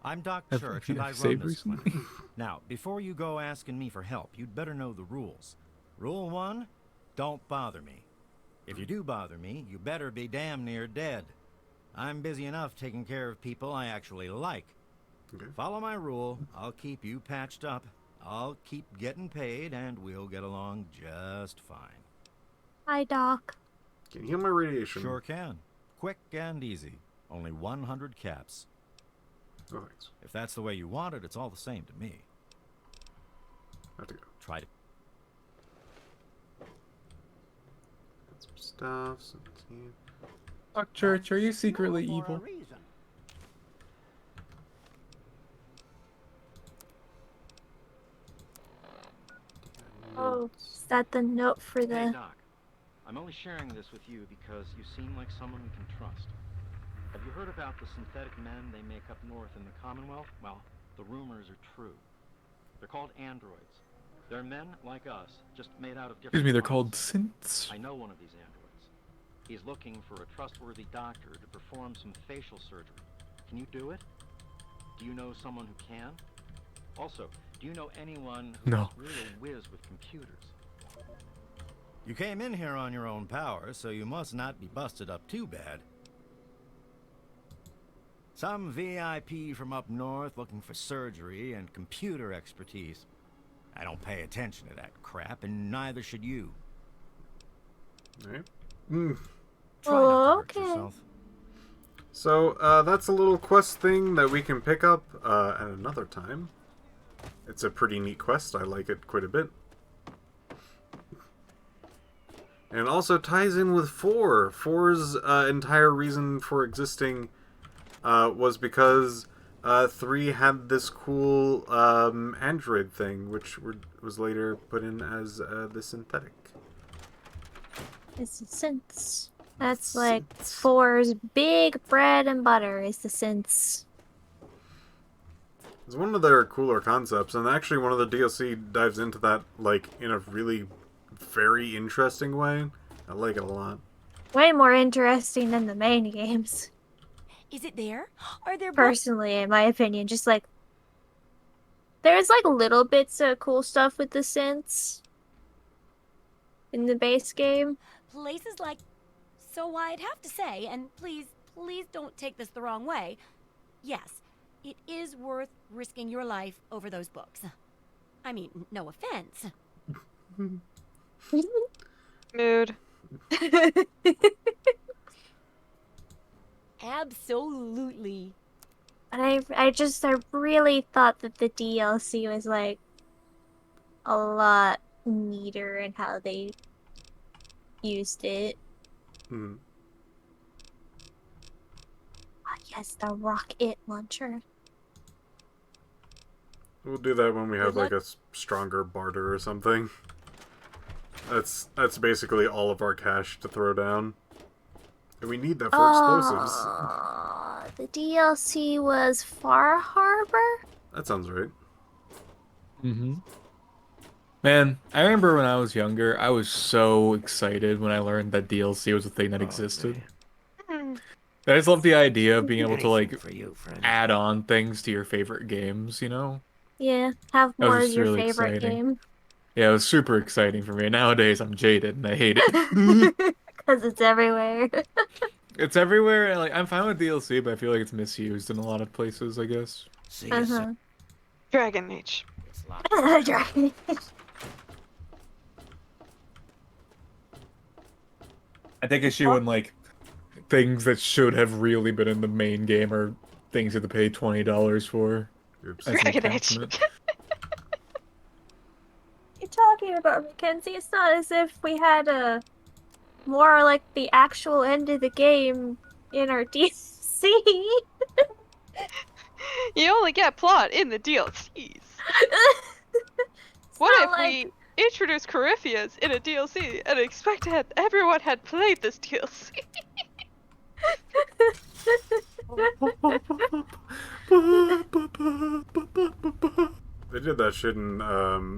I'm Doc Have- Church, have and I run saved this recently? clinic. Now, before you go asking me for help, you'd better know the rules. Rule 1, don't bother me. If you do bother me, you better be damn near dead. I'm busy enough taking care of people I actually like. Okay. Follow my rule, I'll keep you patched up, I'll keep getting paid, and we'll get along just fine. Hi, Doc. Can you heal my radiation? Sure can. Quick and easy. Only 100 caps. Oh, thanks. If that's the way you want it, it's all the same to me. I have to go. Try to. Got some stuff, 17. Doc Church, are you secretly For a evil? reason. Oh, is that the note for Hey, the... Doc. I'm only sharing this with you because you seem like someone we can trust. Have you heard about the synthetic men they make up north in the Commonwealth? Well, the rumors are true. They're called androids. They're men like us, just made out of different Excuse me, they're parts. called synths. I know one of these androids. He's looking for a trustworthy doctor to perform some facial surgery. Can you do it? Do you know someone who can? Also, do you know anyone who's No. really a whiz with computers? You came in here on your own power, so you must not be busted up too bad. Some VIP from up north looking for surgery and computer expertise. I don't pay attention to that crap, and neither should you. Alright. Try not to hurt Okay. yourself. So, that's a little quest thing that we can pick up at another time. It's a pretty neat quest. I like it quite a bit. And it also ties in with 4. 4's entire reason for existing was because 3 had this cool android thing, which was later put in as the synthetic. It's the synths. That's like 4's big bread and butter is the synths. It's one of their cooler concepts, and actually one of the DLC dives into that like in a really very interesting way. I like it a lot. Way more interesting than the main games. Is it there? Are there Personally, in my opinion, just like there's like little bits of cool stuff with the synths in the base game. places like... So I'd have to say, and please don't take this the wrong way, yes, it is worth risking your life over those books. I mean, no offense. Mood. Absolutely. And I really thought that the DLC was like a lot neater in how they used it. Hmm. Ah, yes, the rocket launcher. We'll do that when we have Good like a stronger barter or something. That's basically all of our cash to throw down. And we need that for explosives. The DLC was Far Harbor? That sounds right. Mm-hmm. Man, I remember when I was younger, I was so excited when I learned that DLC was a thing that existed. I just love the idea of being able to like add on things to your favorite games, you know? Yeah, have That was more of just your really favorite exciting. game. Yeah, it was super exciting for me. Nowadays, I'm jaded and I hate it. Because it's everywhere. It's everywhere, and like I'm fine with DLC, but I feel like it's misused in a lot of places, I guess. Uh-huh. Dragon Age. Dragon Age. I take issue when like things that should have really been in the main game are things you have to pay $20 for. Oops. As an Dragon Age. attachment. You're talking about, Mackenzie? It's not as if we had a more like the actual end of the game in our DLC. You only get plot in the DLCs. What if we introduce Corypheus in a DLC and expect everyone had played this DLC? They did that shit in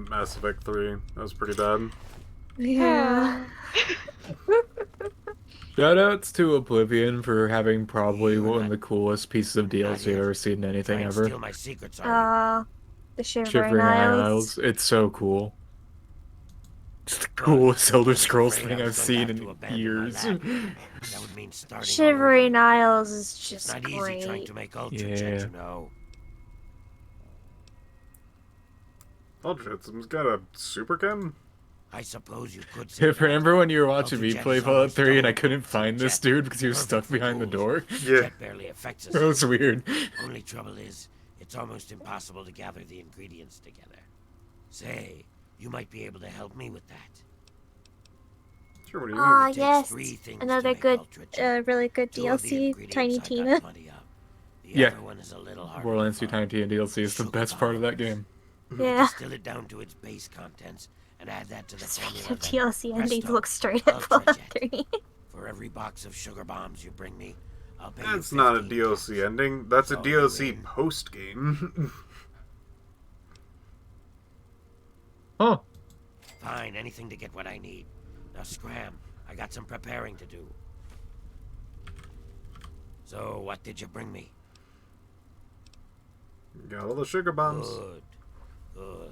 Mass Effect 3. That was pretty bad. Yeah. Shoutouts to Oblivion for having probably one of the coolest pieces of DLC I've ever seen in anything ever. Steal my secrets, are you? The Shivering, Shivering Isles. Isles. It's so cool. It's the coolest Elder Scrolls thing I've seen in years. That would mean starting Shivering Isles is just not great. easy trying to make Ultra Yeah. Jet, you know. Ultrajet's got a super chem? I suppose you could say If remember when you were watching me Ultra Jet play is Fallout almost 3 and I double couldn't find this dude because he was stuck behind the door? Yeah. Jet barely affects us. That was weird. Only trouble is, it's almost impossible to gather the ingredients together. Say, you might be able to help me with that. Sure, what do you Ah, mean? It takes yes. 3 things Another to make good, Ultra Jet. really good 2 of the DLC, ingredients Tiny I've got Tina. plenty of. The Yeah. other one is a little harder. Borderlands 2 Tiny Tina DLC is the best part of that game. You Yeah. distill it down to its base contents, and add that to the Speaking formula. of DLC then endings, presto, look straight at Fallout Ultrajet. 3. For every box of sugar bombs you bring me, I'll pay That's you not a 15 DLC ending. That's a So DLC you win. post game. Oh. Fine, anything to get what I need. Now scram. I got some preparing to do. So, what did you bring me? Got all the sugar bombs. Good. Good.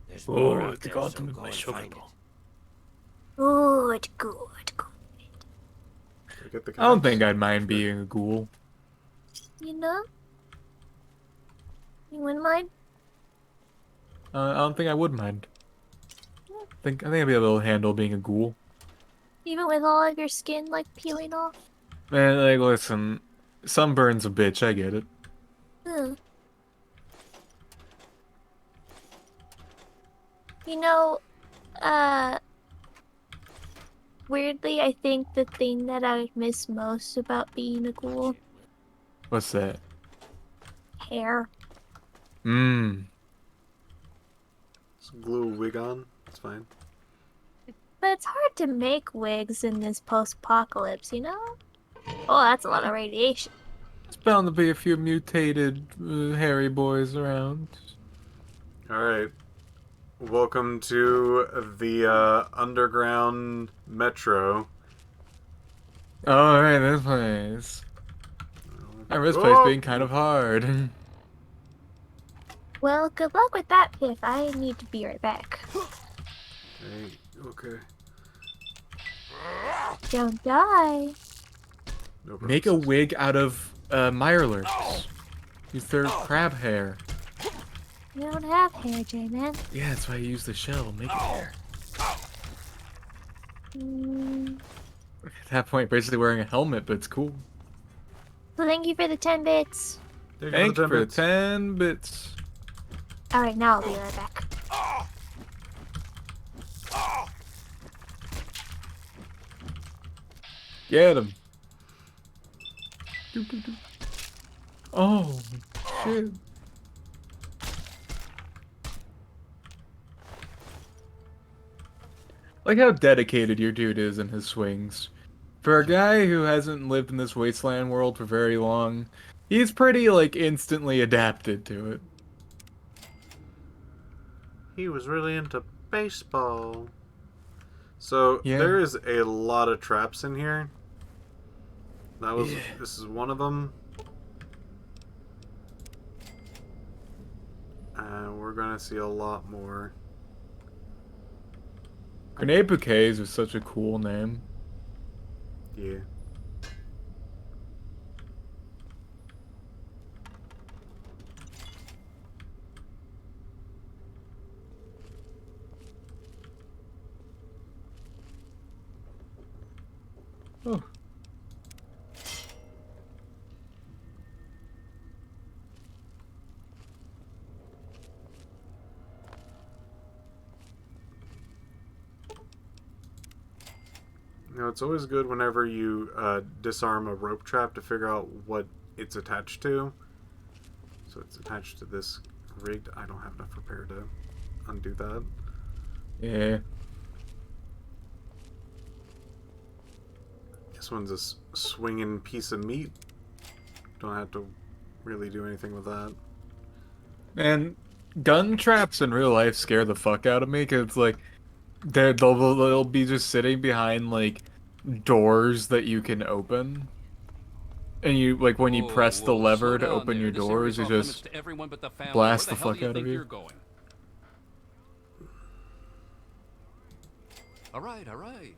There's Oh, more out they there, got so them in go my and sugar find it. bomb. Good, good, good. Get the I don't caps? think I'd mind being a ghoul. You know? You wouldn't mind? I don't think I would mind. I think I'd be able to handle being a ghoul. Even with all of your skin, like, peeling off? Man, like, listen, sunburn's a bitch. I get it. Hmm. You know, weirdly, I think the thing that I miss most about being a ghoul, What's that? hair. Mmm. Just glue a wig on. It's fine. But it's hard to make wigs in this post-apocalypse, you know? Oh, that's a lot of radiation. It's bound to be a few mutated, hairy boys around. Alright. Welcome to the underground metro. Alright, this place. I remember this place being kind of hard. Well, good luck with that, Piph. I need to be right back. Hey, okay. Don't die. No Make a wig out of Mirelurks. Use their crab hair. You don't have hair, J-Man. Yeah, that's why you use the shell. Make it hair. At that point, basically wearing a helmet, but it's cool. So thank you for the 10 bits. Thank you for the 10 bits. Alright, now I'll be right back. Get him. Oh, shit. Like how dedicated your dude is in his swings. For a guy who hasn't lived in this wasteland world for very long, he's pretty, like, instantly adapted to it. He was really into baseball. So, Yeah. there is a lot of traps in here. This is one of them. And we're gonna see a lot more. Grenade bouquets is such a cool name. Yeah. Oh. You know, it's always good whenever you disarm a rope trap to figure out what it's attached to. So it's attached to this rigged. I don't have enough repair to undo that. Yeah. This one's a swinging piece of meat. Don't have to really do anything with that. And gun traps in real life scare the fuck out of me, because it's like, they'll be just sitting behind, like, doors that you can open. And you, like, when you press the lever to open your doors, it just blasts the fuck out of you. All right. I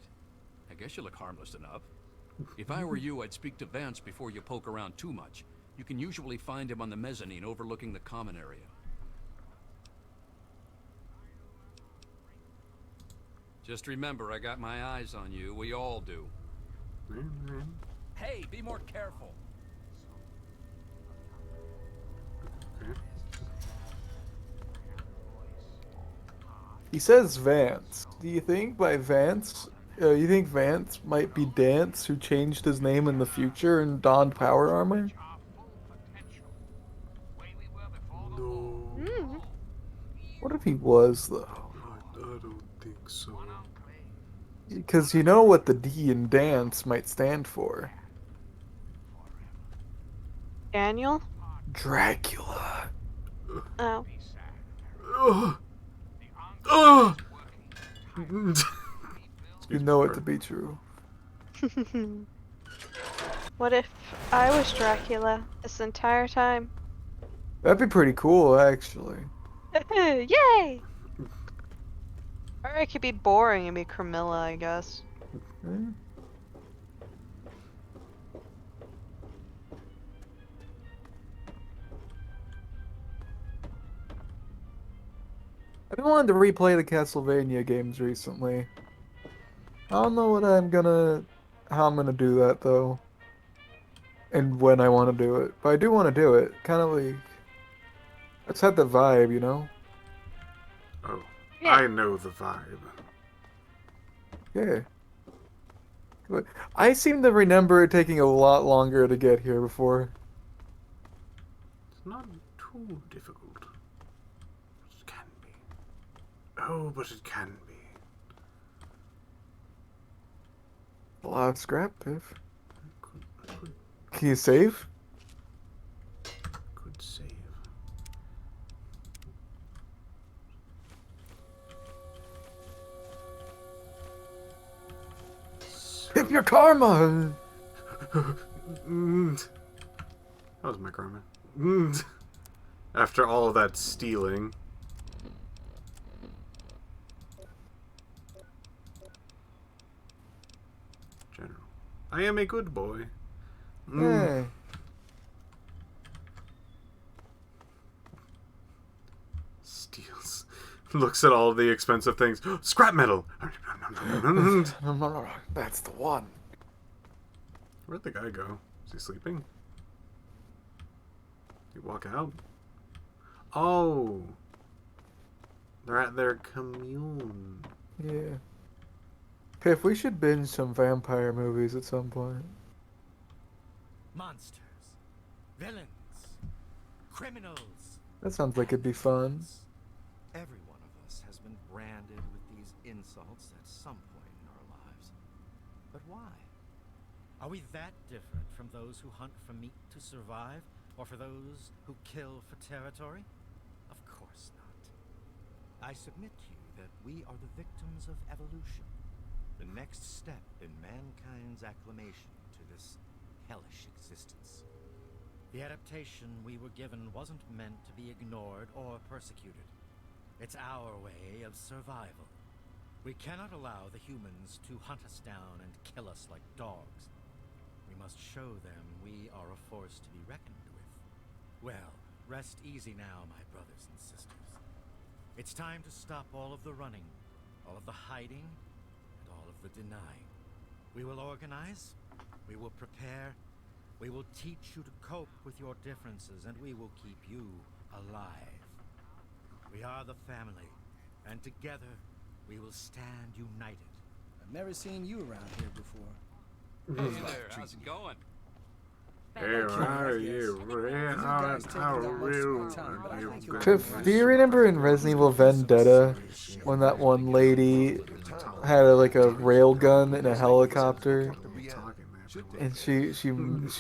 guess you look harmless enough. If I were you, I'd speak to Vance before you poke around too much. You can usually find him on the mezzanine overlooking the common area. Just remember, I got my eyes on you. We all do. Hey, be more careful. He says Vance. Do you think by Vance, you think Vance might be Dance, who changed his name in the future and donned power armor? No. What if he was, though? don't think so. Because you know what the D in dance might stand for. Daniel? Dracula. Oh. Ugh. Ugh. You know it to be true. What if I was Dracula this entire time? That'd be pretty cool, actually. Yay! Or it could be boring and be Camilla, I guess. Eh? I've been wanting to replay the Castlevania games recently. I don't know how I'm gonna do that though, and when I want to do it. But I do want to do it. Kind of like, let's have the vibe, you know? Oh, Yeah. I know the vibe. Yeah. But I seem to remember it taking a lot longer to get here before. It's not too difficult. It can be. Oh, but it can be. A lot of scrap, Piph. Can you save? Could save. Piph, your karma! That was my karma. After all of that stealing. General. I am a good boy. Hey. Steals. Looks at all the expensive things. Scrap metal! That's the one. Where'd the guy go? Is he sleeping? Did he walk out? Oh! They're at their commune. Yeah. Piph, we should binge some vampire movies at some point. Monsters, villains, criminals. That sounds like it'd be fun. Every one of us has been branded with these insults at some point in our lives. But why? Are we that different from those who hunt for meat to survive, or for those who kill for territory? Of course not. I submit to you that we are the victims of evolution, the next step in mankind's acclimation to this hellish existence. The adaptation we were given wasn't meant to be ignored or persecuted. It's our way of survival. We cannot allow the humans to hunt us down and kill us like dogs. We must show them we are a force to be reckoned with. Well, rest easy now, my brothers and sisters. It's time to stop all of the running, all of the hiding, and all of the denying. We will organize, we will prepare, we will teach you to cope with your differences, and we will keep you alive. We are the family, and together we will stand united. I've never seen you around here before. Hey there, how's it going? Piph, do you remember in Resident Evil Vendetta when that one lady had like a rail gun in a helicopter, and she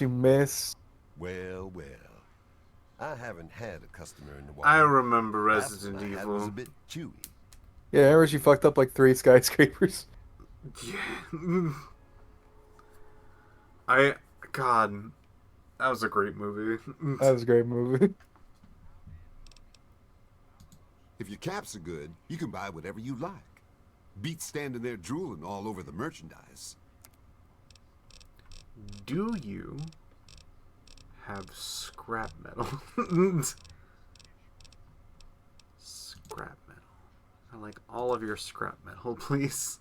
missed? Well, I haven't had a customer in a while. I remember Perhaps Resident my hat Evil. was a bit chewy. Yeah, remember she fucked up like 3 skyscrapers? Yeah. God, that was a great movie. That was a great movie. If your caps are good, you can buy whatever you like. Beat standing there drooling all over the merchandise. Do you have scrap metal? Scrap metal. I like all of your scrap metal, please.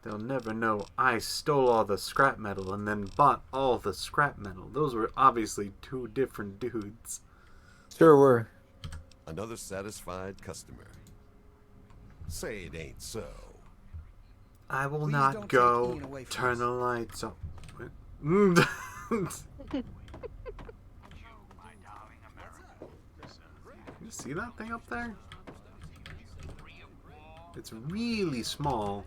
They'll never know I stole all the scrap metal and then bought all the scrap metal. Those were obviously 2 different dudes. Sure were. Another satisfied customer. Say it ain't so. I will Please not don't take go. Ian away from Turn us. the lights off. See that thing up there? It's really small.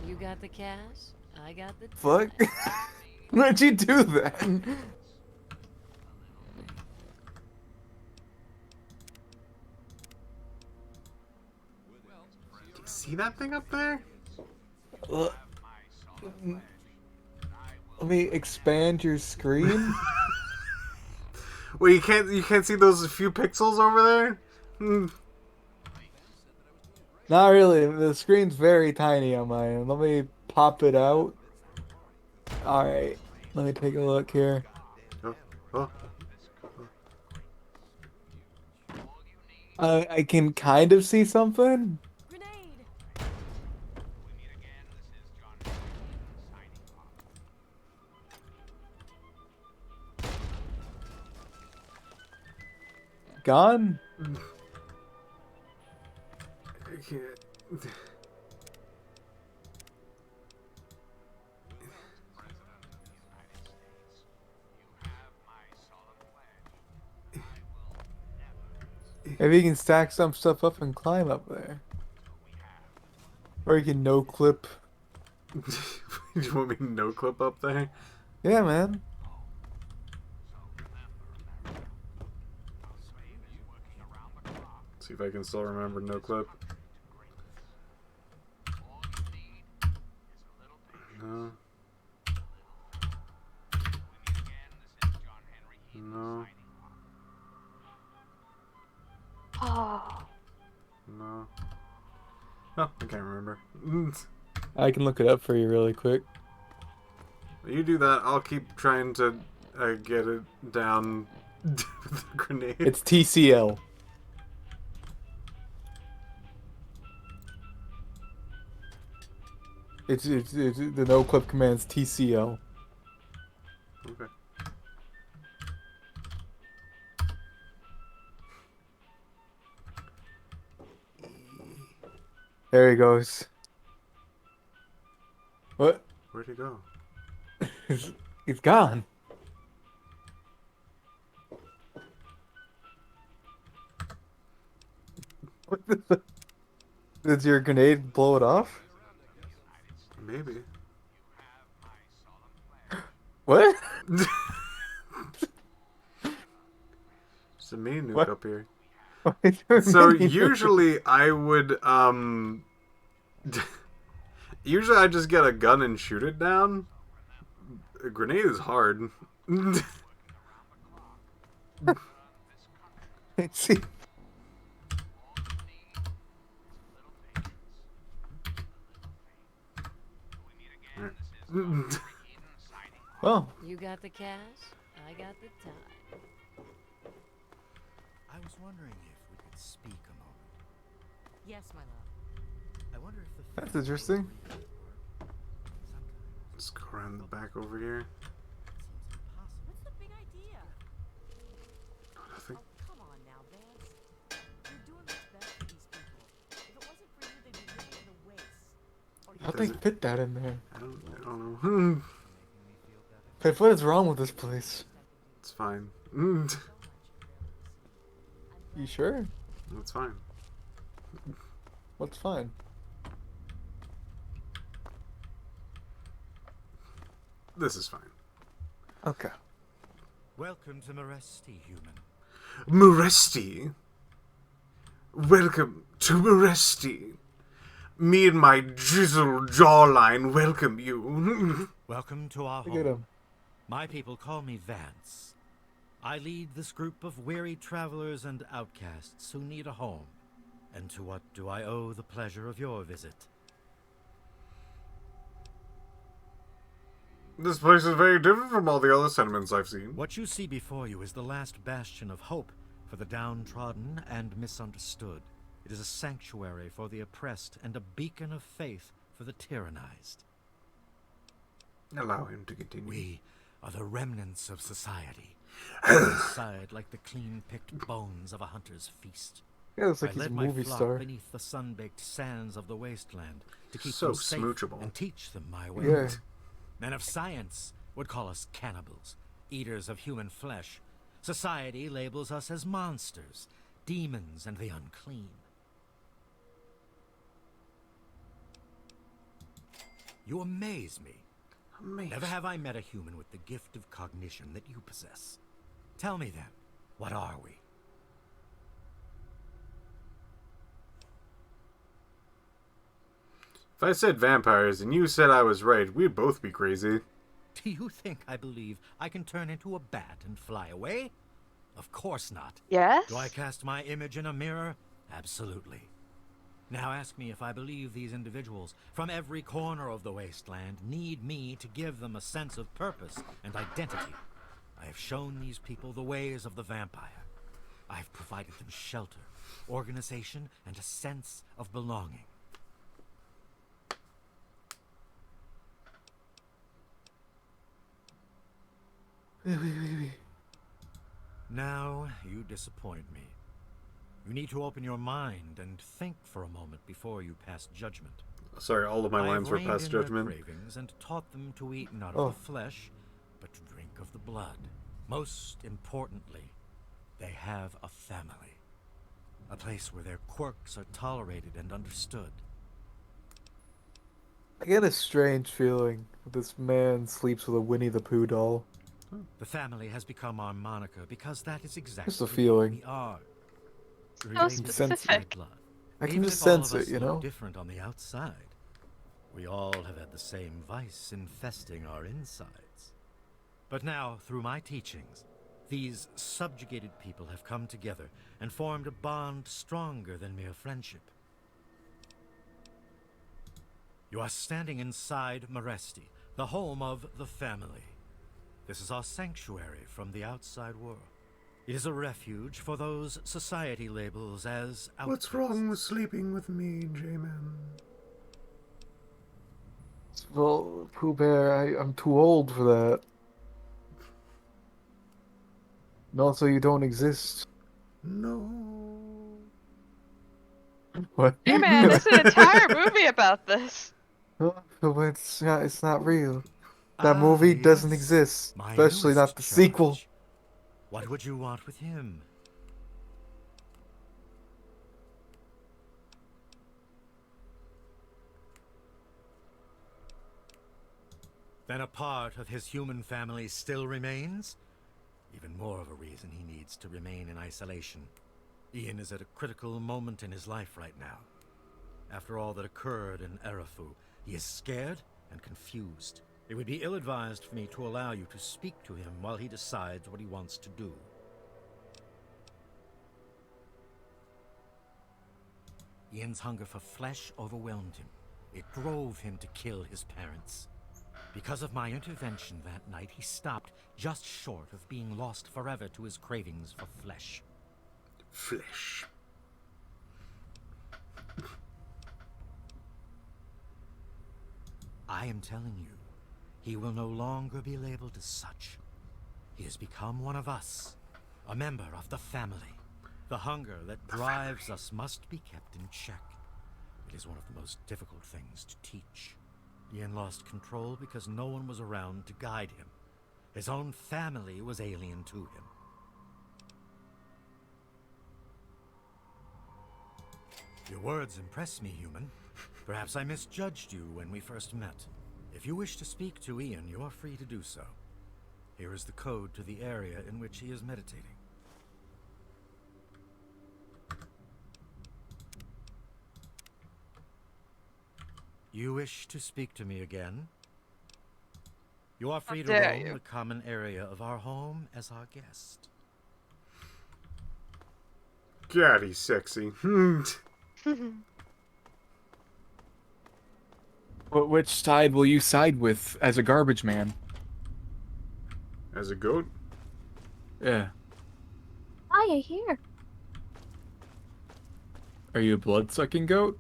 You got the cash, I got the Fuck. Why'd you do that? See that thing up there? Let me expand your screen. Well, you can't see those few pixels over there? Not really. The screen's very tiny on my end. Let me pop it out. Alright. Let me take a look here. Oh. I can kind of see something. Gone? I can't. Maybe you can stack some stuff up and climb up there. Or you can no clip. You want me to no clip up there? Yeah, man. See if I can still remember no clip. No. No. Oh. No. Oh, I can't remember. I can look it up for you really quick. You do that. I'll keep trying to get it down with the grenade. It's TCL. It's the no clip command's TCL. Okay. There he goes. What? Where'd he go? He's gone. What the? Did your grenade blow it off? Maybe. What? It's a mini nuke What? up here. What? So usually I would usually I just get a gun and shoot it down. A grenade is hard. See. Well. You got the cash, I got the time. I was wondering if we could speak a moment. Yes, my love. I wonder if the That's interesting. Let's go around the back over here. What's the big idea? Nothing. Oh, come on now, Vance. You're doing what's best for these people. If it wasn't for you, they'd be living in the wastes. How'd they fit that in there? I don't know. Piph, what is wrong with this place? It's fine. You sure? It's fine. What's fine? This is fine. Okay. Welcome to Meresti, human. Meresti. Welcome to Meresti. Me and my drizzle jawline welcome you. Welcome to our Look at home. him. My people call me Vance. I lead this group of weary travelers and outcasts who need a home. And to what do I owe the pleasure of your visit? This place is very different from all the other settlements I've seen. What you see before you is the last bastion of hope for the downtrodden and misunderstood. It is a sanctuary for the oppressed and a beacon of faith for the tyrannized. Allow him to continue. We are the remnants of society, inside like the clean-picked bones of a hunter's feast. Yeah, it's like I he's a led my movie flock star. beneath the sun-baked sands of the wasteland to keep So them safe smoochable. and teach them my ways. Yeah. Men of science would call us cannibals, eaters of human flesh. Society labels us as monsters, demons, and the unclean. You amaze me. Never have I met a human with the gift of cognition that you possess. Tell me then, what are we? If I said vampires and you said I was right, we'd both be crazy. Do you think I believe I can turn into a bat and fly away? Of course not. Yes? Do I cast my image in a mirror? Absolutely. Now ask me if I believe these individuals from every corner of the wasteland need me to give them a sense of purpose and identity. I have shown these people the ways of the vampire. I have provided them shelter, organization, and a sense of belonging. Now you disappoint me. You need to open your mind and think for a moment before you pass judgment. Sorry, all of my I have lines were reined past in their judgment. cravings and taught them to eat not Oh. of the flesh, but to drink of the blood. Most importantly, they have a family. A place where their quirks are tolerated and understood. I get a strange feeling that this man sleeps with a Winnie the Pooh doll. The family has become our moniker because that is exactly Just a what feeling. we are. So Related by specific. blood. I can Even just if all of sense it, us you look know? different on the outside, we all have had the same vice infesting our insides. But now, through my teachings, these subjugated people have come together and formed a bond stronger than mere friendship. You are standing inside Maresti, the home of the family. This is our sanctuary from the outside world. It is a refuge for those society labels as outcasts. What's wrong with sleeping with me, J-Man? Well, Pooh Bear, I'm too old for that. And also, you don't exist. No. What? Hey man, there's an entire movie about this. It's not real. That movie doesn't exist, My especially not newest the charge. sequel. What would you want with him? Then a part of his human family still remains? Even more of a reason he needs to remain in isolation. Ian is at a critical moment in his life right now. After all that occurred in Erafu, he is scared and confused. It would be ill-advised for me to allow you to speak to him while he decides what he wants to do. Ian's hunger for flesh overwhelmed him. It drove him to kill his parents. Because of my intervention that night, he stopped just short of being lost forever to his cravings for flesh. Flesh. I am telling you, he will no longer be labeled as such. He has become one of us, a member of the family. The hunger that drives us must be kept in check. It is one of the most difficult things to teach. Ian lost control because no one was around to guide him. His own family was alien to him. Your words impress me, human. Perhaps I misjudged you when we first met. If you wish to speak to Ian, you are free to do so. Here is the code to the area in which he is meditating. You wish to speak to me again? You are free to dare roam you. the common area of our home as our guest. God, he's sexy. But which side will you side with as a garbage man? As a goat? Yeah. I you here? Are you a blood-sucking goat?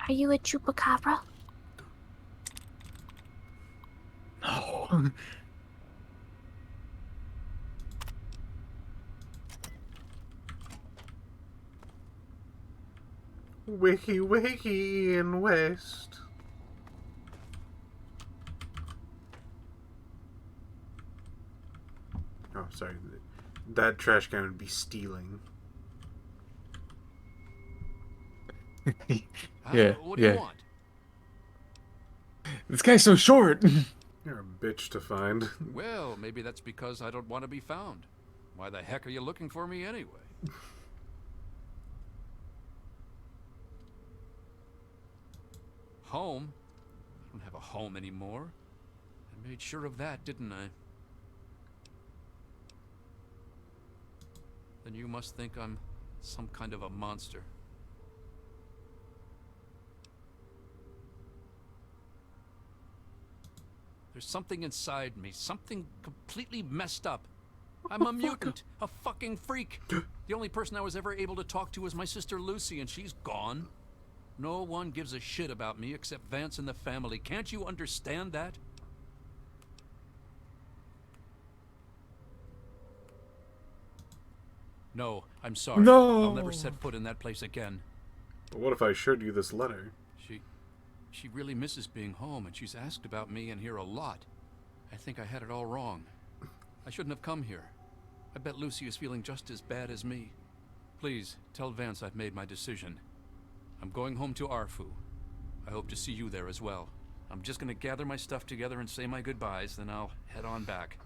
Are you a chupacabra? No. Wakey, wakey in West. Oh, sorry. That trash can would be stealing. Yeah, What do you yeah. want? This guy's so short. You're a bitch to find. Well, maybe that's because I don't want to be found. Why the heck are you looking for me anyway? Home? I don't have a home anymore. I made sure of that, didn't I? Then you must think I'm some kind of a monster. There's something inside me, something completely messed up. I'm a mutant, a fucking freak. The only person I was ever able to talk to was my sister Lucy, and she's gone. No one gives a shit about me except Vance and the family. Can't you understand that? No, I'm sorry. No. I'll never set foot in that place again. But what if I showed you this letter? She really misses being home, and she's asked about me and here a lot. I think I had it all wrong. I shouldn't have come here. I bet Lucy is feeling just as bad as me. Please, tell Vance I've made my decision. I'm going home to Arfu. I hope to see you there as well. I'm just gonna gather my stuff together and say my goodbyes, then I'll head on back.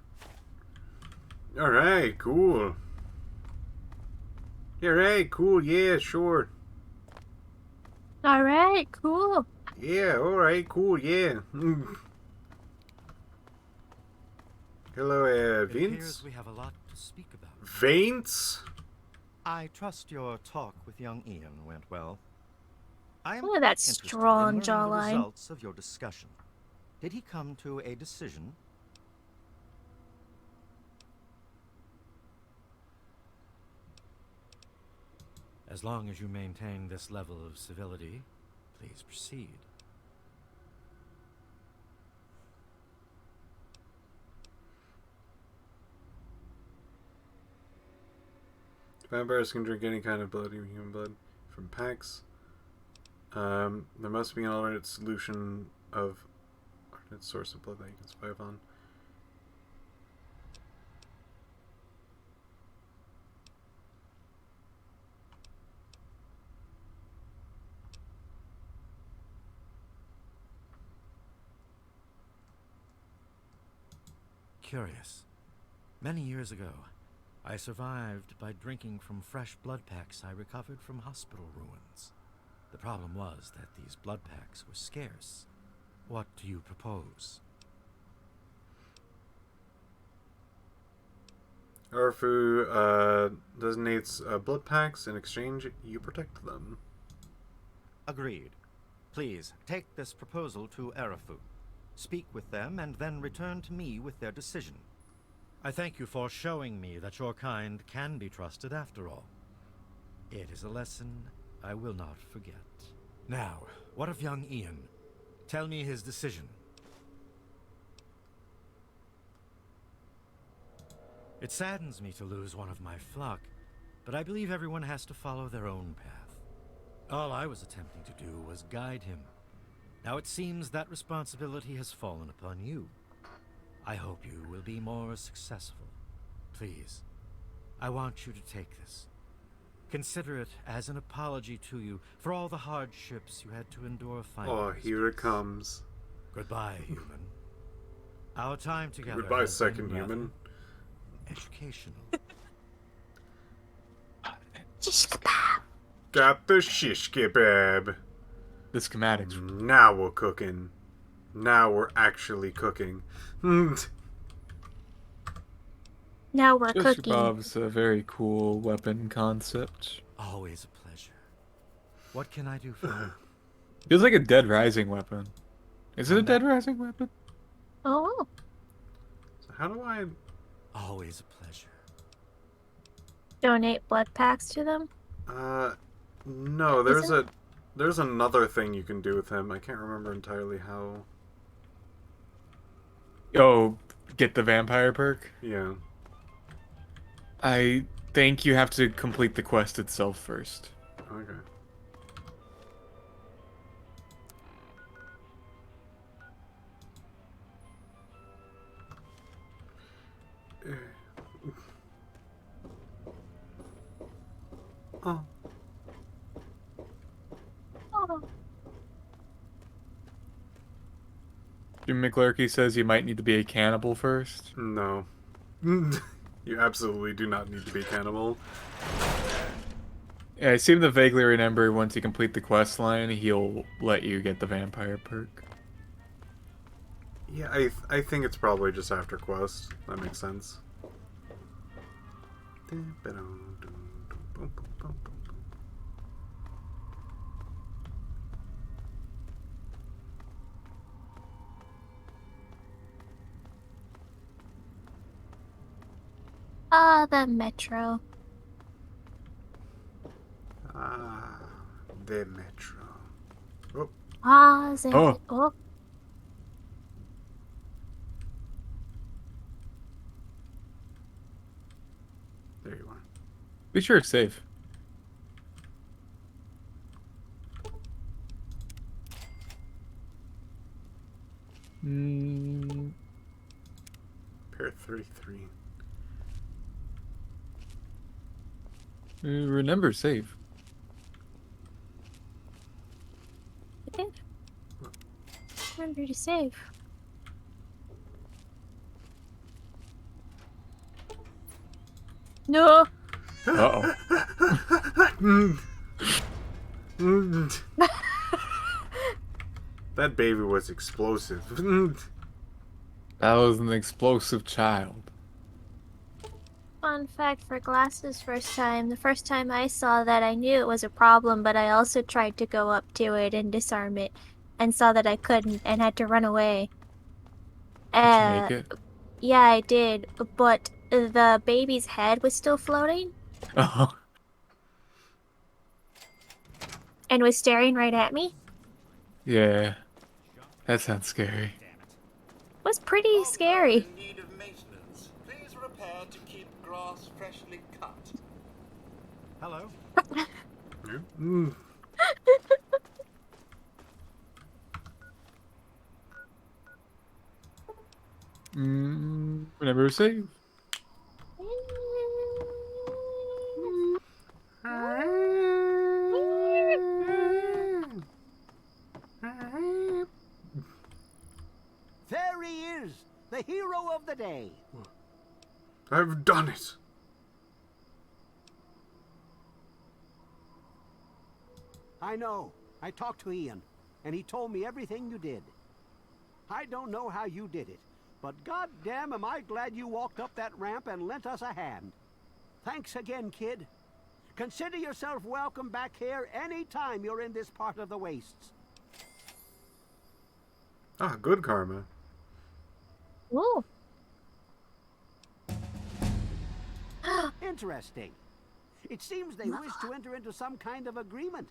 Alright, cool. Alright, cool, yeah, sure. Alright, cool. Yeah, alright, cool, yeah. Hello, It Vince? appears we have a lot to speak about. Vince? I trust your talk with young Ian went well. I am Look at that interested in strong learning the jawline. results of your discussion. Did he come to a decision? As long as you maintain this level of civility, please proceed. Vampires can drink any kind of blood, even human blood, from packs. There must be an alternate solution of alternate source of blood that you can survive on. Curious. Many years ago, I survived by drinking from fresh blood packs I recovered from hospital ruins. The problem was that these blood packs were scarce. What do you propose? Arfu designates blood packs. In exchange, you protect them. Agreed. Please, take this proposal to Arafu. Speak with them and then return to me with their decision. I thank you for showing me that your kind can be trusted after all. It is a lesson I will not forget. Now, what of young Ian? Tell me his decision. It saddens me to lose one of my flock, but I believe everyone has to follow their own path. All I was attempting to do was guide him. Now it seems that responsibility has fallen upon you. I hope you will be more successful. Please, I want you to take this. Consider it as an apology to you for all the hardships you had to endure finding Oh, this here it place. comes. Goodbye, human. Our time together Goodbye, has been second rather human. educational. Shish kebab. Got the shish kebab. The schematics. Now we're cooking. Now we're actually cooking. Now we're Shish cooking. kebab's a very cool weapon concept. Always a pleasure. What can I do for you? Feels like a Dead Rising weapon. Is it a Dead Rising weapon? Oh. So how do I Always a pleasure. Donate blood packs to them? No, Is it? there's another thing you can do with him. I can't remember entirely how. Oh, get the vampire perk? Yeah. I think you have to complete the quest itself first. Okay. Oh. Oh. Jim McClurky says you might need to be a cannibal first. No. You absolutely do not need to be a cannibal. Yeah, I seem to vaguely remember once you complete the quest line, he'll let you get the vampire perk. Yeah, I think it's probably just after quest. That makes sense. Ah, the metro. Ah, the metro. Oh. Ah, the Oh. oh. There you are. Be sure it's safe. Pair 33. Remember, save. I did. Remember to save. No. Uh-oh. That baby was explosive. That was an explosive child. Fun fact for Glass's first time. The first time I saw that, I knew it was a problem, but I also tried to go up to it and disarm it, and saw that I couldn't, and had to run away. Did you make it? Yeah, I did, but the baby's head was still floating Oh. and was staring right at me. Yeah. That sounds scary. It was pretty scary. In need of maintenance. Please repair to keep grass freshly cut. Hello? Remember, save. There he is, the hero of the day. I've done it. I know. I talked to Ian, and he told me everything you did. I don't know how you did it, but goddamn am I glad you walked up that ramp and lent us a hand. Thanks again, kid. Consider yourself welcome back here any time you're in this part of the wastes. Ah, good karma. Ooh. Interesting. It seems they wish to enter into some kind of agreement.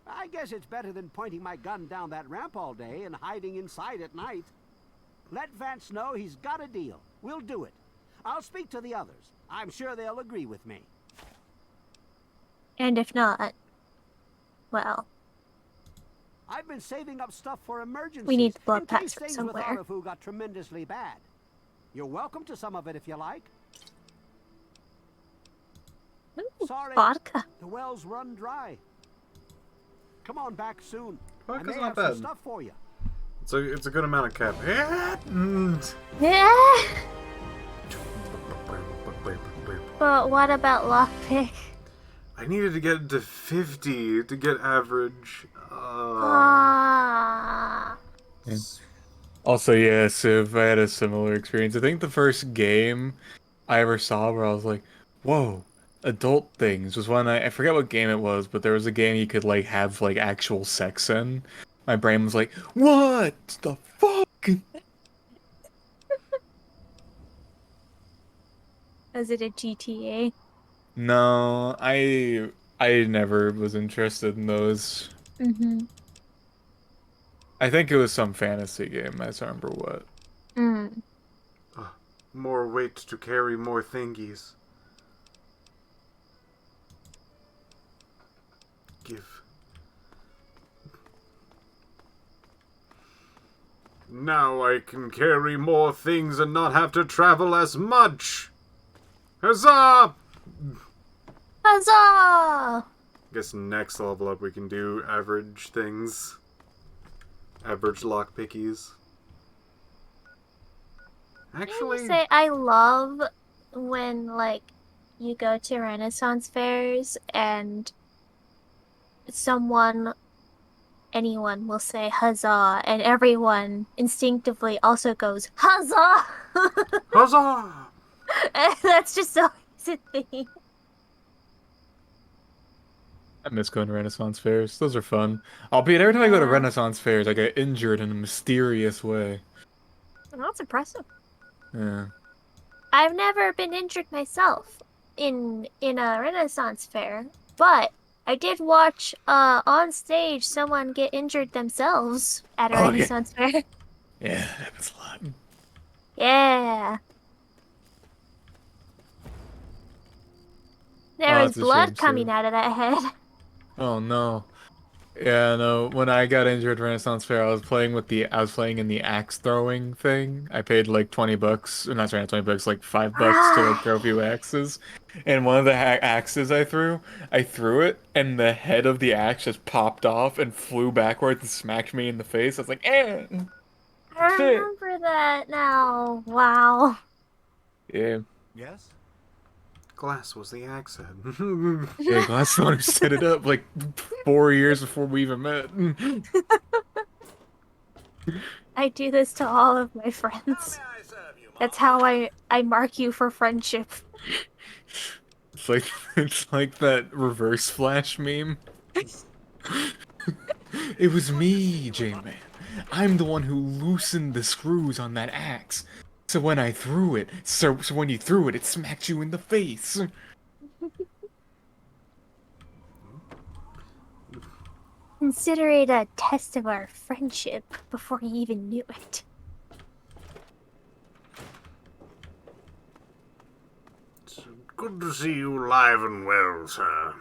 I guess it's better than pointing my gun down that ramp all day and hiding inside at night. Let Vance know he's got a deal. We'll do it. I'll speak to the others. I'm sure they'll agree with me. And if not, well, I've been saving up stuff for emergencies. we need the blood in packs case from things with somewhere. Arafu got tremendously bad. You're welcome to some of it if you like. Ooh, Sorry, vodka. the wells run dry. Come on back soon. Vodka's I may not have some bad. stuff for you. It's a good amount of cap. Yeah. But what about lockpick? I needed to get to 50 to get average. Ah. Yeah. Also, yeah, Civ, I had a similar experience. I think the first game I ever saw where I was like, whoa, adult things was when I forget what game it was, but there was a game you could like have like actual sex in. My brain was like, what the fuck? Was it a GTA? No, I never was interested in those. Mm-hmm. I think it was some fantasy game. I don't remember what. Mm. More weight to carry more thingies. Give. Now I can carry more things and not have to travel as much. Huzzah! Huzzah! Guess next level up we can do average things. Average lockpickies. I Actually, say I love when like you go to Renaissance fairs and anyone will say huzzah, and everyone instinctively also goes huzzah. Huzzah! And that's just always a thing. I miss going to Renaissance fairs. Those are fun. Albeit every time I go to Yeah. Renaissance fairs, I get injured in a mysterious way. That's impressive. Yeah. I've never been injured myself in a Renaissance fair, but I did watch on stage someone get injured themselves at a Oh yeah. Renaissance fair. Yeah, that happens a lot. Yeah. There Oh, was it's a shame blood coming too. out of that head. Oh no. Yeah, no. When I got injured at Renaissance Fair, I was playing in the axe throwing thing. I paid like $20, or not sorry, not $20, like $5 to like throw a few axes. And one of the axes I threw it, and the head of the axe just popped off and flew backwards and smacked me in the face. I was like, eh, I shit. remember that now. Wow. Yeah. Yes? Glass was the accent. Yeah, Glassstone set it up like 4 years before we even met. I do this to all of my friends. That's how I mark you for friendship. It's like that reverse flash meme. It was me, J-Man. I'm the one who loosened the screws on that axe. So when I threw it, so when you threw it, it smacked you in the face. Consider it a test of our friendship before you even knew it. It's good to see you live and well, sir.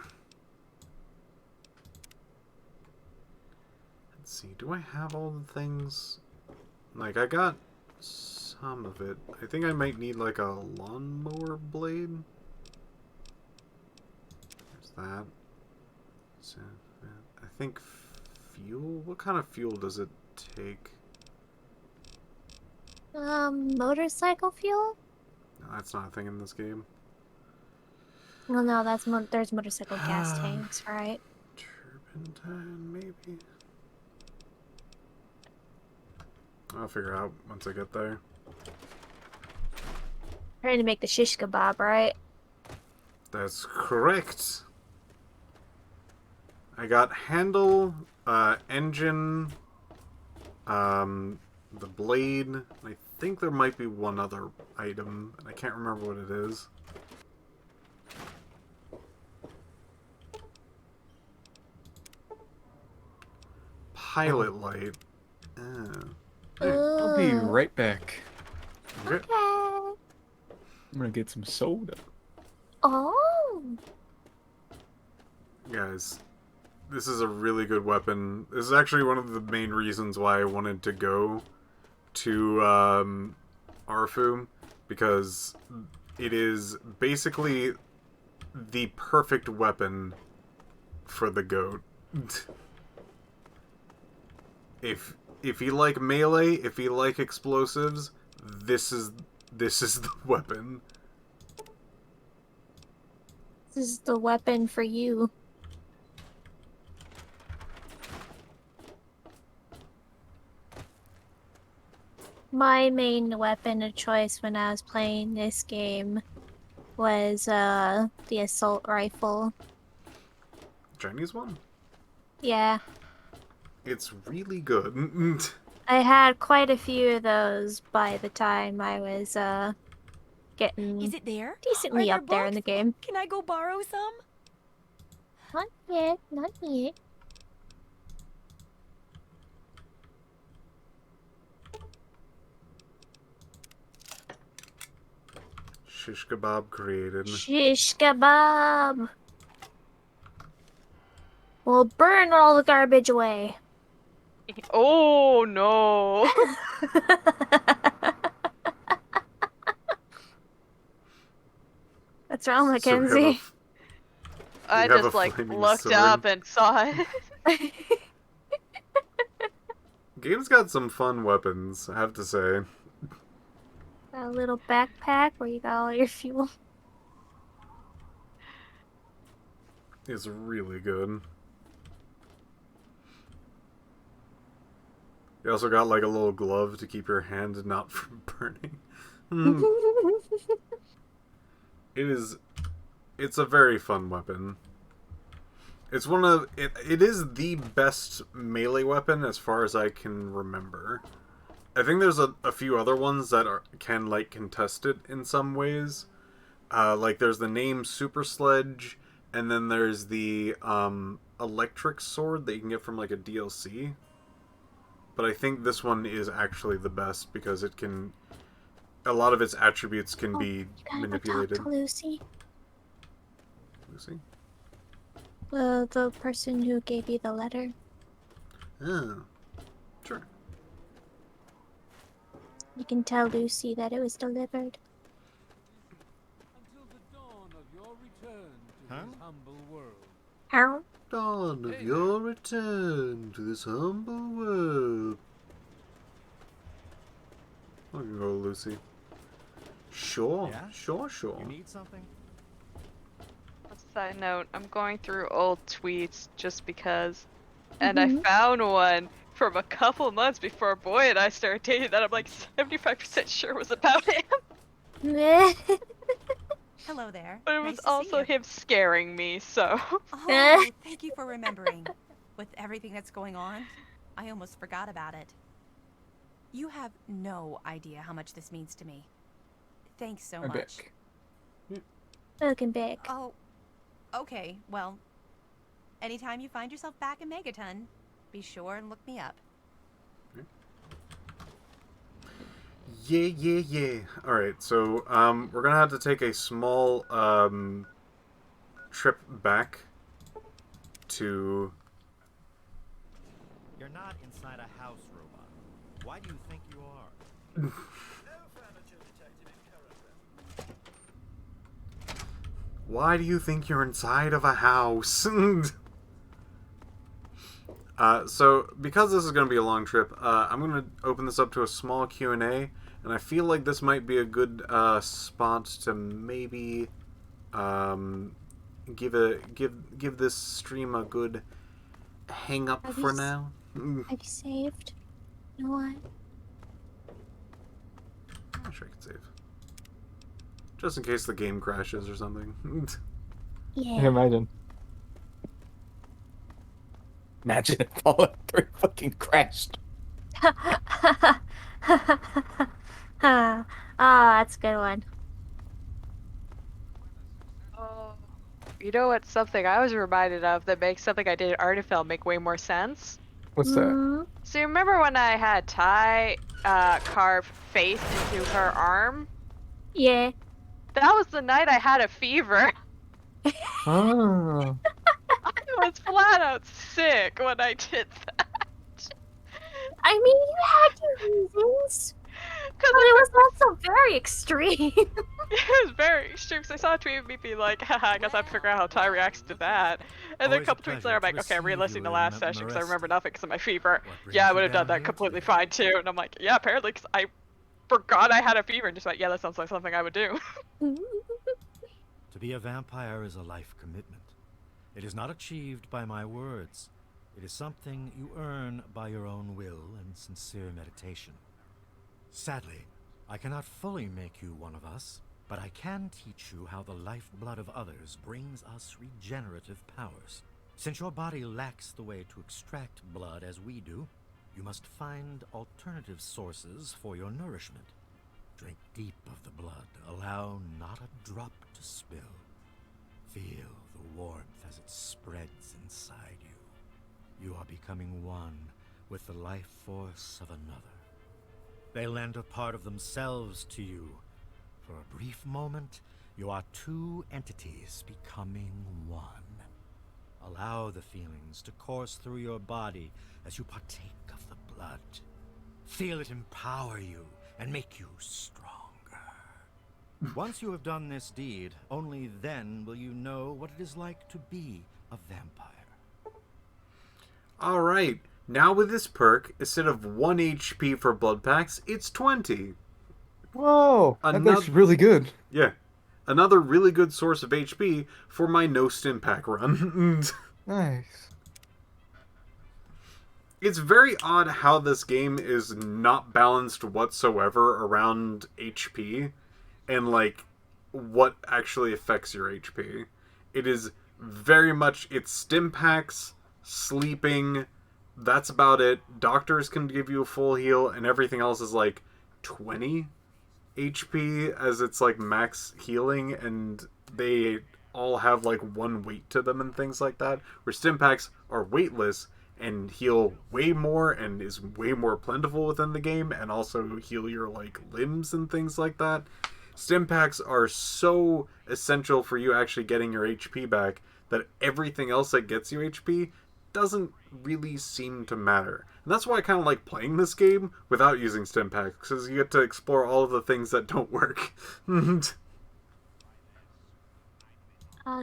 Let's see, do I have all the things? Like, I got some of it. I think I might need, like, a lawnmower blade. There's that. So, I think fuel? What kind of fuel does it take? Motorcycle fuel? No, that's not a thing in this game. Well, no, there's motorcycle gas tanks, right? Turpentine, maybe? I'll figure out once I get there. Trying to make the shish kebab, right? That's correct. I got handle, engine, the blade. I think there might be one other item, and I can't remember what it is. Pilot light. I'll be right back. Okay. I'm gonna get some soda. Oh. Guys, this is a really good weapon. This is actually one of the main reasons why I wanted to go to Arfu, because it is basically the perfect weapon for the goat. If you like melee, if you like explosives, this is the weapon. This is the weapon for you. My main weapon of choice when I was playing this game was the assault rifle. Chinese one? Yeah. It's really good. I had quite a few of those by the time I was getting Is it there? decently Are up there in the books? game. Can I go borrow some? Not yet, not yet. Shish kebab created. Shish kebab. We'll burn all the garbage away. Oh no. What's wrong, So we have a Mackenzie? f- I have a just like flaming looked sword. up and saw it. Game's got some fun weapons, I have to say. Got a little backpack where you got all your fuel. It's really good. You also got like a little glove to keep your hand not from burning. It's a very fun weapon. It's one of it is the best melee weapon as far as I can remember. I think there's a few other ones that can like contest it in some ways. Like there's the name Super Sledge, and then there's the electric sword that you can get from like a DLC. But I think this one is actually the best because it can. A lot of its attributes can be manipulated. Talk to Lucy. Lucy? The person who gave you the letter. Oh, sure. You can tell Lucy that it was delivered. Until the dawn of your return to this humble world. How? Dawn of your return to this humble world. I can go, Lucy. Sure, Yeah? sure. You need something? Side note, I'm going through old tweets just because, and I found one from a couple months before Boy and I started dating that I'm like 75% sure was about him. Hello there. But it Nice was to see also you. him scaring me, so. Oh, thank you for remembering. With everything that's going on, I almost forgot about it. You have no idea how much this means to me. Thanks so much. Looking big. Oh, okay. Well, anytime you find yourself back in Megaton, be sure and look me up. Yeah. Alright, so we're gonna have to take a small trip back to. You're not inside a house, robot. Why do you think you are? Why do you think you're inside of a house? So, because this is going to be a long trip, I'm going to open this up to a small Q&A, and I feel like this might be a good spot to maybe give this stream a good hang up for now. Have you saved? You know what? I'm sure I can save. Just in case the game crashes or something. Yeah. I can imagine. Imagine if Fallout 3 fucking crashed. Ah, that's a good one. Oh, you know what's something I was reminded of that makes something I did in Artifel make way more sense? What's that? So you remember when I had Ty carve face into her arm? Yeah. That was the night I had a fever. Oh. I was flat out sick when I did that. I mean, you had your reasons. But it was also very extreme. It was very extreme. So I saw a tweet of me being like, haha, I guess I have to figure out how Ty reacts to that. And then a Always a couple tweets later, I'm pleasure like, to okay, I'm receive re-listening the you last in session because I remember Maresti. nothing because of my fever. brings Yeah, I you would have done down that here completely fine too. And I'm like, yeah, apparently because I forgot I had a fever and just like, yeah, that sounds like something I would do. To be a vampire is a life commitment. It is not achieved by my words. It is something you earn by your own will and sincere meditation. Sadly, I cannot fully make you one of us, but I can teach you how the lifeblood of others brings us regenerative powers. Since your body lacks the way to extract blood as we do, you must find alternative sources for your nourishment. Drink deep of the blood. Allow not a drop to spill. Feel the warmth as it spreads inside you. You are becoming one with the life force of another. They lend a part of themselves to you. For a brief moment, you are two entities becoming one. Allow the feelings to course through your body as you partake of the blood. Feel it empower you and make you stronger. Once you have done this deed, only then will you know what it is like to be a vampire. Alright, now with this perk, instead of 1 HP for blood packs, it's 20. Whoa, that's actually really good. Yeah. Another really good source of HP for my no stim pack run. Nice. It's very odd how this game is not balanced whatsoever around HP and, like, what actually affects your HP. It is very much, it's stim packs, sleeping, that's about it. Doctors can give you a full heal, and everything else is, like, 20 HP as it's, like, max healing, and they all have, like, 1 weight to them and things like that, where stim packs are weightless and heal way more and is way more plentiful within the game, and also heal your, like, limbs and things like that. Stim packs are so essential for you actually getting your HP back that everything else that gets you HP doesn't really seem to matter. And that's why I kind of like playing this game without using stim packs, because you get to explore all of the things that don't work.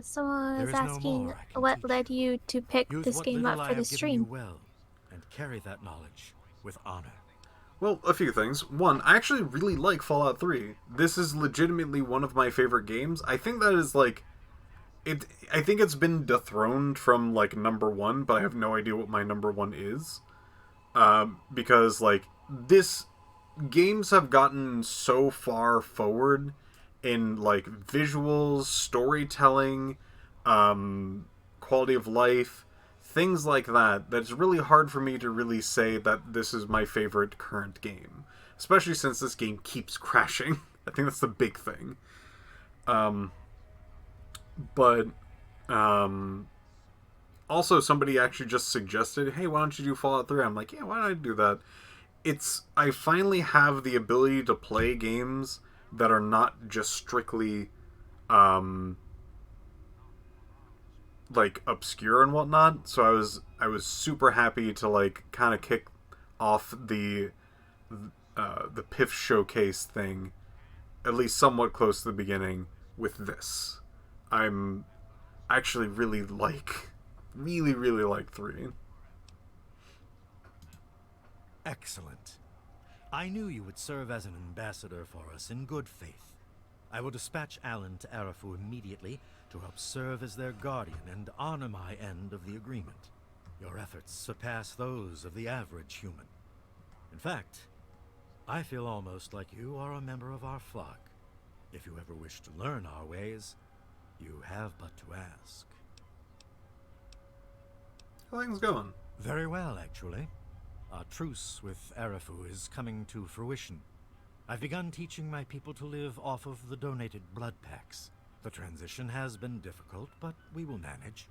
Someone There was is no asking more I can what led you to pick Use this what game little up I for the have given stream. you well, and carry that knowledge with honor. Well, a few things. One, I actually really like Fallout 3. This is legitimately one of my favorite games. I think that is, like, I think it's been dethroned from, like, number 1, but I have no idea what my number 1 is. Because, like, games have gotten so far forward in, like, visuals, storytelling, quality of life, things like that, that's really hard for me to really say that this is my favorite current game. Especially since this game keeps crashing. I think that's the big thing. Also somebody actually just suggested, hey, why don't you do Fallout 3? I'm like, yeah, why don't I do that? I finally have the ability to play games that are not just strictly, like, obscure and whatnot. So I was super happy to, like, kind of kick off the Piph showcase thing, at least somewhat close to the beginning, with this. I'm actually really like 3. Excellent. I knew you would serve as an ambassador for us in good faith. I will dispatch Alan to Arafu immediately to help serve as their guardian and honor my end of the agreement. Your efforts surpass those of the average human. In fact, I feel almost like you are a member of our flock. If you ever wish to learn our ways, you have but to ask. How things going? Very well, actually. Our truce with Arafu is coming to fruition. I've begun teaching my people to live off of the donated blood packs. The transition has been difficult, but we will manage.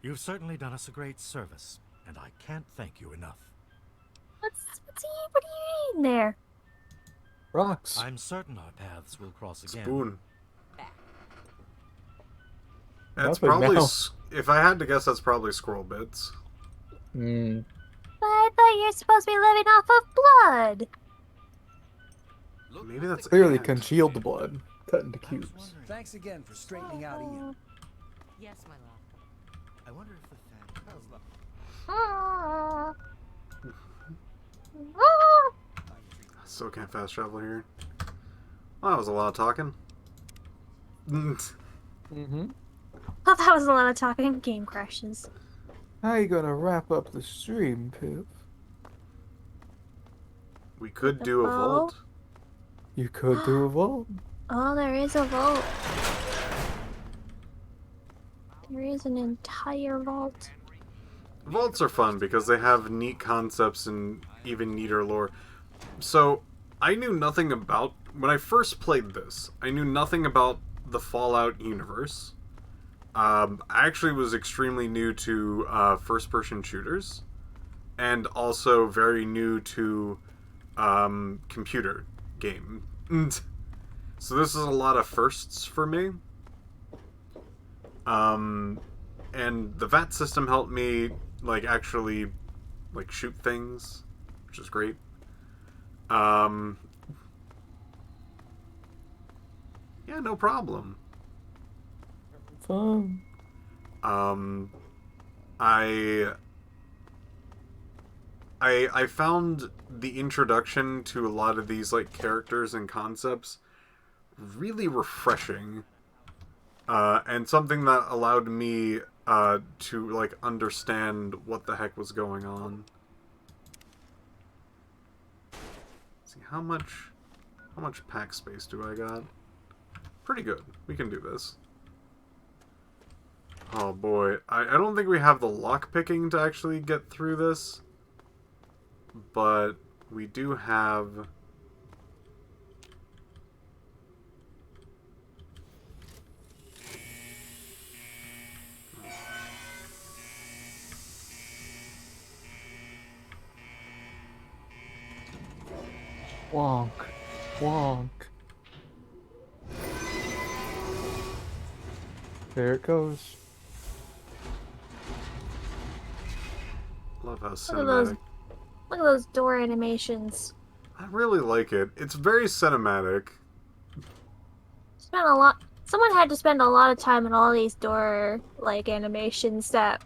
You've certainly done us a great service, and I can't thank you enough. What are you eating there? Rocks. I'm certain our paths will cross again. Spoon. That's Nothing probably, now. if I had to guess, that's probably squirrel bits. Hmm. But I thought you're supposed to be living off of blood. Maybe that's Clearly congealed the blood, cut into cubes. Thanks again for straightening out Ian. Yes, my love. I wonder if the fat... Still can't fast travel here. Well, that was a lot of talking. Mm-hmm. Oh, that was a lot of talking. Game crashes. How you gonna wrap up the stream, Pip? We could do a vault. You could do a vault. Oh, there is a vault. There is an entire vault. Vaults are fun because they have neat concepts and even neater lore. So, I knew nothing about... When I first played this, I knew nothing about the Fallout universe. I actually was extremely new to first-person shooters, and also very new to computer game. So this is a lot of firsts for me. And the VAT system helped me, like, actually, like, shoot things, which is great. Yeah, no problem. Fun. I found the introduction to a lot of these, like, characters and concepts really refreshing, and something that allowed me to, like, understand what the heck was going on. Let's see, how much pack space do I got? Pretty good. We can do this. Oh boy, I don't think we have the lock picking to actually get through this, but we do have... Wonk. Wonk. There it goes. Love how Look at cinematic. those door animations. I really like it. It's very cinematic. Spent a lot. Someone had to spend a lot of time on all these door like animations that,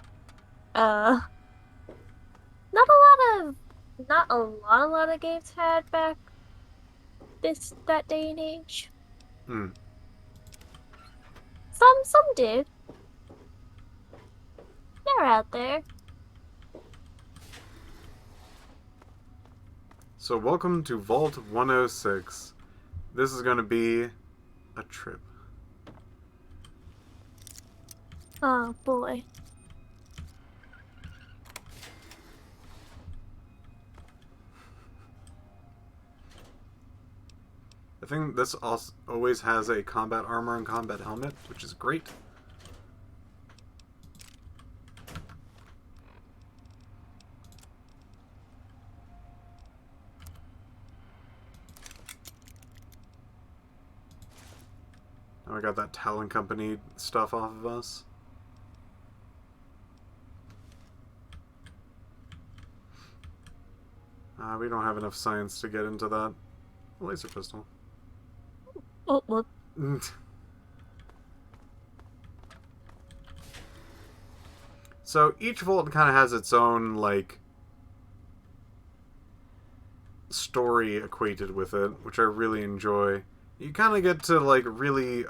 not a lot of games had back that day and age. Hmm. Some did. They're out there. So welcome to Vault 106. This is going to be a trip. Oh boy. I think this also always has a combat armor and combat helmet, which is great. Now we got that Talon Company stuff off of us. We don't have enough science to get into that. Laser pistol. Oh, well. So each vault kind of has its own, like, story equated with it, which I really enjoy. You kind of get to, like, really,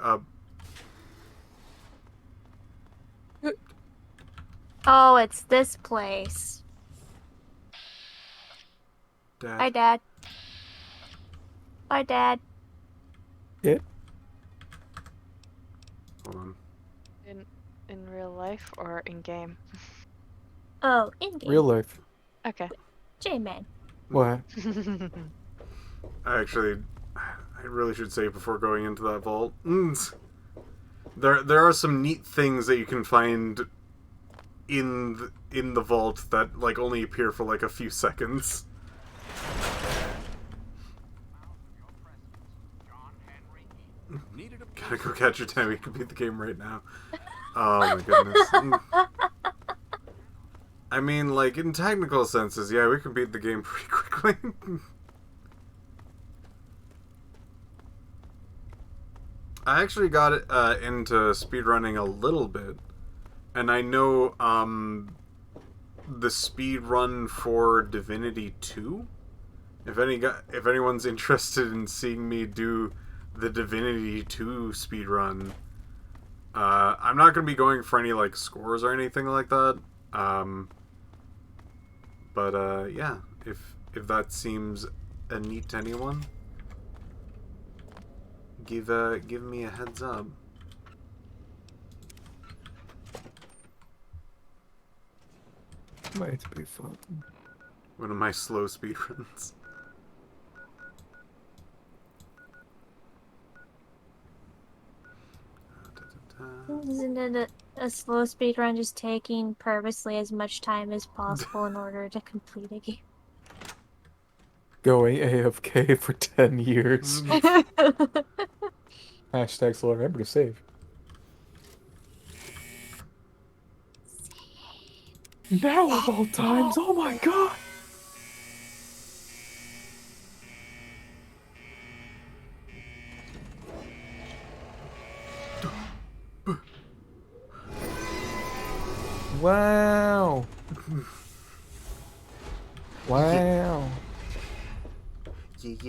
Oh, it's this place. Dad. Hi, Dad. Bye, Dad. Yeah. Hold on. In real life or in game? Oh, in game. Real life. Okay. J-Man. What? I really should say before going into that vault. There are some neat things that you can find in the vault that, like, only appear for, like, a few seconds. Gotta go catch your time. We can beat the game right now. Oh my goodness. I mean, like, in technical senses, yeah, we can beat the game pretty quickly. I actually got into speedrunning a little bit, and I know the speedrun for Divinity 2. If anyone's interested in seeing me do the Divinity 2 speedrun, I'm not going to be going for any, like, scores or anything like that. But yeah, if that seems neat to anyone, give me a heads up. Might be fun. One of my slow speedruns. Isn't it a slow speed run just taking purposely as much time as possible in order to complete a game? Going AFK for 10 years. Hashtag slow remember to save. Now of all times, oh my god! Wow. Wow. Yeah.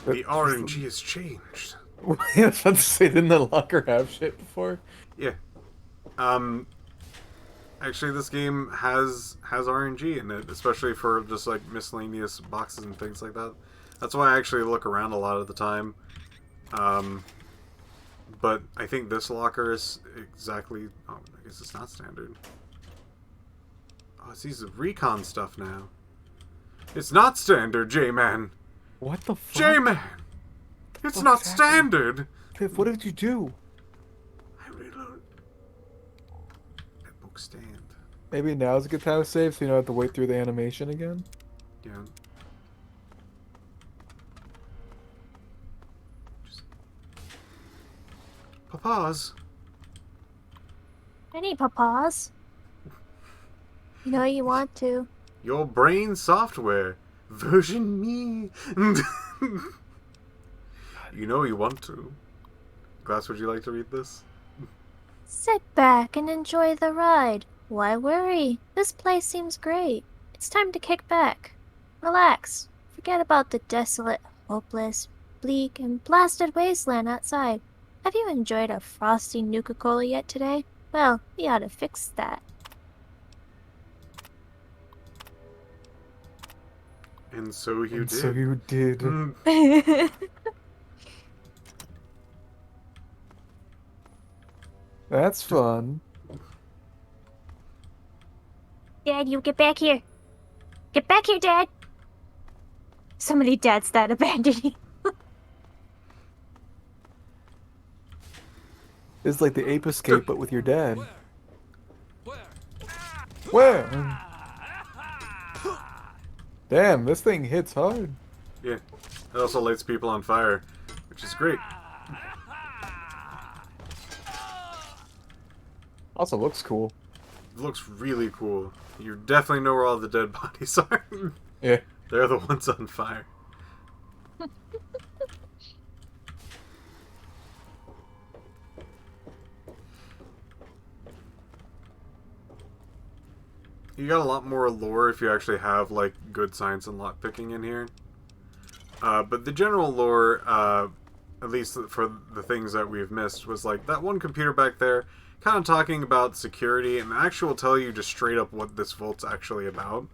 The RNG has changed. I was about to say, didn't the locker have shit before? Yeah. Actually, this game has RNG in it, especially for just like miscellaneous boxes and things like that. That's why I actually look around a lot of the time. But I think this locker is exactly... Oh, I guess it's not standard. Oh, it's these recon stuff now. It's not standard, J-Man! What the fuck? J-Man! It's not standard! Piph, what did you do? I reload. That book stand. Maybe now's a good time to save so you don't have to wait through the animation again? Yeah. Just... Papa's. Any papas? You know you want to. Your brain software. Version me. You know you want to. Glass, would you like to read this? Sit back and enjoy the ride. Why worry? This place seems great. It's time to kick back. Relax. Forget about the desolate, hopeless, bleak, and blasted wasteland outside. Have you enjoyed a frosty Nuka-Cola yet today? Well, we ought to fix that. And so you did. So you did. That's fun. Dad, you get back here. Get back here, Dad. So many dads that abandoned you. It's like the ape escape, but with your dad. Where? Damn, this thing hits hard. Yeah. It also lights people on fire, which is great. Also looks cool. It looks really cool. You definitely know where all the dead bodies are. Yeah. They're the ones on fire. You got a lot more lore if you actually have like good science and lockpicking in here. But the general lore, at least for the things that we've missed, was like that one computer back there kind of talking about security, and actually will tell you just straight up what this vault's actually about.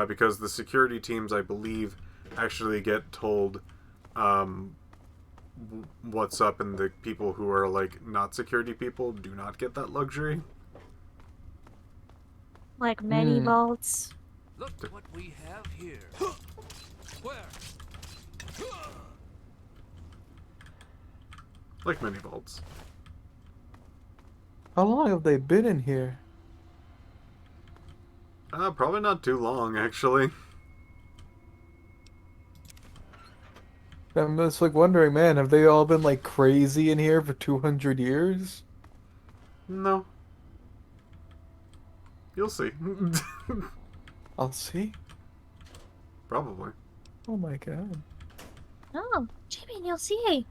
Because the security teams, I believe, actually get told what's up, and the people who are like not security people do not get that luxury. Like many vaults. Look what we have here. Where? Like many vaults. How long have they been in here? Probably not too long, actually. I'm just like wondering, man, have they all been like crazy in here for 200 years? No. You'll see. I'll see. Probably. Oh my god. Oh, Jimmy, you'll see.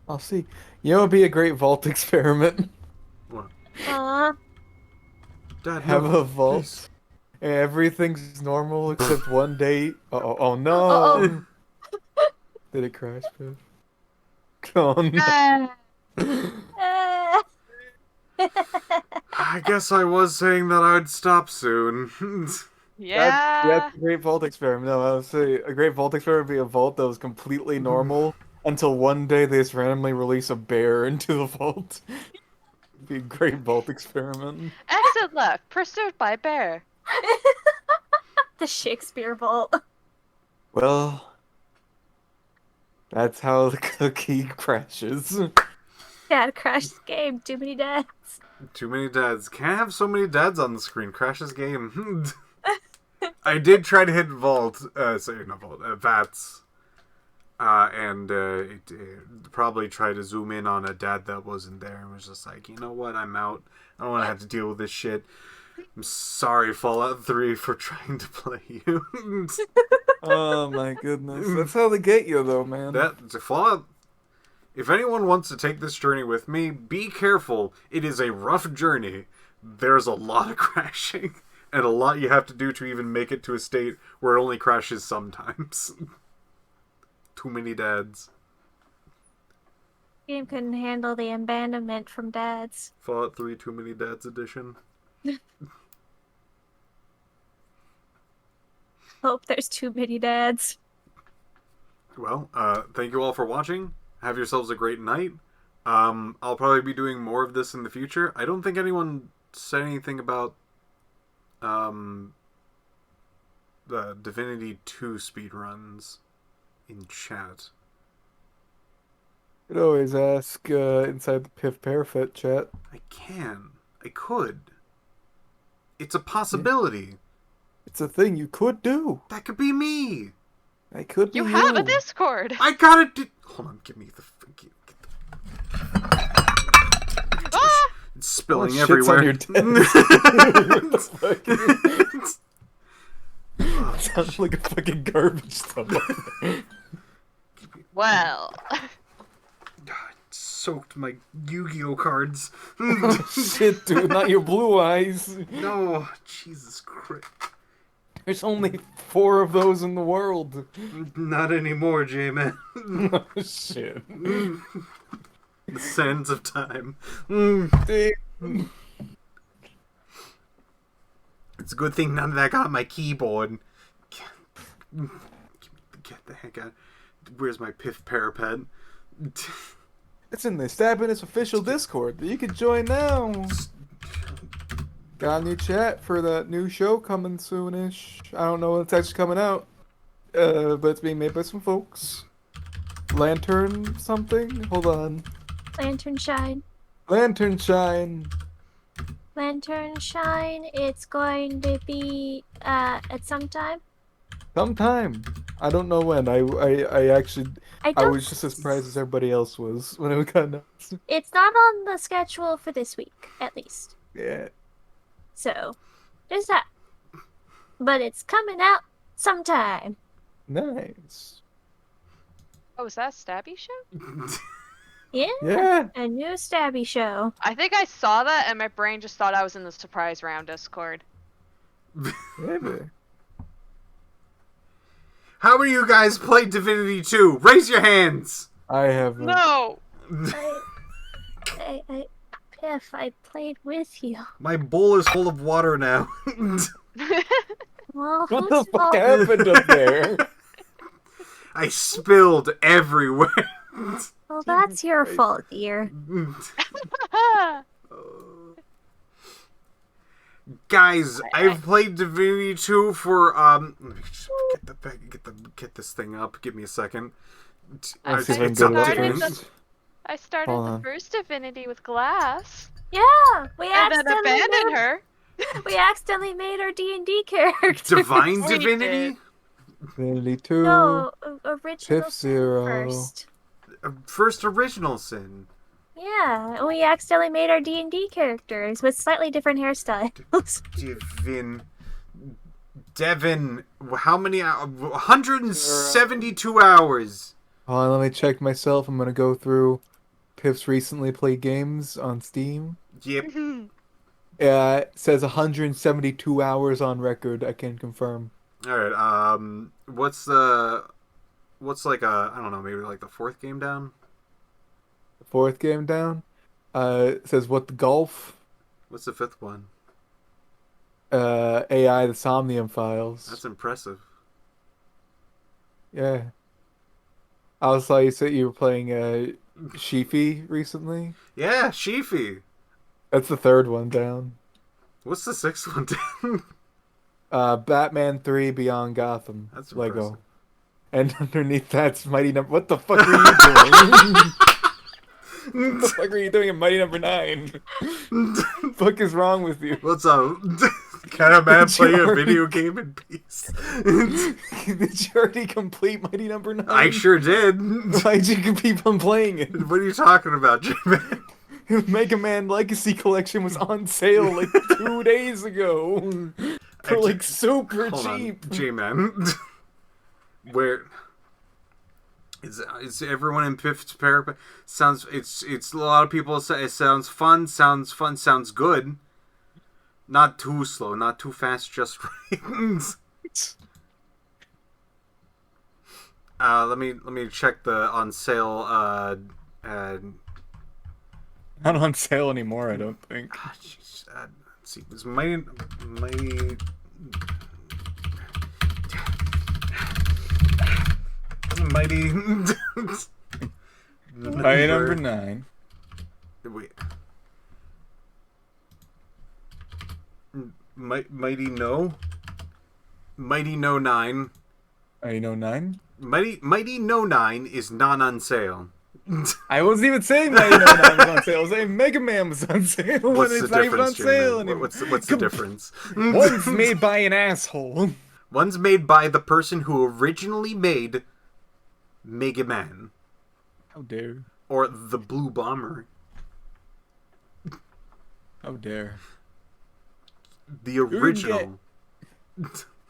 I'll see. You know, it'd be a great vault experiment. What? Dad, Have no, a vault. please. And everything's normal except one day. Oh no! Did it crash, Piph? Oh no! I guess I was saying that I'd stop soon. Yeah. That's a great vault experiment. No, I would say a great vault experiment would be a vault that was completely normal until one day they just randomly release a bear into the vault. It'd be a great vault experiment. Exit left. Pursued by bear. The Shakespeare vault. Well, That's how the cookie crashes. Dad crashed the game. Too many dads. Too many dads. Can't have so many dads on the screen. Crashes game. I did try to hit Vault. Sorry, not Vault. Vats. And it probably tried to zoom in on a dad that wasn't there and was just like, you know what? I'm out. I don't want to have to deal with this shit. I'm sorry, Fallout 3, for trying to play you. Oh my goodness. That's how they get you, though, man. Fallout. If anyone wants to take this journey with me, be careful. It is a rough journey. There's a lot of crashing, and a lot you have to do to even make it to a state where it only crashes sometimes. Too many dads. Game couldn't handle the abandonment from dads. Fallout 3 Too Many Dads edition. Hope there's too many dads. Well, thank you all for watching. Have yourselves a great night. I'll probably be doing more of this in the future. I don't think anyone said anything about the Divinity 2 speedruns in chat. You could always ask inside the Piph Parafet chat. I can. I could. It's a possibility. It's a thing you could do. That could be me. That could be You have a Discord. I gotta do. Hold on, give me the. It's spilling shit's everywhere. on your desk. Sounds like a fucking garbage dump. Well. Soaked my Yu-Gi-Oh cards. Oh, shit, dude, not your blue eyes. No, Jesus Christ. There's only 4 of those in the world. Not anymore, J-Man. Oh, shit. The sands of time. It's a good thing none of that got on my keyboard. Get the heck out. Where's my Piph parapet? It's in the Stabbiness official Discord that you can join now. Got a new chat for that new show coming soonish. I don't know when it's actually coming out, but it's being made by some folks. Lantern something? Hold on. Lantern Shine. Lantern Shine. Lantern Shine. It's going to be at some time. Sometime. I don't know when. I actually I don't- was just as surprised as everybody else was when it got announced. It's not on the schedule for this week, at least. Yeah. So, there's that. But it's coming out sometime. Nice. Oh, is that a Stabby show? Yeah. Yeah. A new Stabby show. I think I saw that and my brain just thought I was in the surprise round Discord. Maybe. How many of you guys played Divinity 2? Raise your hands! I have. No! Piph, I played with you. My bowl is full of water now. Well, What whose the fuck fault- happened up there? I spilled everywhere. Well, that's your fault, dear. Guys, I've played Divinity 2 for let me just get this thing up. Give me a second. Let's see if I can It's go up to to me. this. I started Hold the on. first Divinity with Glass. Yeah, we And then accidentally abandoned made- her. We accidentally made our D&D character. Divine We Divinity? Divinity 2. No, original Piph sin 0. first. First original sin. Yeah, we accidentally made our D&D characters with slightly different hairstyles. Devin, how many hours? 172 hours. Hold on, let me check myself. I'm gonna go through Piff's recently played games on Steam. Yep. It says 172 hours on record. I can confirm. Alright, what's like I don't know, maybe like the 4th game down? The 4th game down. It says what the golf. What's the 5th one? AI the Somnium Files. That's impressive. Yeah. I also saw you said you were playing Sheafy recently. Yeah, Sheafy. That's the 3rd one down. What's the 6th one down? Batman 3 Beyond Gotham. That's Lego. And underneath that's Mighty Number. What the fuck are you doing? What the fuck are you doing in Mighty Number 9? What the fuck is wrong with you? What's up? Can a man Did play you a already- video game in peace? Did you already complete Mighty Number 9? I sure did. Why'd you keep on playing it? What are you talking about, J-Man? Mega Man Legacy Collection was on sale like 2 days ago. For like super Hold cheap. on, J-Man. Where is everyone in Piff's parapet? Sounds it's a lot of people say it sounds fun, sounds good. Not too slow, not too fast, just right. Let me check the on sale Not on sale anymore, I don't think. let's see, it's Mighty Mighty number 9. Wait. Mighty No 9. Mighty No 9? Mighty No 9 is not on sale. I wasn't even saying Mighty No 9 was on sale. I was saying Mega Man was on sale when What's it's the not even on difference, sale J-Man? anymore. What's the difference? One's made by an asshole. One's made by the person who originally made Mega Man. How dare. Or the Blue Bomber. How dare. The original.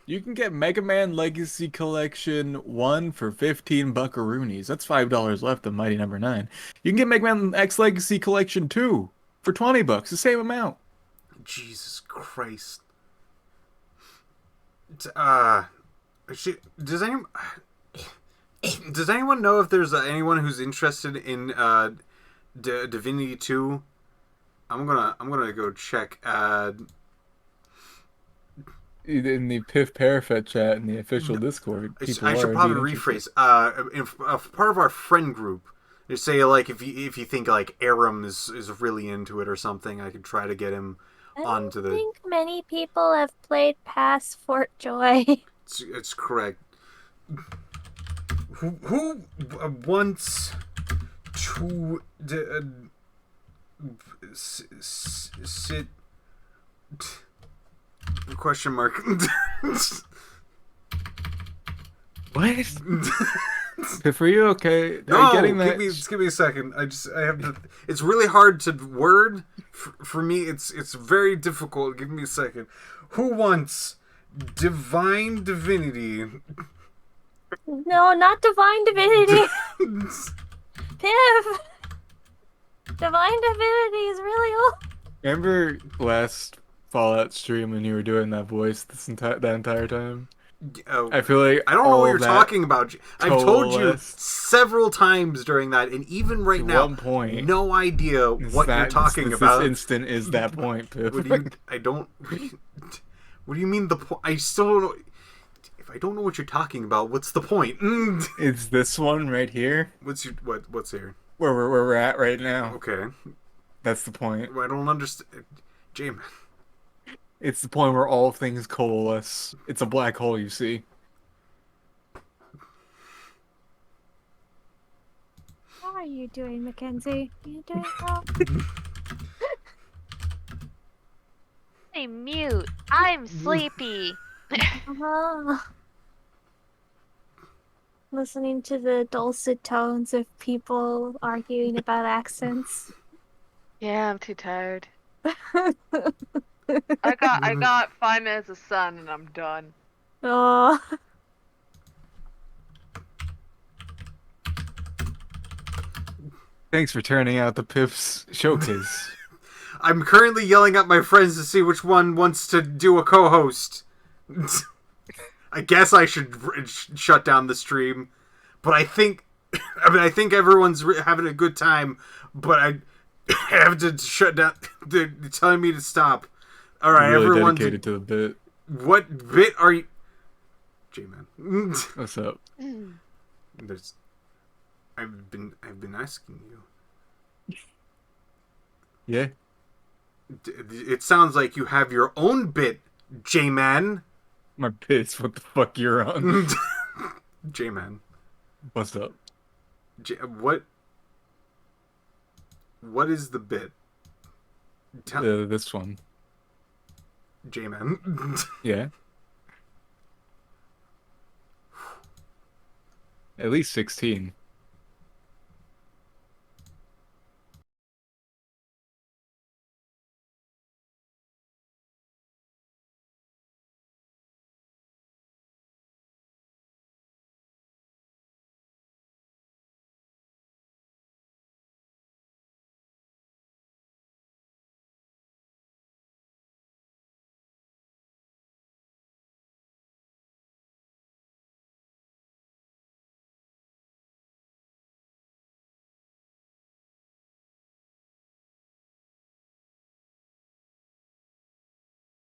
You can get Mega Man Legacy Collection 1 for 15 buckaroonies. That's $5 left of Mighty Number 9. You can get Mega Man X Legacy Collection 2 for $20, the same amount. Jesus Christ. Does anyone know if there's anyone who's interested in Divinity 2? I'm gonna go check. In the Piph Parafet chat in the official Discord, I should probably rephrase. Part of our friend group, they say like if you think like Aram is really into it or something, I could try to get him onto the. I think many people have played past Fort Joy. It's correct. Who wants to sit? Question mark. What? Piph, are you okay? Are No, you getting that? give me a second. I have to. It's really hard to word. For me, it's very difficult. Give me a second. Who wants Divine Divinity? No, not Divine Divinity. Piff. Divine Divinity is really old. Remember last Fallout stream when you were doing that voice that entire time? I feel like I don't know what you're talking about. I've told you coalesced several times during that, and even right now, one point. no idea what you're talking about. This instant is that point, Pip. What do you mean the point? I still don't know. If I don't know what you're talking about, what's the point? It's this one right here. What's here? Where we're at right now. Okay. That's the point. I don't understand. Jamin. It's the point where all things coalesce. It's a black hole, you see. How are you doing, Mackenzie? You doing well? Hey, mute. I'm sleepy. Listening to the dulcet tones of people arguing about accents. Yeah, I'm too tired. I got 5 minutes of sun and I'm done. Oh. Thanks for turning out the Piff's showcase. I'm currently yelling at my friends to see which one wants to do a co-host. I guess I should shut down the stream, but I think everyone's having a good time, but I have to shut down. They're telling me to stop. All right, really everyone's dedicated to the bit. What bit are you? J-Man. What's up? I've been asking you. Yeah. It sounds like you have your own bit, J-Man. My bits. What the fuck you're on? J-Man. What's up? What is the bit? This one. J-Man. Yeah. At least 16.